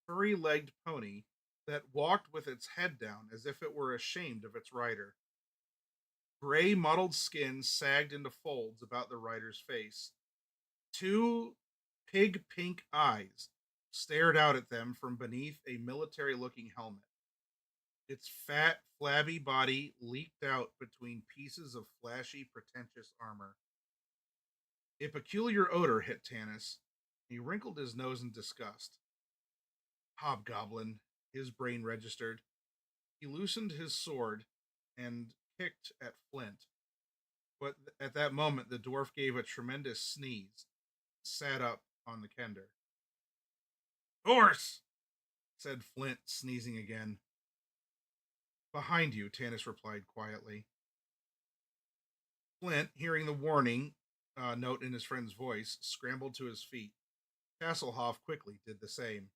furry-legged pony that walked with its head down as if it were ashamed of its rider. Gray, mottled skin sagged into folds about the rider's face. Two pig-pink eyes stared out at them from beneath a military-looking helmet. Its fat, flabby body leaked out between pieces of flashy, pretentious armor. A peculiar odor hit Tanis. He wrinkled his nose in disgust. Hobgoblin, his brain registered. He loosened his sword and kicked at Flint. But at that moment, the dwarf gave a tremendous sneeze, sat up on the Kender. Horse! Said Flint, sneezing again. Behind you, Tanis replied quietly. Flint, hearing the warning note in his friend's voice, scrambled to his feet. Tasselhoff quickly did the same.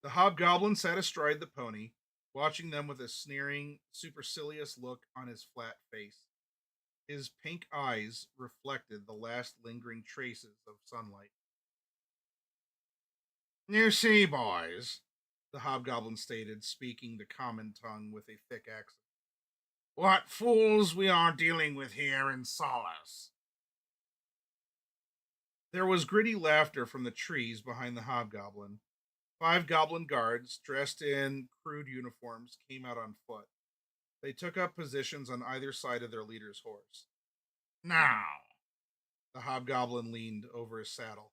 The hobgoblin sat astride the pony, watching them with a sneering, supercilious look on his flat face. His pink eyes reflected the last lingering traces of sunlight. You see, boys, the hobgoblin stated, speaking the common tongue with a thick accent, what fools we are dealing with here in Solace. There was gritty laughter from the trees behind the hobgoblin. 5 goblin guards, dressed in crude uniforms, came out on foot. They took up positions on either side of their leader's horse. Now, the hobgoblin leaned over his saddle.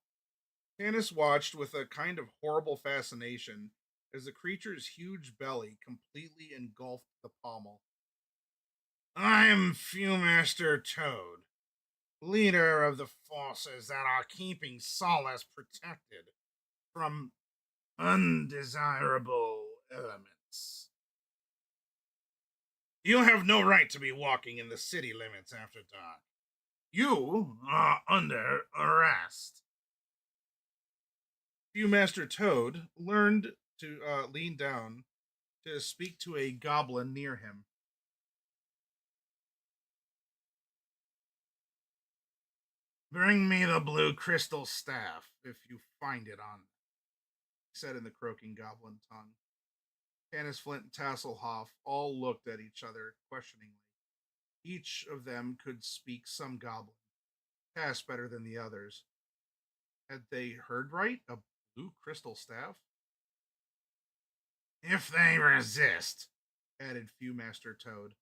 Tanis watched with a kind of horrible fascination as the creature's huge belly completely engulfed the pommel. I'm Viewmaster Toad, leader of the forces that are keeping Solace protected from undesirable elements. You have no right to be walking in the city limits after dark. You are under arrest. Viewmaster Toad learned to lean down to speak to a goblin near him. Bring me the blue crystal staff, if you find it on, he said in the croaking goblin tongue. Tanis Flint and Tasselhoff all looked at each other questioningly. Each of them could speak some goblin, Tass better than the others. Had they heard right? A blue crystal staff? If they resist, added Viewmaster Toad,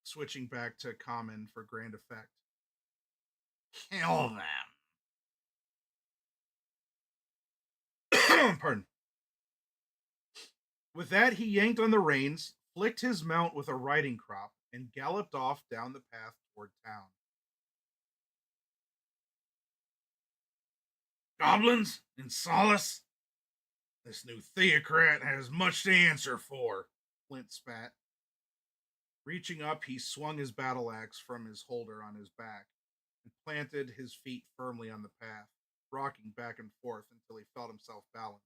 switching back to common for grand effect. Kill them. Pardon. With that, he yanked on the reins, flicked his mount with a riding crop, and galloped off down the path toward town. Goblins in solace? This new theocrat has much to answer for, Flint spat. Reaching up, he swung his battle axe from his holder on his back and planted his feet firmly on the path, rocking back and forth until he felt himself balanced.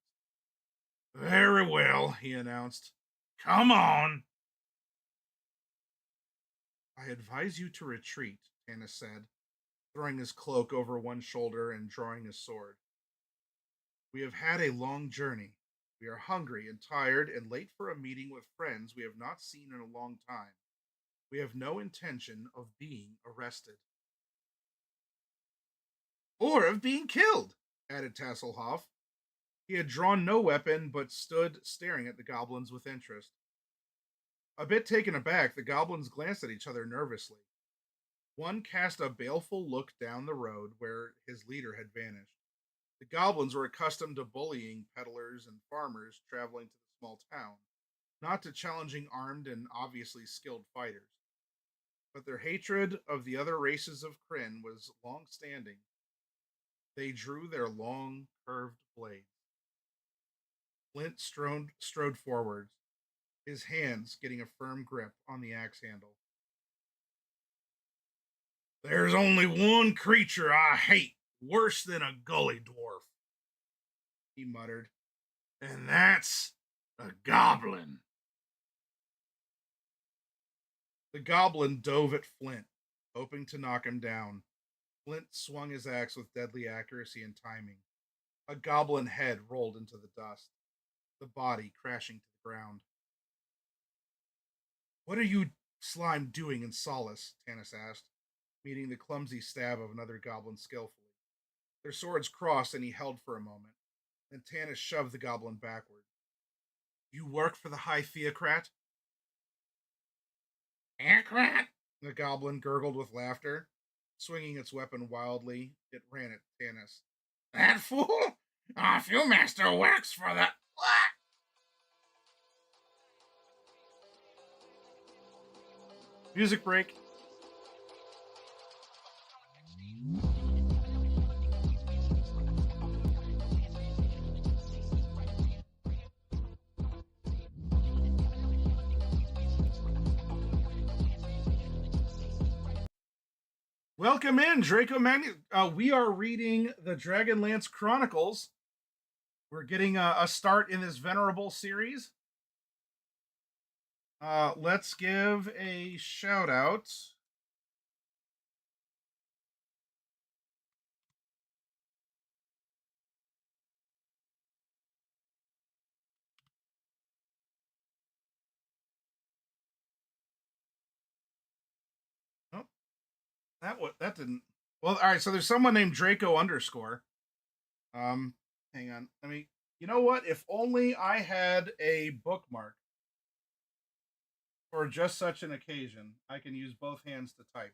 Very well, he announced. Come on. I advise you to retreat, Tanis said, throwing his cloak over one shoulder and drawing his sword. We have had a long journey. We are hungry and tired and late for a meeting with friends we have not seen in a long time. We have no intention of being arrested. Or of being killed, added Tasselhoff. He had drawn no weapon, but stood staring at the goblins with interest. A bit taken aback, the goblins glanced at each other nervously. One cast a baleful look down the road where his leader had vanished. The goblins were accustomed to bullying peddlers and farmers traveling to the small town, not to challenging armed and obviously skilled fighters. But their hatred of the other races of Kryn was long-standing. They drew their long, curved blades. Flint strode forward, his hands getting a firm grip on the axe handle. There's only one creature I hate worse than a gully dwarf, he muttered, and that's a goblin. The goblin dove at Flint, hoping to knock him down. Flint swung his axe with deadly accuracy and timing. A goblin head rolled into the dust, the body crashing to the ground. What are you slime doing in solace? Tanis asked, meeting the clumsy stab of another goblin skillfully. Their swords crossed and he held for a moment. Then Tanis shoved the goblin backward. You work for the High Theocrat? Theocrat? The goblin gurgled with laughter. Swinging its weapon wildly, it ran at Tanis. That fool? Our Viewmaster works for the... Music break. Welcome in, Draco Magnus. We are reading the Dragonlance Chronicles. We're getting a start in this venerable series. Let's give a shout out. Oh, that didn't. Well, all right. So there's someone named Draco underscore. Hang on. Let me. You know what? If only I had a bookmark for just such an occasion. I can use both hands to type.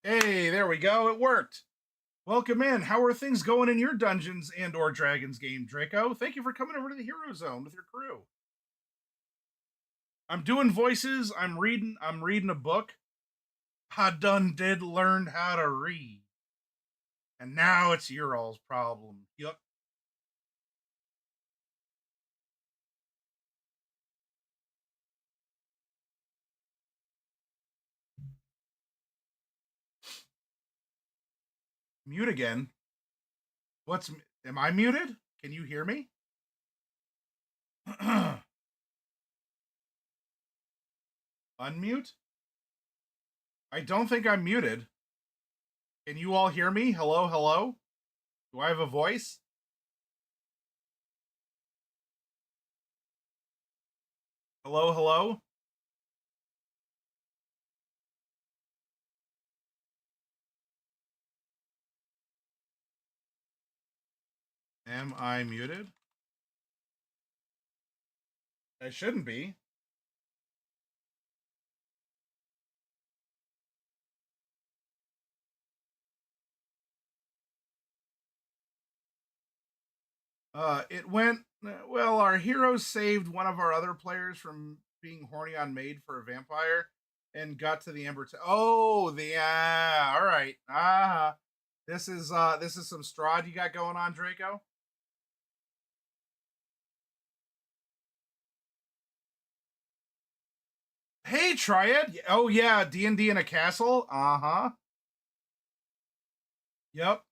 Hey, there we go. It worked. Welcome in. How are things going in your Dungeons and or Dragons game, Draco? Thank you for coming over to the Hero Zone with your crew. I'm doing voices. I'm reading a book. I done did learn how to read. And now it's your all's problem. Yup. Mute again. Am I muted? Can you hear me? Unmute? I don't think I'm muted. Can you all hear me? Hello, hello? Do I have a voice? Hello, hello? Am I muted? I shouldn't be. It went well. Our heroes saved one of our other players from being horny on maid for a vampire, and got to the Ember. Oh, the all right. This is some Strahd you got going on, Draco. Hey, Triad. Oh yeah, D&D in a castle. Yep.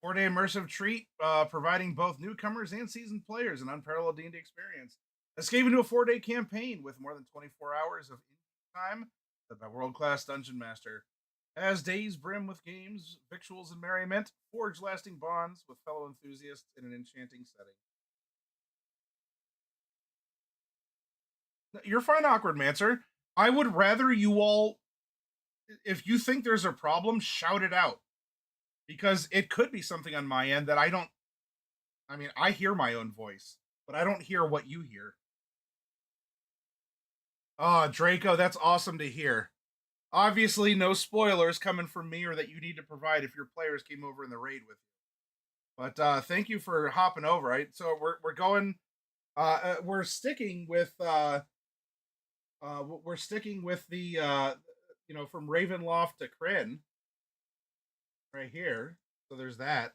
4-day immersive treat, providing both newcomers and seasoned players an unparalleled D&D experience. Escape into a 4-day campaign with more than 24 hours of time by world-class dungeon master. As days brim with games, victuals, and merriment, forge lasting bonds with fellow enthusiasts in an enchanting setting. You're fine, Awkward Mancer. I would rather you all, if you think there's a problem, shout it out. Because it could be something on my end that I don't. I mean, I hear my own voice, but I don't hear what you hear. Oh, Draco, that's awesome to hear. Obviously, no spoilers coming from me or that you need to provide if your players came over in the raid with you. But thank you for hopping over. Right, so we're going. We're sticking with. We're sticking with the. From Ravenloft to Kryn. Right here. So there's that.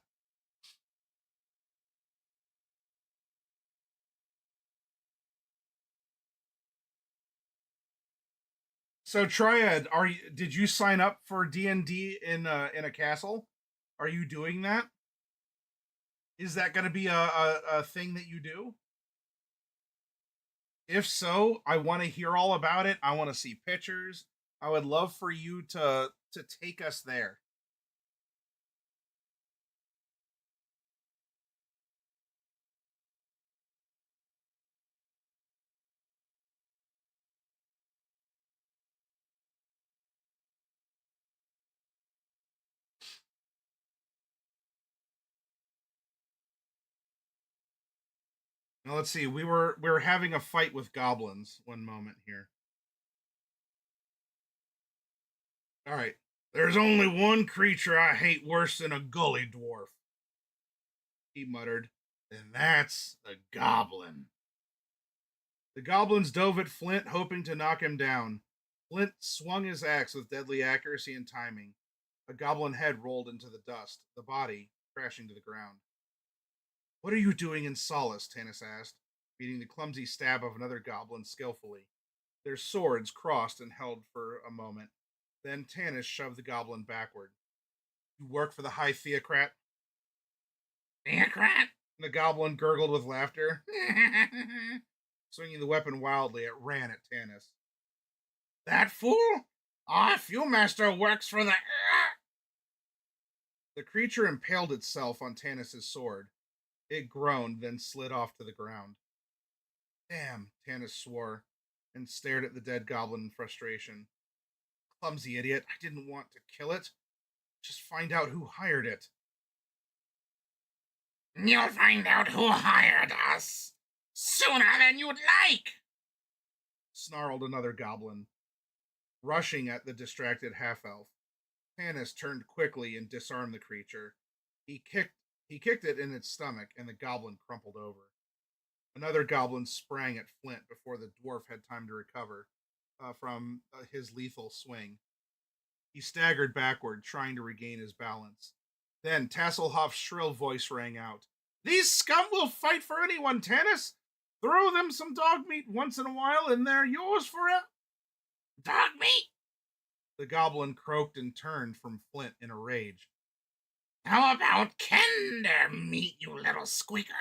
So Triad, did you sign up for D&D in a castle? Are you doing that? Is that going to be a thing that you do? If so, I want to hear all about it. I want to see pictures. I would love for you to take us there. Now let's see. We were having a fight with goblins. One moment here. All right. There's only one creature I hate worse than a gully dwarf, he muttered, and that's a goblin. The goblins dove at Flint, hoping to knock him down. Flint swung his axe with deadly accuracy and timing. A goblin head rolled into the dust, the body crashing to the ground. What are you doing in Solace? Tanis asked, meeting the clumsy stab of another goblin skillfully. Their swords crossed and held for a moment. Then Tanis shoved the goblin backward. You work for the High Theocrat? Theocrat? The goblin gurgled with laughter. Swinging the weapon wildly, it ran at Tanis. That fool? Our Fuelmaster works for the... The creature impaled itself on Tanis' sword. It groaned, then slid off to the ground. Damn, Tanis swore, and stared at the dead goblin in frustration. Clumsy idiot, I didn't want to kill it. Just find out who hired it. You'll find out who hired us sooner than you'd like, snarled another goblin, rushing at the distracted half-elf. Tanis turned quickly and disarmed the creature. He kicked it in its stomach, and the goblin crumpled over. Another goblin sprang at Flint before the dwarf had time to recover from his lethal swing. He staggered backward, trying to regain his balance. Then Tasselhoff's shrill voice rang out. These scum will fight for anyone, Tanis! Throw them some dog meat once in a while, and they're yours forever. Dog meat? The goblin croaked and turned from Flint in a rage. How about Kender meat, you little squeaker?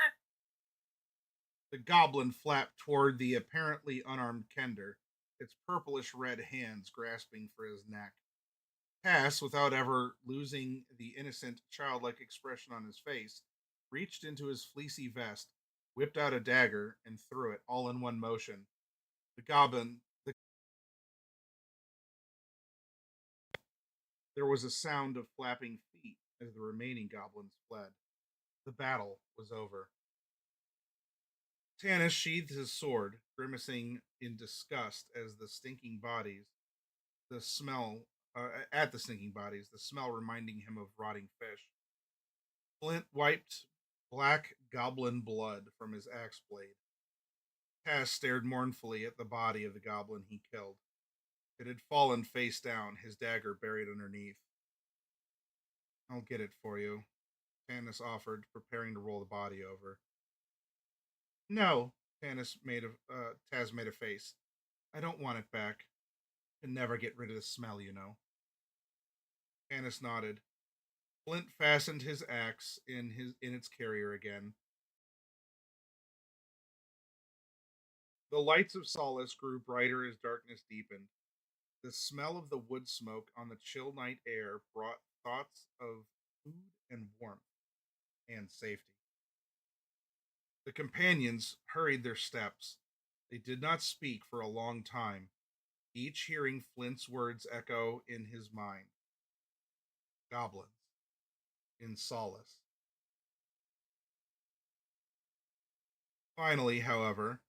The goblin flapped toward the apparently unarmed Kender, its purplish red hands grasping for his neck. Cass, without ever losing the innocent, childlike expression on his face, reached into his fleecy vest, whipped out a dagger, and threw it all in one motion. The goblin. There was a sound of flapping feet as the remaining goblins fled. The battle was over. Tanis sheathed his sword, grimacing in disgust as the stinking bodies, the smell at the stinking bodies, the smell reminding him of rotting fish. Flint wiped black goblin blood from his axe blade. Cass stared mournfully at the body of the goblin he killed. It had fallen face down, his dagger buried underneath. I'll get it for you, Tanis offered, preparing to roll the body over. No, Taz made a face. I don't want it back. Can never get rid of the smell, you know. Tanis nodded. Flint fastened his axe in its carrier again. The lights of Solace grew brighter as darkness deepened. The smell of the wood smoke on the chill night air brought thoughts of food and warmth and safety. The companions hurried their steps. They did not speak for a long time, each hearing Flint's words echo in his mind. Goblins in Solace. Finally, however,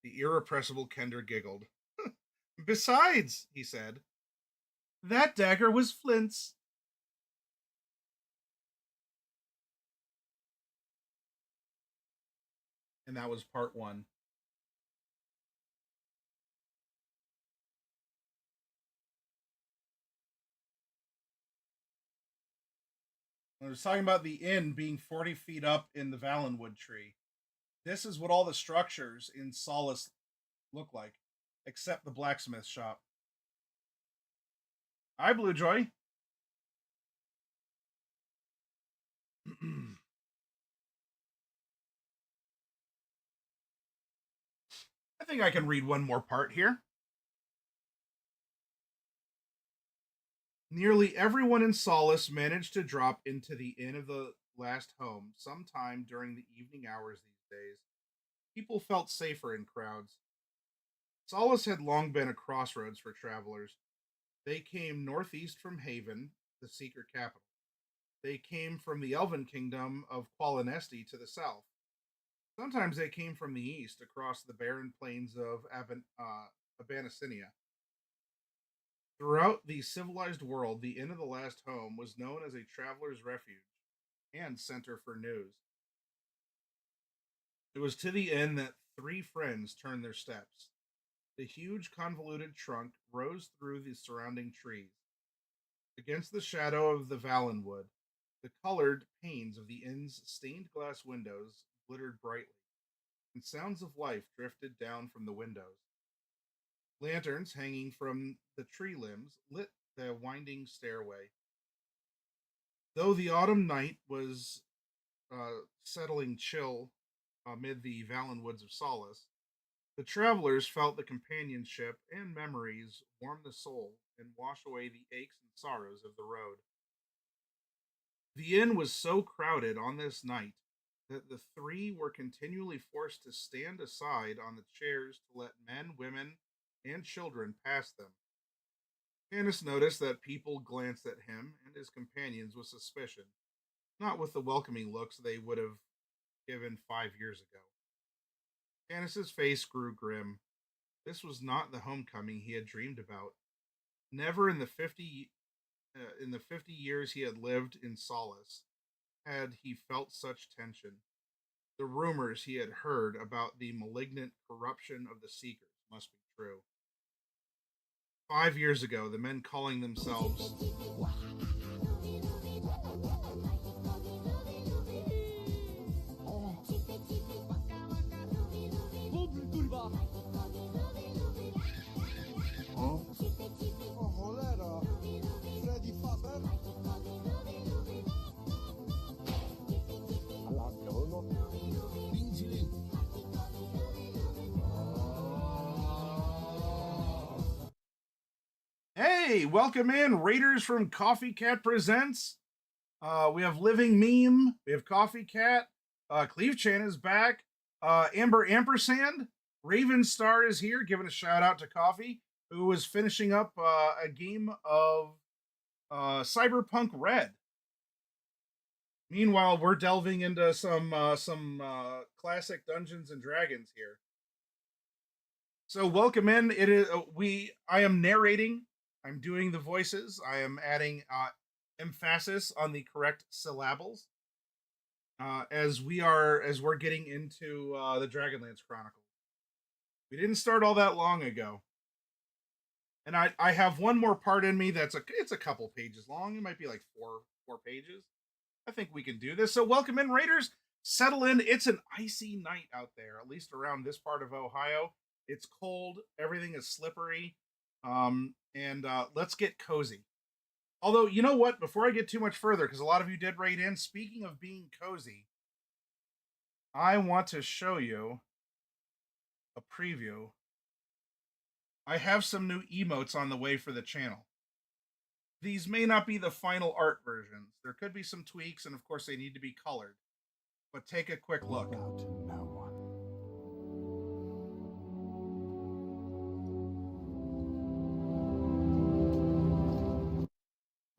the irrepressible Kender giggled. Besides, he said, that dagger was Flint's. And that was part one. I was talking about the inn being 40 feet up in the Valenwood tree. This is what all the structures in Solace look like, except the blacksmith shop. Hi, Blue Joy. I think I can read one more part here. Nearly everyone in Solace managed to drop into the Inn of the Last Home sometime during the evening hours these days. People felt safer in crowds. Solace had long been a crossroads for travelers. They came northeast from Haven, the Seeker capital. They came from the Elven kingdom of Qualinesti to the south. Sometimes they came from the east across the barren plains of Abanasinia. Throughout the civilized world, the Inn of the Last Home was known as a traveler's refuge and center for news. It was to the inn that three friends turned their steps. The huge, convoluted trunk rose through the surrounding trees. Against the shadow of the Valenwood, the colored panes of the inn's stained glass windows glittered brightly, and sounds of life drifted down from the windows. Lanterns hanging from the tree limbs lit the winding stairway. Though the autumn night was settling chill amid the Valen woods of Solace, the travelers felt the companionship and memories warm the soul and wash away the aches and sorrows of the road. The inn was so crowded on this night that the three were continually forced to stand aside on the chairs to let men, women, and children pass them. Tanis noticed that people glanced at him and his companions with suspicion, not with the welcoming looks they would have given 5 years ago. Tanis's face grew grim. This was not the homecoming he had dreamed about. Never in the 50 years he had lived in Solace had he felt such tension. The rumors he had heard about the malignant corruption of the Seekers must be true. 5 years ago, the men calling themselves Hey, welcome in, Raiders from Coffee Cat Presents. We have Living Meme, we have Coffee Cat, Cleve Chan is back, Amber Ampersand, Raven Star is here, giving a shout out to Coffee, who is finishing up a game of Cyberpunk Red. Meanwhile, we're delving into some classic Dungeons and Dragons here. So welcome in. It is I am narrating. I'm doing the voices. I am adding emphasis on the correct syllables as we're getting into the Dragonlance Chronicles. We didn't start all that long ago, and I have one more part in me it's a couple pages long. It might be like four pages. I think we can do this. So welcome in, Raiders. Settle in. It's an icy night out there, at least around this part of Ohio. It's cold. Everything is slippery. And let's get cozy. Although, you know what? Before I get too much further, because a lot of you did write in, speaking of being cozy, I want to show you a preview. I have some new emotes on the way for the channel. These may not be the final art versions. There could be some tweaks, and of course they need to be colored. But take a quick look.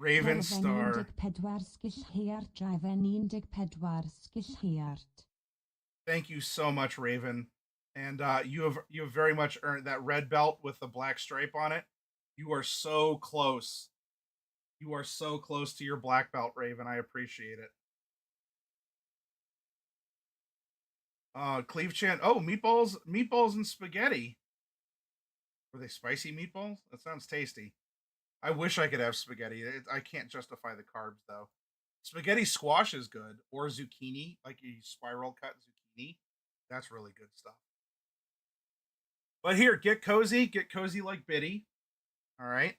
Raven Star. Thank you so much, Raven. And you have very much earned that red belt with the black stripe on it. You are so close. You are so close to your black belt, Raven. I appreciate it. Cleve Chan. Oh, meatballs and spaghetti. Were they spicy meatballs? That sounds tasty. I wish I could have spaghetti. I can't justify the carbs though. Spaghetti squash is good, or zucchini, like a spiral cut zucchini. That's really good stuff. But here, get cozy like Biddy. All right.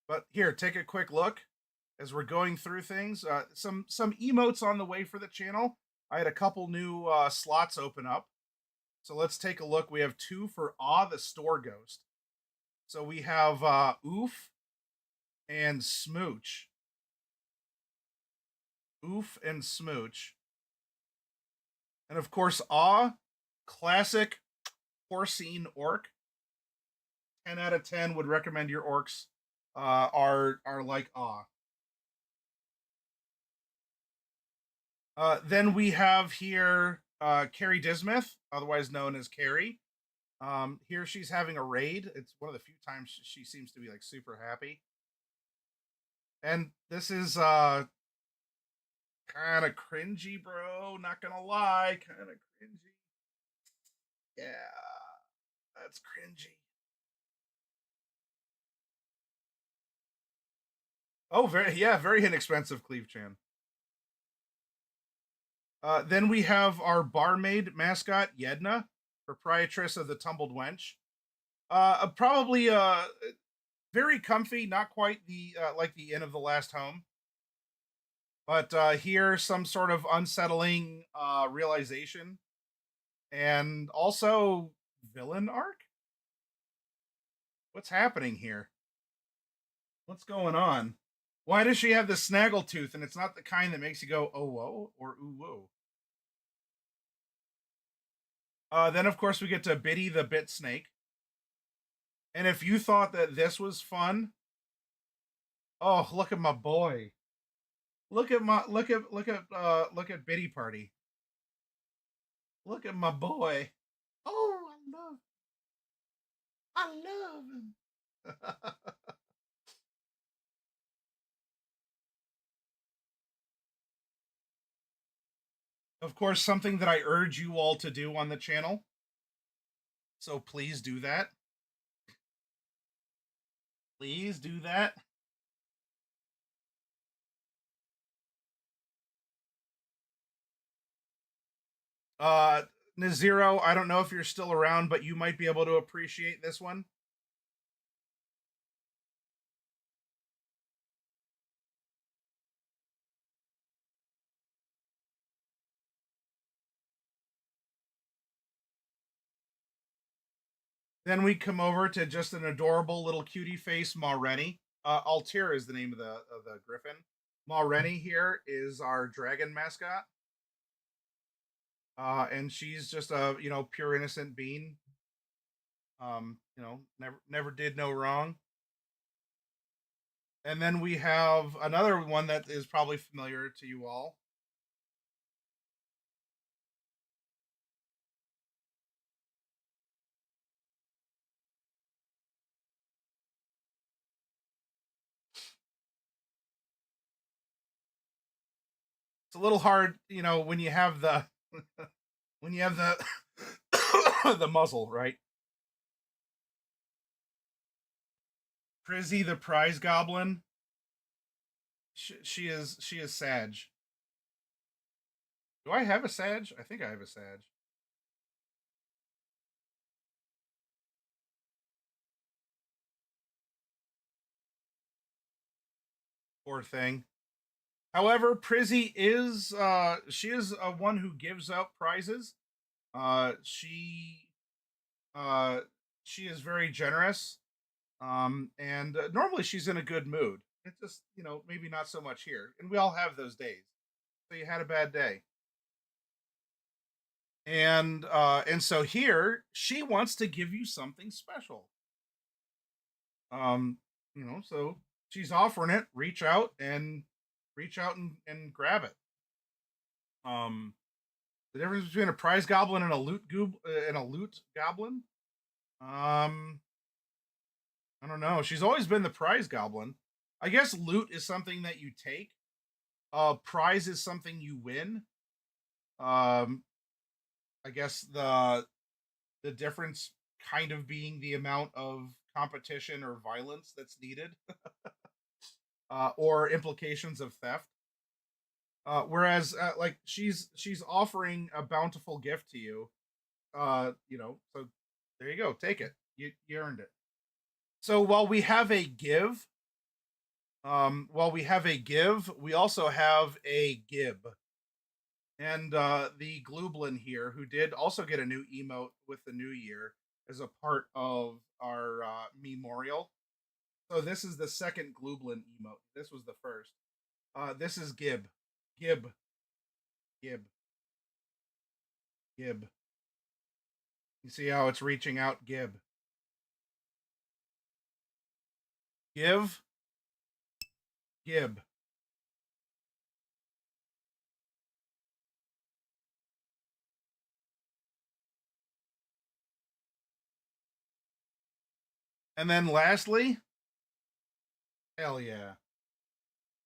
But here, take a quick look as we're going through things. Some emotes on the way for the channel. I had a couple new slots open up. So let's take a look. We have 2 for Awe the Store Ghost. So we have Oof and Smooch. Oof and Smooch. And of course, Awe, classic porcine orc. 10 out of 10 would recommend your orcs are like Awe. Then we have here Carrie Dismuth, otherwise known as Carrie. Here she's having a raid. It's one of the few times she seems to be like super happy. And this is kind of cringy, bro. Not gonna lie, kind of cringy. Yeah, that's cringy. Oh, very inexpensive, Cleve Chan. Then we have our barmaid mascot, Yedna, proprietress of the Tumbled Wench. Probably very comfy, not quite the like the Inn of the Last Home. But here, some sort of unsettling realization. And also, villain arc? What's happening here? What's going on? Why does she have the snaggletooth and it's not the kind that makes you go, oh, whoa, or ooh, whoa? Then, of course, we get to Biddy the Bit Snake. And if you thought that this was fun, oh, look at my boy. Look at Biddy Party. Look at my boy. Oh, I love him. Of course, something that I urge you all to do on the channel. So please do that. Please do that. Naziro, I don't know if you're still around, but you might be able to appreciate this one. Then we come over to just an adorable little cutie face, Maretti. Altair is the name of the griffin. Ma Rennie here is our dragon mascot. And she's just a pure innocent being. Never did no wrong. And then we have another one that is probably familiar to you all. It's a little hard, when you have the when you have the the muzzle, right? Prizzy the prize goblin. She is Sag. Do I have a Sag? I think I have a Sag. Poor thing. However, Prizzy is she is one who gives out prizes. She she is very generous. And normally she's in a good mood. It's just, maybe not so much here. And we all have those days. So you had a bad day. And so here she wants to give you something special. So she's offering it. Reach out and grab it. The difference between a prize goblin and a loot goblin. I don't know. She's always been the prize goblin. I guess loot is something that you take. Prize is something you win. I guess the difference kind of being the amount of competition or violence that's needed, or implications of theft. Whereas, like she's offering a bountiful gift to you. So there you go. Take it. You earned it. So while we have a give, we also have a gib. And the Glublin here, who did also get a new emote with the new year as a part of our memorial. So this is the second Glublin emote. This was the first. This is Gib. Gib. Gib. Gib. You see how it's reaching out? Gib. Give. Gib. And then lastly, hell yeah.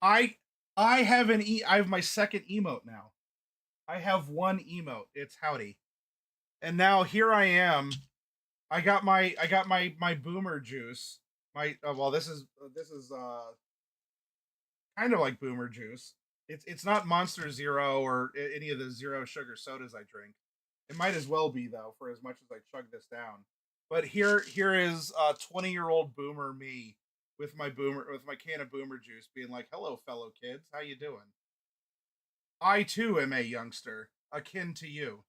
I have I have my second emote now. I have one emote. It's howdy. And now here I am. I got my boomer juice. My well, this is kind of like boomer juice. It's not Monster Zero or any of the zero sugar sodas I drink. It might as well be though, for as much as I chug this down. But here is 20-year-old boomer me with my can of boomer juice, being like, "Hello, fellow kids, how you doing? I too am a youngster, akin to you."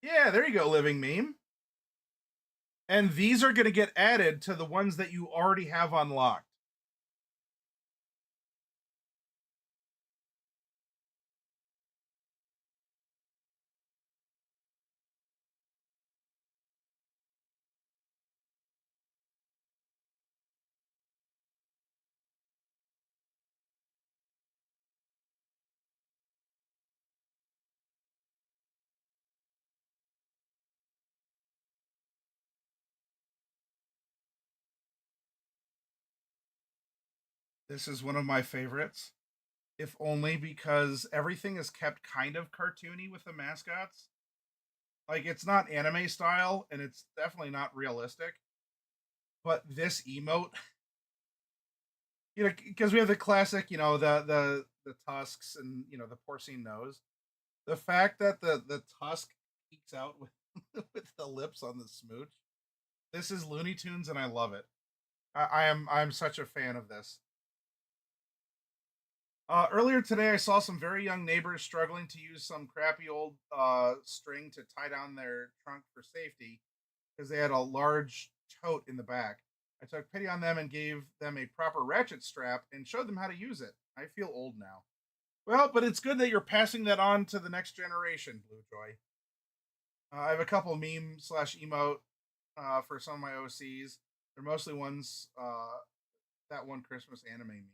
Yeah, there you go, living meme. And these are going to get added to the ones that you already have unlocked. This is one of my favorites, if only because everything is kept kind of cartoony with the mascots. Like, it's not anime style, and it's definitely not realistic. But this emote, because we have the classic, the tusks and the porcine nose. The fact that the tusk peeks out with with the lips on the smooch. This is Looney Tunes, and I love it. I'm such a fan of this. Earlier today, I saw some very young neighbors struggling to use some crappy old string to tie down their trunk for safety because they had a large tote in the back. I took pity on them and gave them a proper ratchet strap and showed them how to use it. I feel old now. Well, but it's good that you're passing that on to the next generation, Blue Joy. I have a couple meme slash emote for some of my OCs. They're mostly ones that one Christmas anime meme.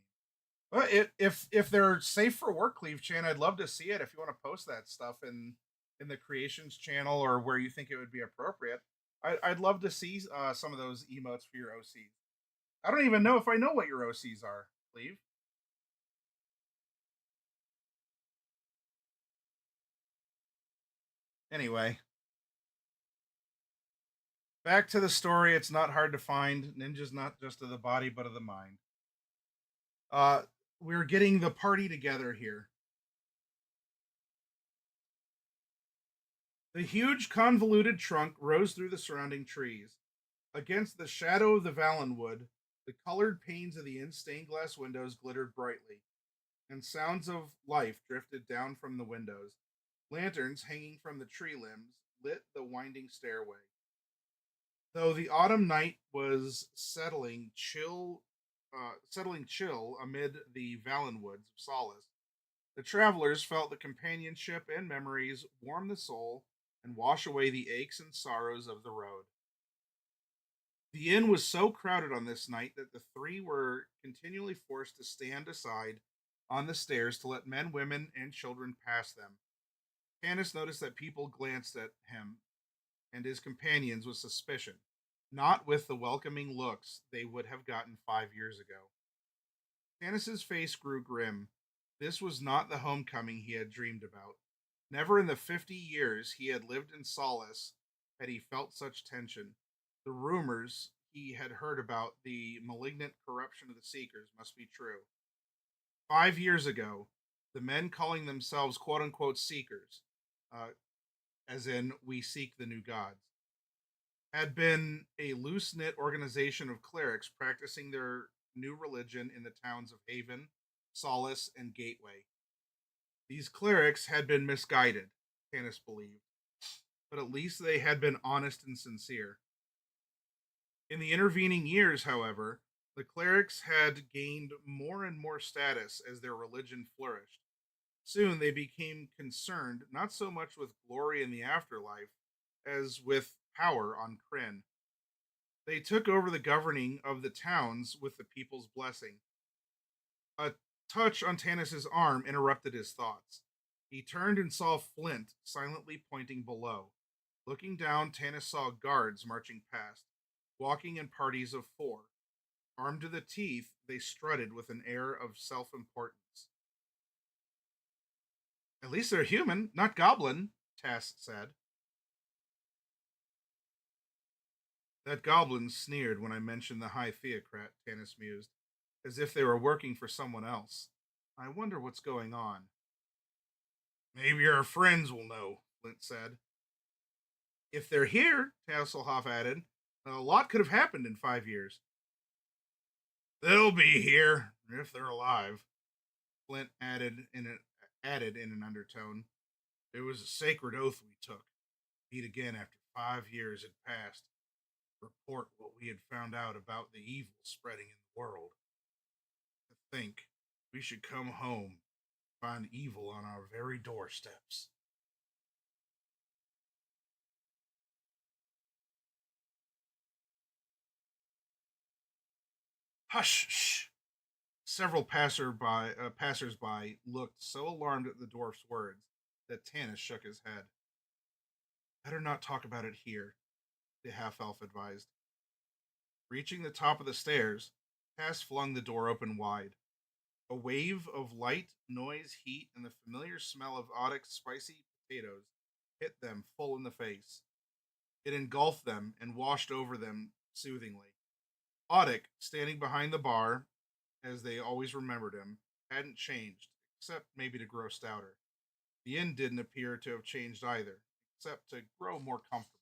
Well, if they're safe for work, Cleve Chan, I'd love to see it. If you want to post that stuff in the creations channel or where you think it would be appropriate, I'd love to see some of those emotes for your OCs. I don't even know if I know what your OCs are, Cleve. Anyway, back to the story. It's not hard to find. Ninja's not just of the body, but of the mind. Uh, we're getting the party together here. The huge convoluted trunk rose through the surrounding trees. Against the shadow of the Valenwood, the colored panes of the in stained glass windows glittered brightly, and sounds of life drifted down from the windows. Lanterns hanging from the tree limbs lit the winding stairway. Though the autumn night was settling chill amid the Valenwoods of solace, the travelers felt the companionship and memories warm the soul and wash away the aches and sorrows of the road. The inn was so crowded on this night that the three were continually forced to stand aside on the stairs to let men, women, and children pass them. Tanis noticed that people glanced at him and his companions with suspicion, not with the welcoming looks they would have gotten 5 years ago. Tanis's face grew grim. This was not the homecoming he had dreamed about. Never in the 50 years he had lived in solace had he felt such tension. The rumors he had heard about the malignant corruption of the Seekers must be true. 5 years ago, the men calling themselves quote unquote Seekers, uh, as in we seek the new gods, had been a loose knit organization of clerics practicing their new religion in the towns of Haven, Solace, and Gateway. These clerics had been misguided, Tanis believed, but at least they had been honest and sincere. In the intervening years, however, the clerics had gained more and more status as their religion flourished. Soon they became concerned not so much with glory in the afterlife as with power on Kryn. They took over the governing of the towns with the people's blessing. A touch on Tanis's arm interrupted his thoughts. He turned and saw Flint silently pointing below. Looking down, Tanis saw guards marching past, walking in parties of four. Armed to the teeth, they strutted with an air of self importance. At least they're human, not goblin, Tass said. That goblin sneered when I mentioned the High Theocrat, Tanis mused, as if they were working for someone else. I wonder what's going on. Maybe our friends will know, Flint said. If they're here, Tasselhoff added, a lot could have happened in 5 years. They'll be here, if they're alive, Flint added in an undertone. It was a sacred oath we took. Meet again after 5 years had passed. Report what we had found out about the evil spreading in the world. To think we should come home, find evil on our very doorsteps. Hush! Shh! Several passers-by looked so alarmed at the dwarf's words that Tanis shook his head. Better not talk about it here, the half-elf advised. Reaching the top of the stairs, Tass flung the door open wide. A wave of light, noise, heat, and the familiar smell of Oddic's spicy potatoes hit them full in the face. It engulfed them and washed over them soothingly. Oddic, standing behind the bar, as they always remembered him, hadn't changed, except maybe to grow stouter. The inn didn't appear to have changed either, except to grow more comfortable.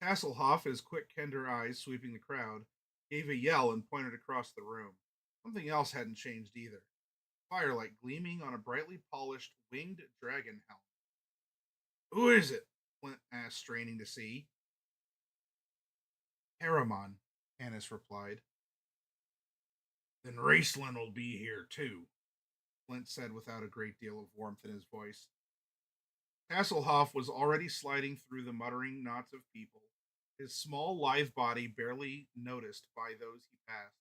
Hasselhoff, his quick, tender eyes sweeping the crowd, gave a yell and pointed across the room. Something else hadn't changed either. Firelight gleaming on a brightly polished winged dragon helm. Who is it? Flint asked, straining to see. Paramon, Canis replied. Then Raceland will be here too, Flint said without a great deal of warmth in his voice. Hasselhoff was already sliding through the muttering knots of people, his small, lithe body barely noticed by those he passed.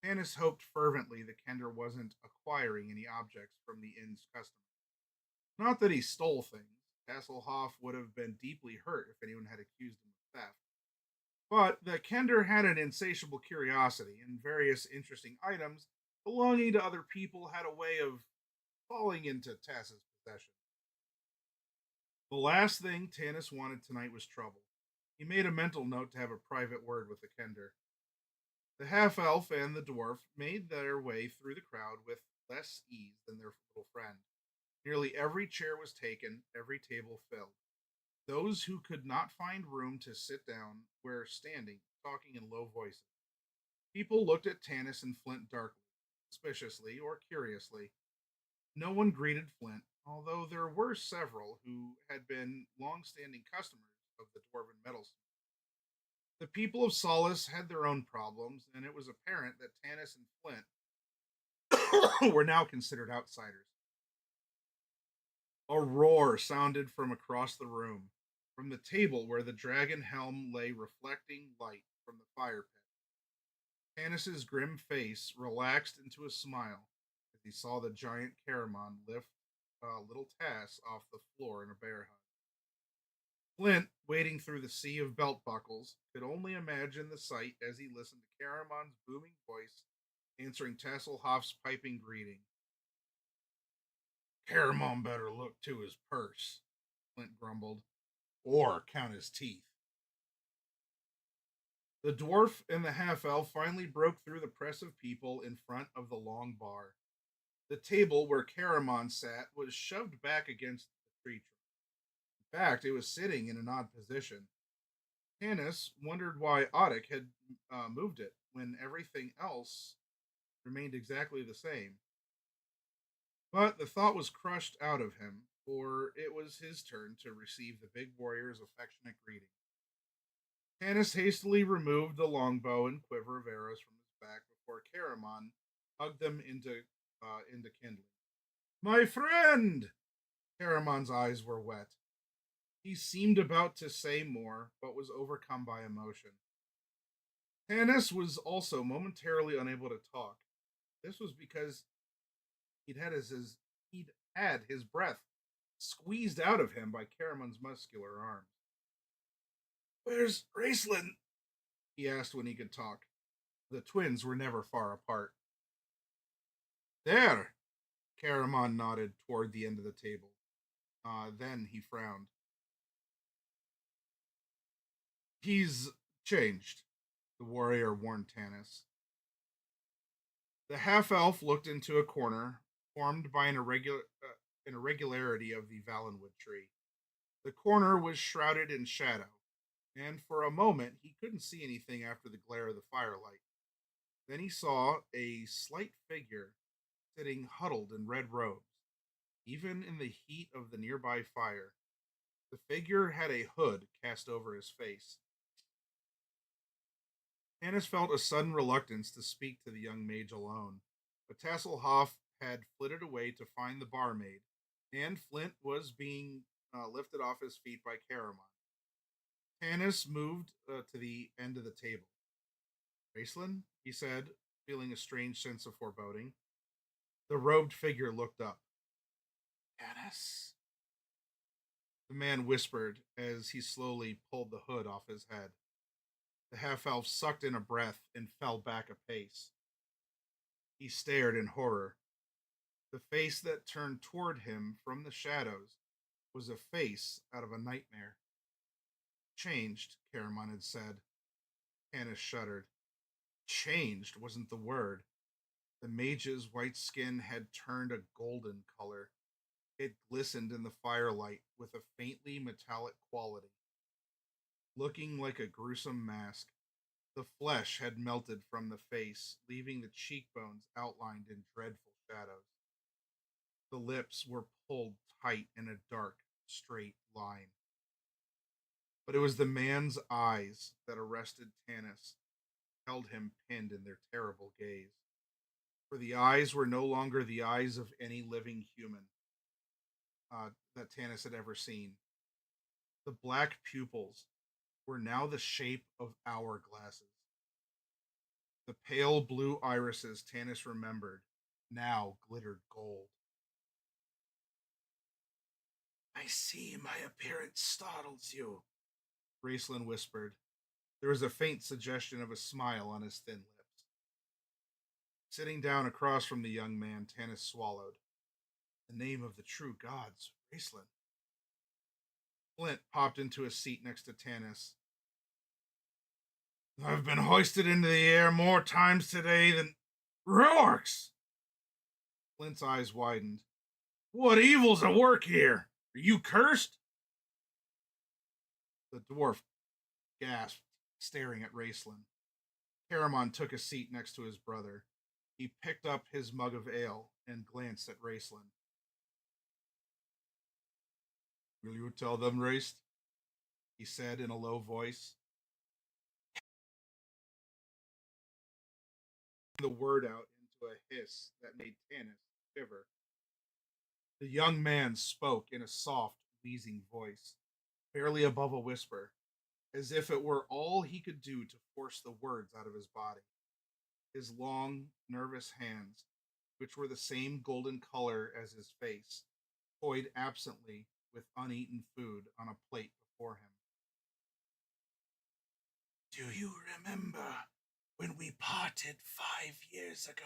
Canis hoped fervently the Kender wasn't acquiring any objects from the inn's customers. Not that he stole things. Hasselhoff would have been deeply hurt if anyone had accused him of theft. But the Kender had an insatiable curiosity, and various interesting items belonging to other people had a way of falling into Tass's possession. The last thing Tanis wanted tonight was trouble. He made a mental note to have a private word with the Kender. The half-elf and the dwarf made their way through the crowd with less ease than their little friend. Nearly every chair was taken, every table filled. Those who could not find room to sit down were standing, talking in low voices. People looked at Tanis and Flint darkly, suspiciously, or curiously. No one greeted Flint, although there were several who had been long-standing customers of the Dwarven Metals. The people of Solace had their own problems, and it was apparent that Tanis and Flint were now considered outsiders. A roar sounded from across the room, from the table where the dragon helm lay reflecting light from the fire pit. Tanis's grim face relaxed into a smile as he saw the giant Caramon lift little Tass off the floor in a bear hug. Flint, wading through the sea of belt buckles, could only imagine the sight as he listened to Caramon's booming voice answering Tasselhoff's piping greeting. Caramon better look to his purse, Flint grumbled, or count his teeth. The dwarf and the half-elf finally broke through the press of people in front of the long bar. The table where Caramon sat was shoved back against the tree trunk. In fact, it was sitting in an odd position. Tanis wondered why Audic had moved it when everything else remained exactly the same. But the thought was crushed out of him, for it was his turn to receive the big warrior's affectionate greeting. Tanis hastily removed the longbow and quiver of arrows from his back before Caramon hugged them into kindling. My friend! Caramon's eyes were wet. He seemed about to say more, but was overcome by emotion. Tanis was also momentarily unable to talk. This was because he'd had his breath squeezed out of him by Caramon's muscular arms. Where's Raceland? He asked when he could talk. The twins were never far apart. There! Caramon nodded toward the end of the table. Then he frowned. He's changed, the warrior warned Tanis. The half-elf looked into a corner formed by an irregularity of the Valenwood tree. The corner was shrouded in shadow, and for a moment he couldn't see anything after the glare of the firelight. Then he saw a slight figure sitting huddled in red robes, even in the heat of the nearby fire. The figure had a hood cast over his face. Tanis felt a sudden reluctance to speak to the young mage alone, but Tasselhoff had flitted away to find the barmaid, and Flint was being lifted off his feet by Caramon. Tanis moved to the end of the table. Raceland, he said, feeling a strange sense of foreboding. The robed figure looked up. Tanis, the man whispered as he slowly pulled the hood off his head. The half-elf sucked in a breath and fell back a pace. He stared in horror. The face that turned toward him from the shadows was a face out of a nightmare. Changed, Caramon had said. Tanis shuddered. Changed wasn't the word. The mage's white skin had turned a golden color. It glistened in the firelight with a faintly metallic quality. Looking like a gruesome mask, The flesh had melted from the face, leaving the cheekbones outlined in dreadful shadows. The lips were pulled tight in a dark, straight line. But it was the man's eyes that arrested Tanis, held him pinned in their terrible gaze. For the eyes were no longer the eyes of any living human that Tanis had ever seen. The black pupils were now the shape of hourglasses. The pale blue irises Tanis remembered now glittered gold. I see my appearance startles you, Raceland whispered. There was a faint suggestion of a smile on his thin lips. Sitting down across from the young man, Tanis swallowed. The name of the true gods, Raceland. Flint popped into a seat next to Tanis. I've been hoisted into the air more times today than Rorks! Flint's eyes widened. What evil's at work here? Are you cursed? The dwarf gasped, staring at Raceland. Caramon took a seat next to his brother. He picked up his mug of ale and glanced at Raceland. Will you tell them, Race? He said in a low voice. The word out into a hiss that made Tanis shiver. The young man spoke in a soft, wheezing voice, barely above a whisper, as if it were all he could do to force the words out of his body. His long, nervous hands, which were the same golden color as his face, toyed absently with uneaten food on a plate before him. Do you remember when we parted 5 years ago?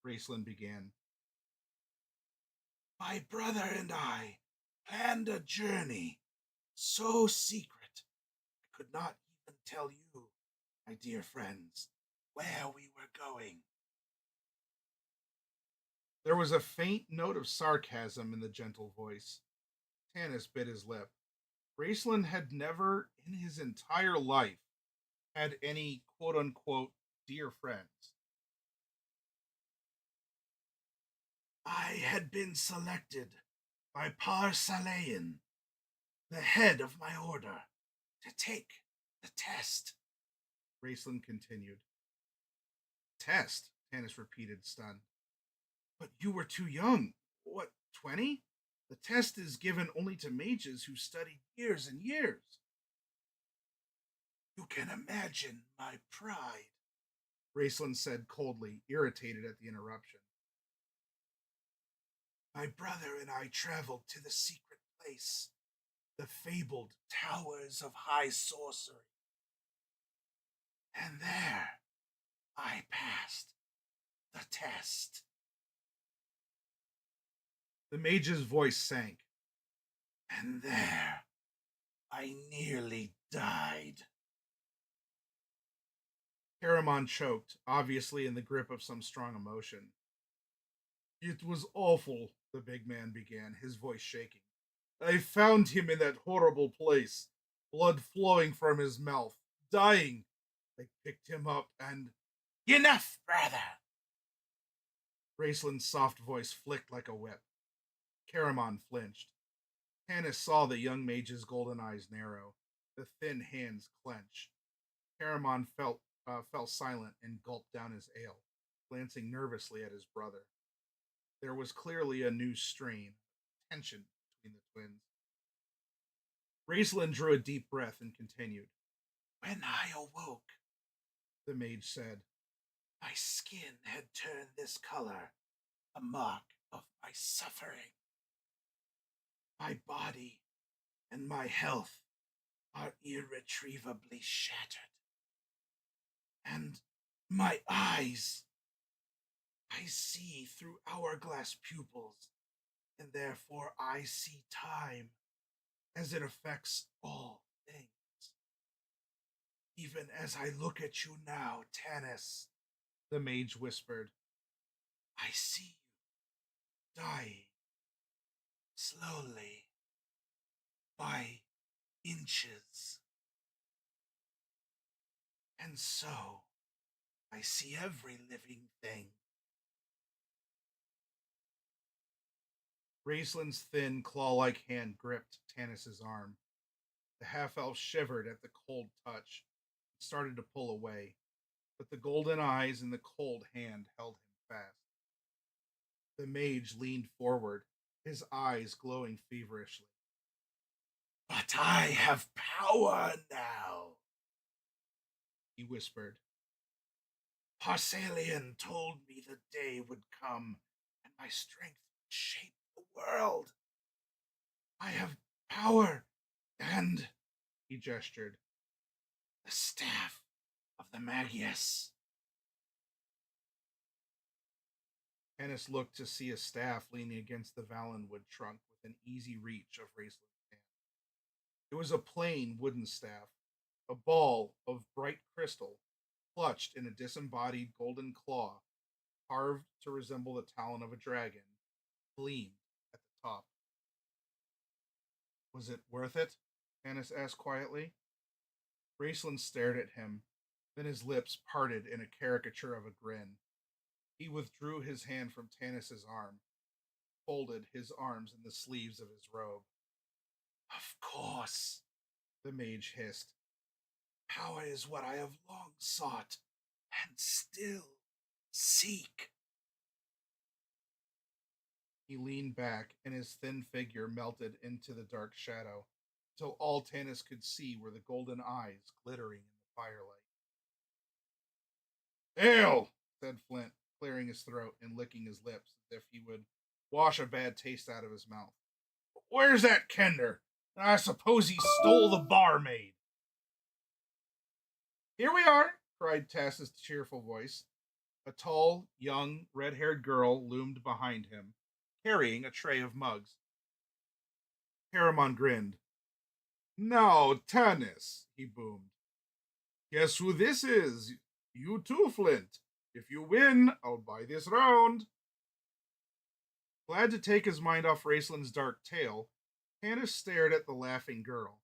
Raceland began. My brother and I planned a journey so secret I could not even tell you, my dear friends, where we were going. There was a faint note of sarcasm in the gentle voice. Tanis bit his lip. Raceland had never in his entire life had any quote-unquote dear friends. I had been selected by Par Salayan, the head of my order, to take the test, Raceland continued. Test, Tanis repeated, stunned. But you were too young. What, 20? The test is given only to mages who studied years and years. You can imagine my pride, Raceland said coldly, irritated at the interruption. My brother and I traveled to the secret place, the fabled Towers of High Sorcery. And there, I passed the test. The mage's voice sank. And there, I nearly died. Caramon choked, obviously in the grip of some strong emotion. It was awful, the big man began, his voice shaking. I found him in that horrible place, blood flowing from his mouth, dying. I picked him up and... Enough, brother! Raceland's soft voice flicked like a whip. Caramon flinched. Tanis saw the young mage's golden eyes narrow, the thin hands clench. Caramon fell silent and gulped down his ale, glancing nervously at his brother. There was clearly a new strain, tension between the twins. Raceland drew a deep breath and continued. When I awoke, the mage said, my skin had turned this color, a mark of my suffering. My body and my health are irretrievably shattered. And my eyes, I see through hourglass pupils, and therefore I see time as it affects all things. Even as I look at you now, Tanis, the mage whispered, I see you dying slowly by inches. And so, I see every living thing. Raceland's thin, claw-like hand gripped Tanis's arm. The half-elf shivered at the cold touch and started to pull away, but the golden eyes and the cold hand held him fast. The mage leaned forward, his eyes glowing feverishly. But I have power now, he whispered. Parsalian told me the day would come and my strength would shape the world. I have power and, he gestured, the staff of the Magius. Ennis looked to see a staff leaning against the Valenwood trunk within easy reach of Raceland's hand. It was a plain wooden staff, a ball of bright crystal, clutched in a disembodied golden claw, carved to resemble the talon of a dragon, gleamed at the top. Was it worth it? Ennis asked quietly. Raceland stared at him, then his lips parted in a caricature of a grin. He withdrew his hand from Tanis's arm, folded his arms in the sleeves of his robe. Of course, the mage hissed. Power is what I have long sought, and still seek. He leaned back, and his thin figure melted into the dark shadow, till all Tanis could see were the golden eyes glittering in the firelight. Ale, said Flint, clearing his throat and licking his lips as if he would wash a bad taste out of his mouth. Where's that Kender? I suppose he stole the barmaid. Here we are, cried Tass's cheerful voice. A tall, young, red-haired girl loomed behind him, carrying a tray of mugs. Caramon grinned. Now, Tanis, he boomed. Guess who this is? You too, Flint. If you win, I'll buy this round. Glad to take his mind off Raceland's dark tale, Tanis stared at the laughing girl.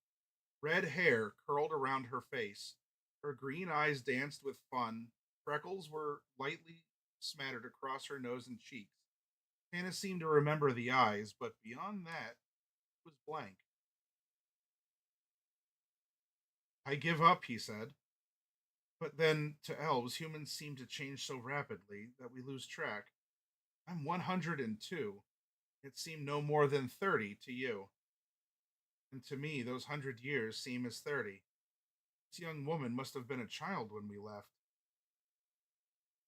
Red hair curled around her face. Her green eyes danced with fun. Freckles were lightly smattered across her nose and cheeks. Tanis seemed to remember the eyes, but beyond that, it was blank. I give up, he said. But then, to elves, humans seem to change so rapidly that we lose track. I'm 102. It seemed no more than 30 to you. And to me, those 100 years seem as 30. This young woman must have been a child when we left.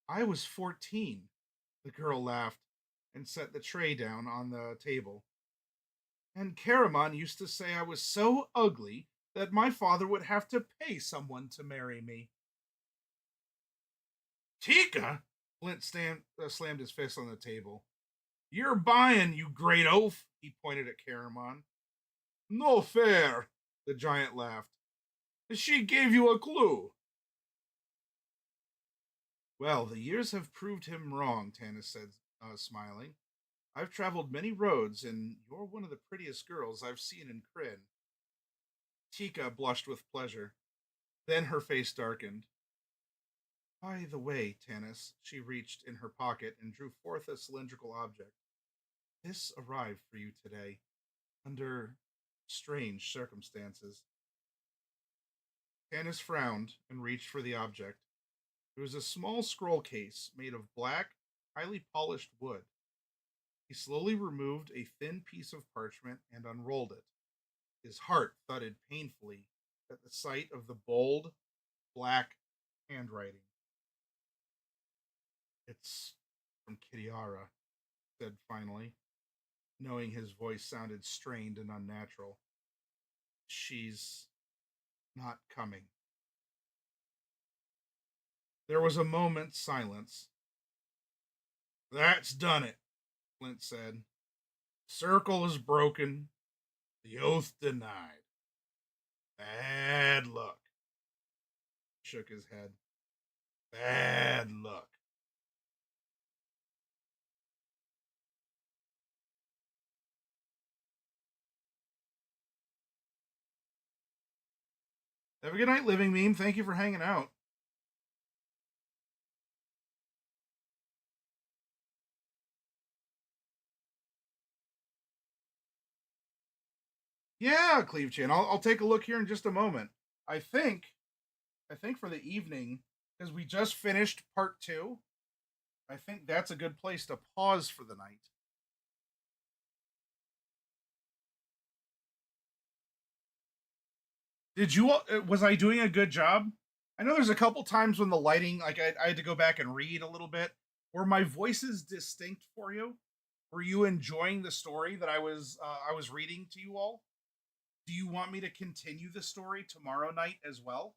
I was 14, the girl laughed and set the tray down on the table. And Caramon used to say I was so ugly that my father would have to pay someone to marry me. Tika? Flint slammed his fist on the table. You're buying, you great oaf, he pointed at Caramon. No fair, the giant laughed. She gave you a clue. Well, the years have proved him wrong, Tanis said, smiling. I've traveled many roads, and you're one of the prettiest girls I've seen in Kryn. Tika blushed with pleasure. Then her face darkened. By the way, Tanis, she reached in her pocket and drew forth a cylindrical object. This arrived for you today, under strange circumstances. Tanis frowned and reached for the object. It was a small scroll case made of black, highly polished wood. He slowly removed a thin piece of parchment and unrolled it. His heart thudded painfully at the sight of the bold, black handwriting. It's from Kitiara, said finally, knowing his voice sounded strained and unnatural. She's not coming. There was a moment's silence. That's done it, Flint said. Circle is broken, the oath denied. Bad luck. He shook his head. Bad luck. Have a good night, Living Meme. Thank you for hanging out. Yeah, Cleve Chan. I'll take a look here in just a moment. I think I think for the evening, because we just finished part two, I think that's a good place to pause for the night. Did you? Was I doing a good job? I know there's a couple times when the lighting, like I had to go back and read a little bit. Were my voices distinct for you? Were you enjoying the story that I was reading to you all? Do you want me to continue the story tomorrow night as well?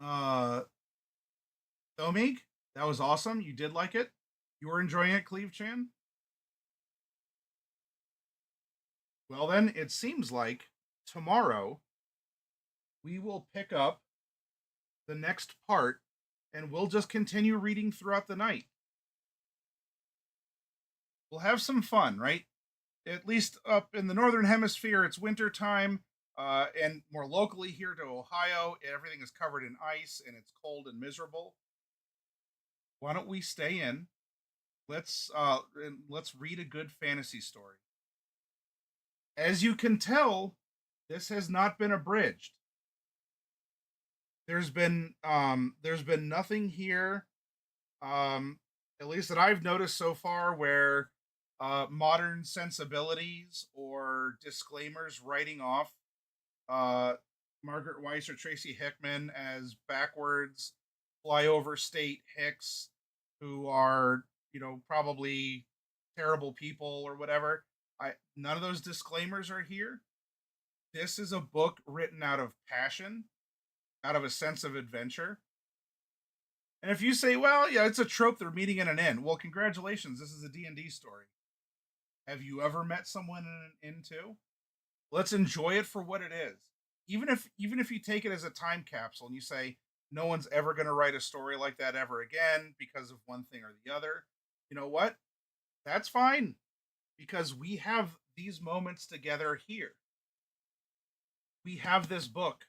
Uh, Omig, that was awesome. You did like it. You were enjoying it, Cleve Chan. Well, then it seems like tomorrow we will pick up the next part and we'll just continue reading throughout the night. We'll have some fun, right? At least up in the northern hemisphere, it's winter time, and more locally here to Ohio, everything is covered in ice and it's cold and miserable. Why don't we stay in? Let's read a good fantasy story. As you can tell, this has not been abridged. There's been nothing here, um, at least that I've noticed so far, where modern sensibilities or disclaimers writing off uh, Margaret Weiss or Tracy Hickman as backwards flyover state hicks who are, probably terrible people or whatever. I None of those disclaimers are here. This is a book written out of passion, out of a sense of adventure. And if you say, well, yeah, it's a trope they're meeting in an inn. Well, congratulations, this is a D&D story. Have you ever met someone in an inn too? Let's enjoy it for what it is. Even if you take it as a time capsule and you say no one's ever going to write a story like that ever again because of one thing or the other, you know what? That's fine, because we have these moments together here. We have this book.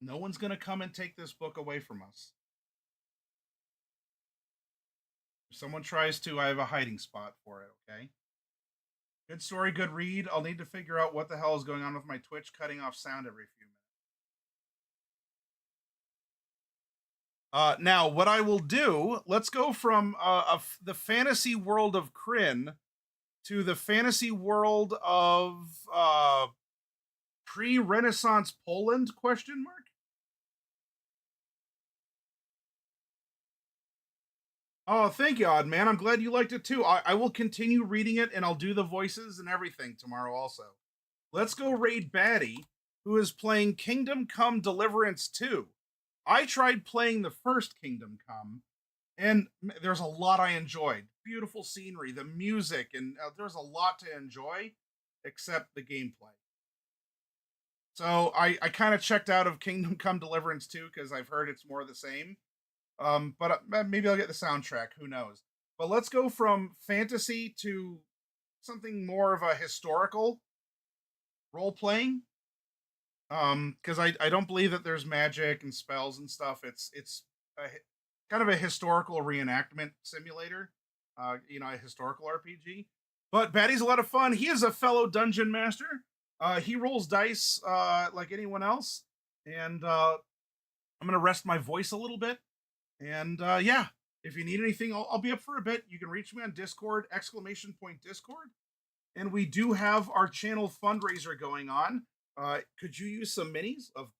No one's going to come and take this book away from us. If someone tries to, I have a hiding spot for it, okay? Good story, good read. I'll need to figure out what the hell is going on with my Twitch cutting off sound every few minutes. Now, what I will do, let's go from the fantasy world of Kryn to the fantasy world of pre-Renaissance Poland? Question mark. Oh, thank you, Odd Man. I'm glad you liked it too. I will continue reading it and I'll do the voices and everything tomorrow also. Let's go raid Batty, who is playing Kingdom Come Deliverance 2. I tried playing the first Kingdom Come, and there's a lot I enjoyed. Beautiful scenery, the music, and there's a lot to enjoy, except the gameplay. So I kind of checked out of Kingdom Come Deliverance 2 because I've heard it's more of the same. But maybe I'll get the soundtrack. Who knows? But let's go from fantasy to something more of a historical role playing. Because I don't believe that there's magic and spells and stuff. It's a, kind of a historical reenactment simulator. A historical RPG. But Batty's a lot of fun. He is a fellow dungeon master. He rolls dice like anyone else, and I'm gonna rest my voice a little bit. And yeah, if you need anything, I'll be up for a bit. You can reach me on Discord, !Discord. And we do have our channel fundraiser going on. Could you use some minis of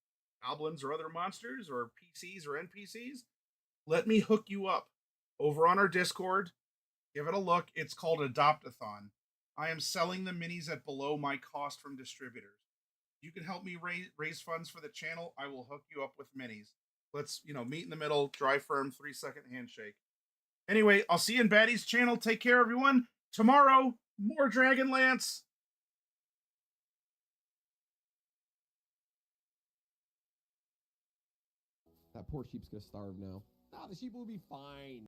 goblins or other monsters or PCs or NPCs? Let me hook you up over on our Discord. Give it a look. It's called Adopt-a-thon. I am selling the minis at below my cost from distributors. You can help me raise funds for the channel. I will hook you up with minis. Let's, meet in the middle, dry firm, 3-second handshake. Anyway, I'll see you in Batty's channel. Take care, everyone. Tomorrow, more Dragonlance. That poor sheep's gonna starve now. Nah, the sheep will be fine.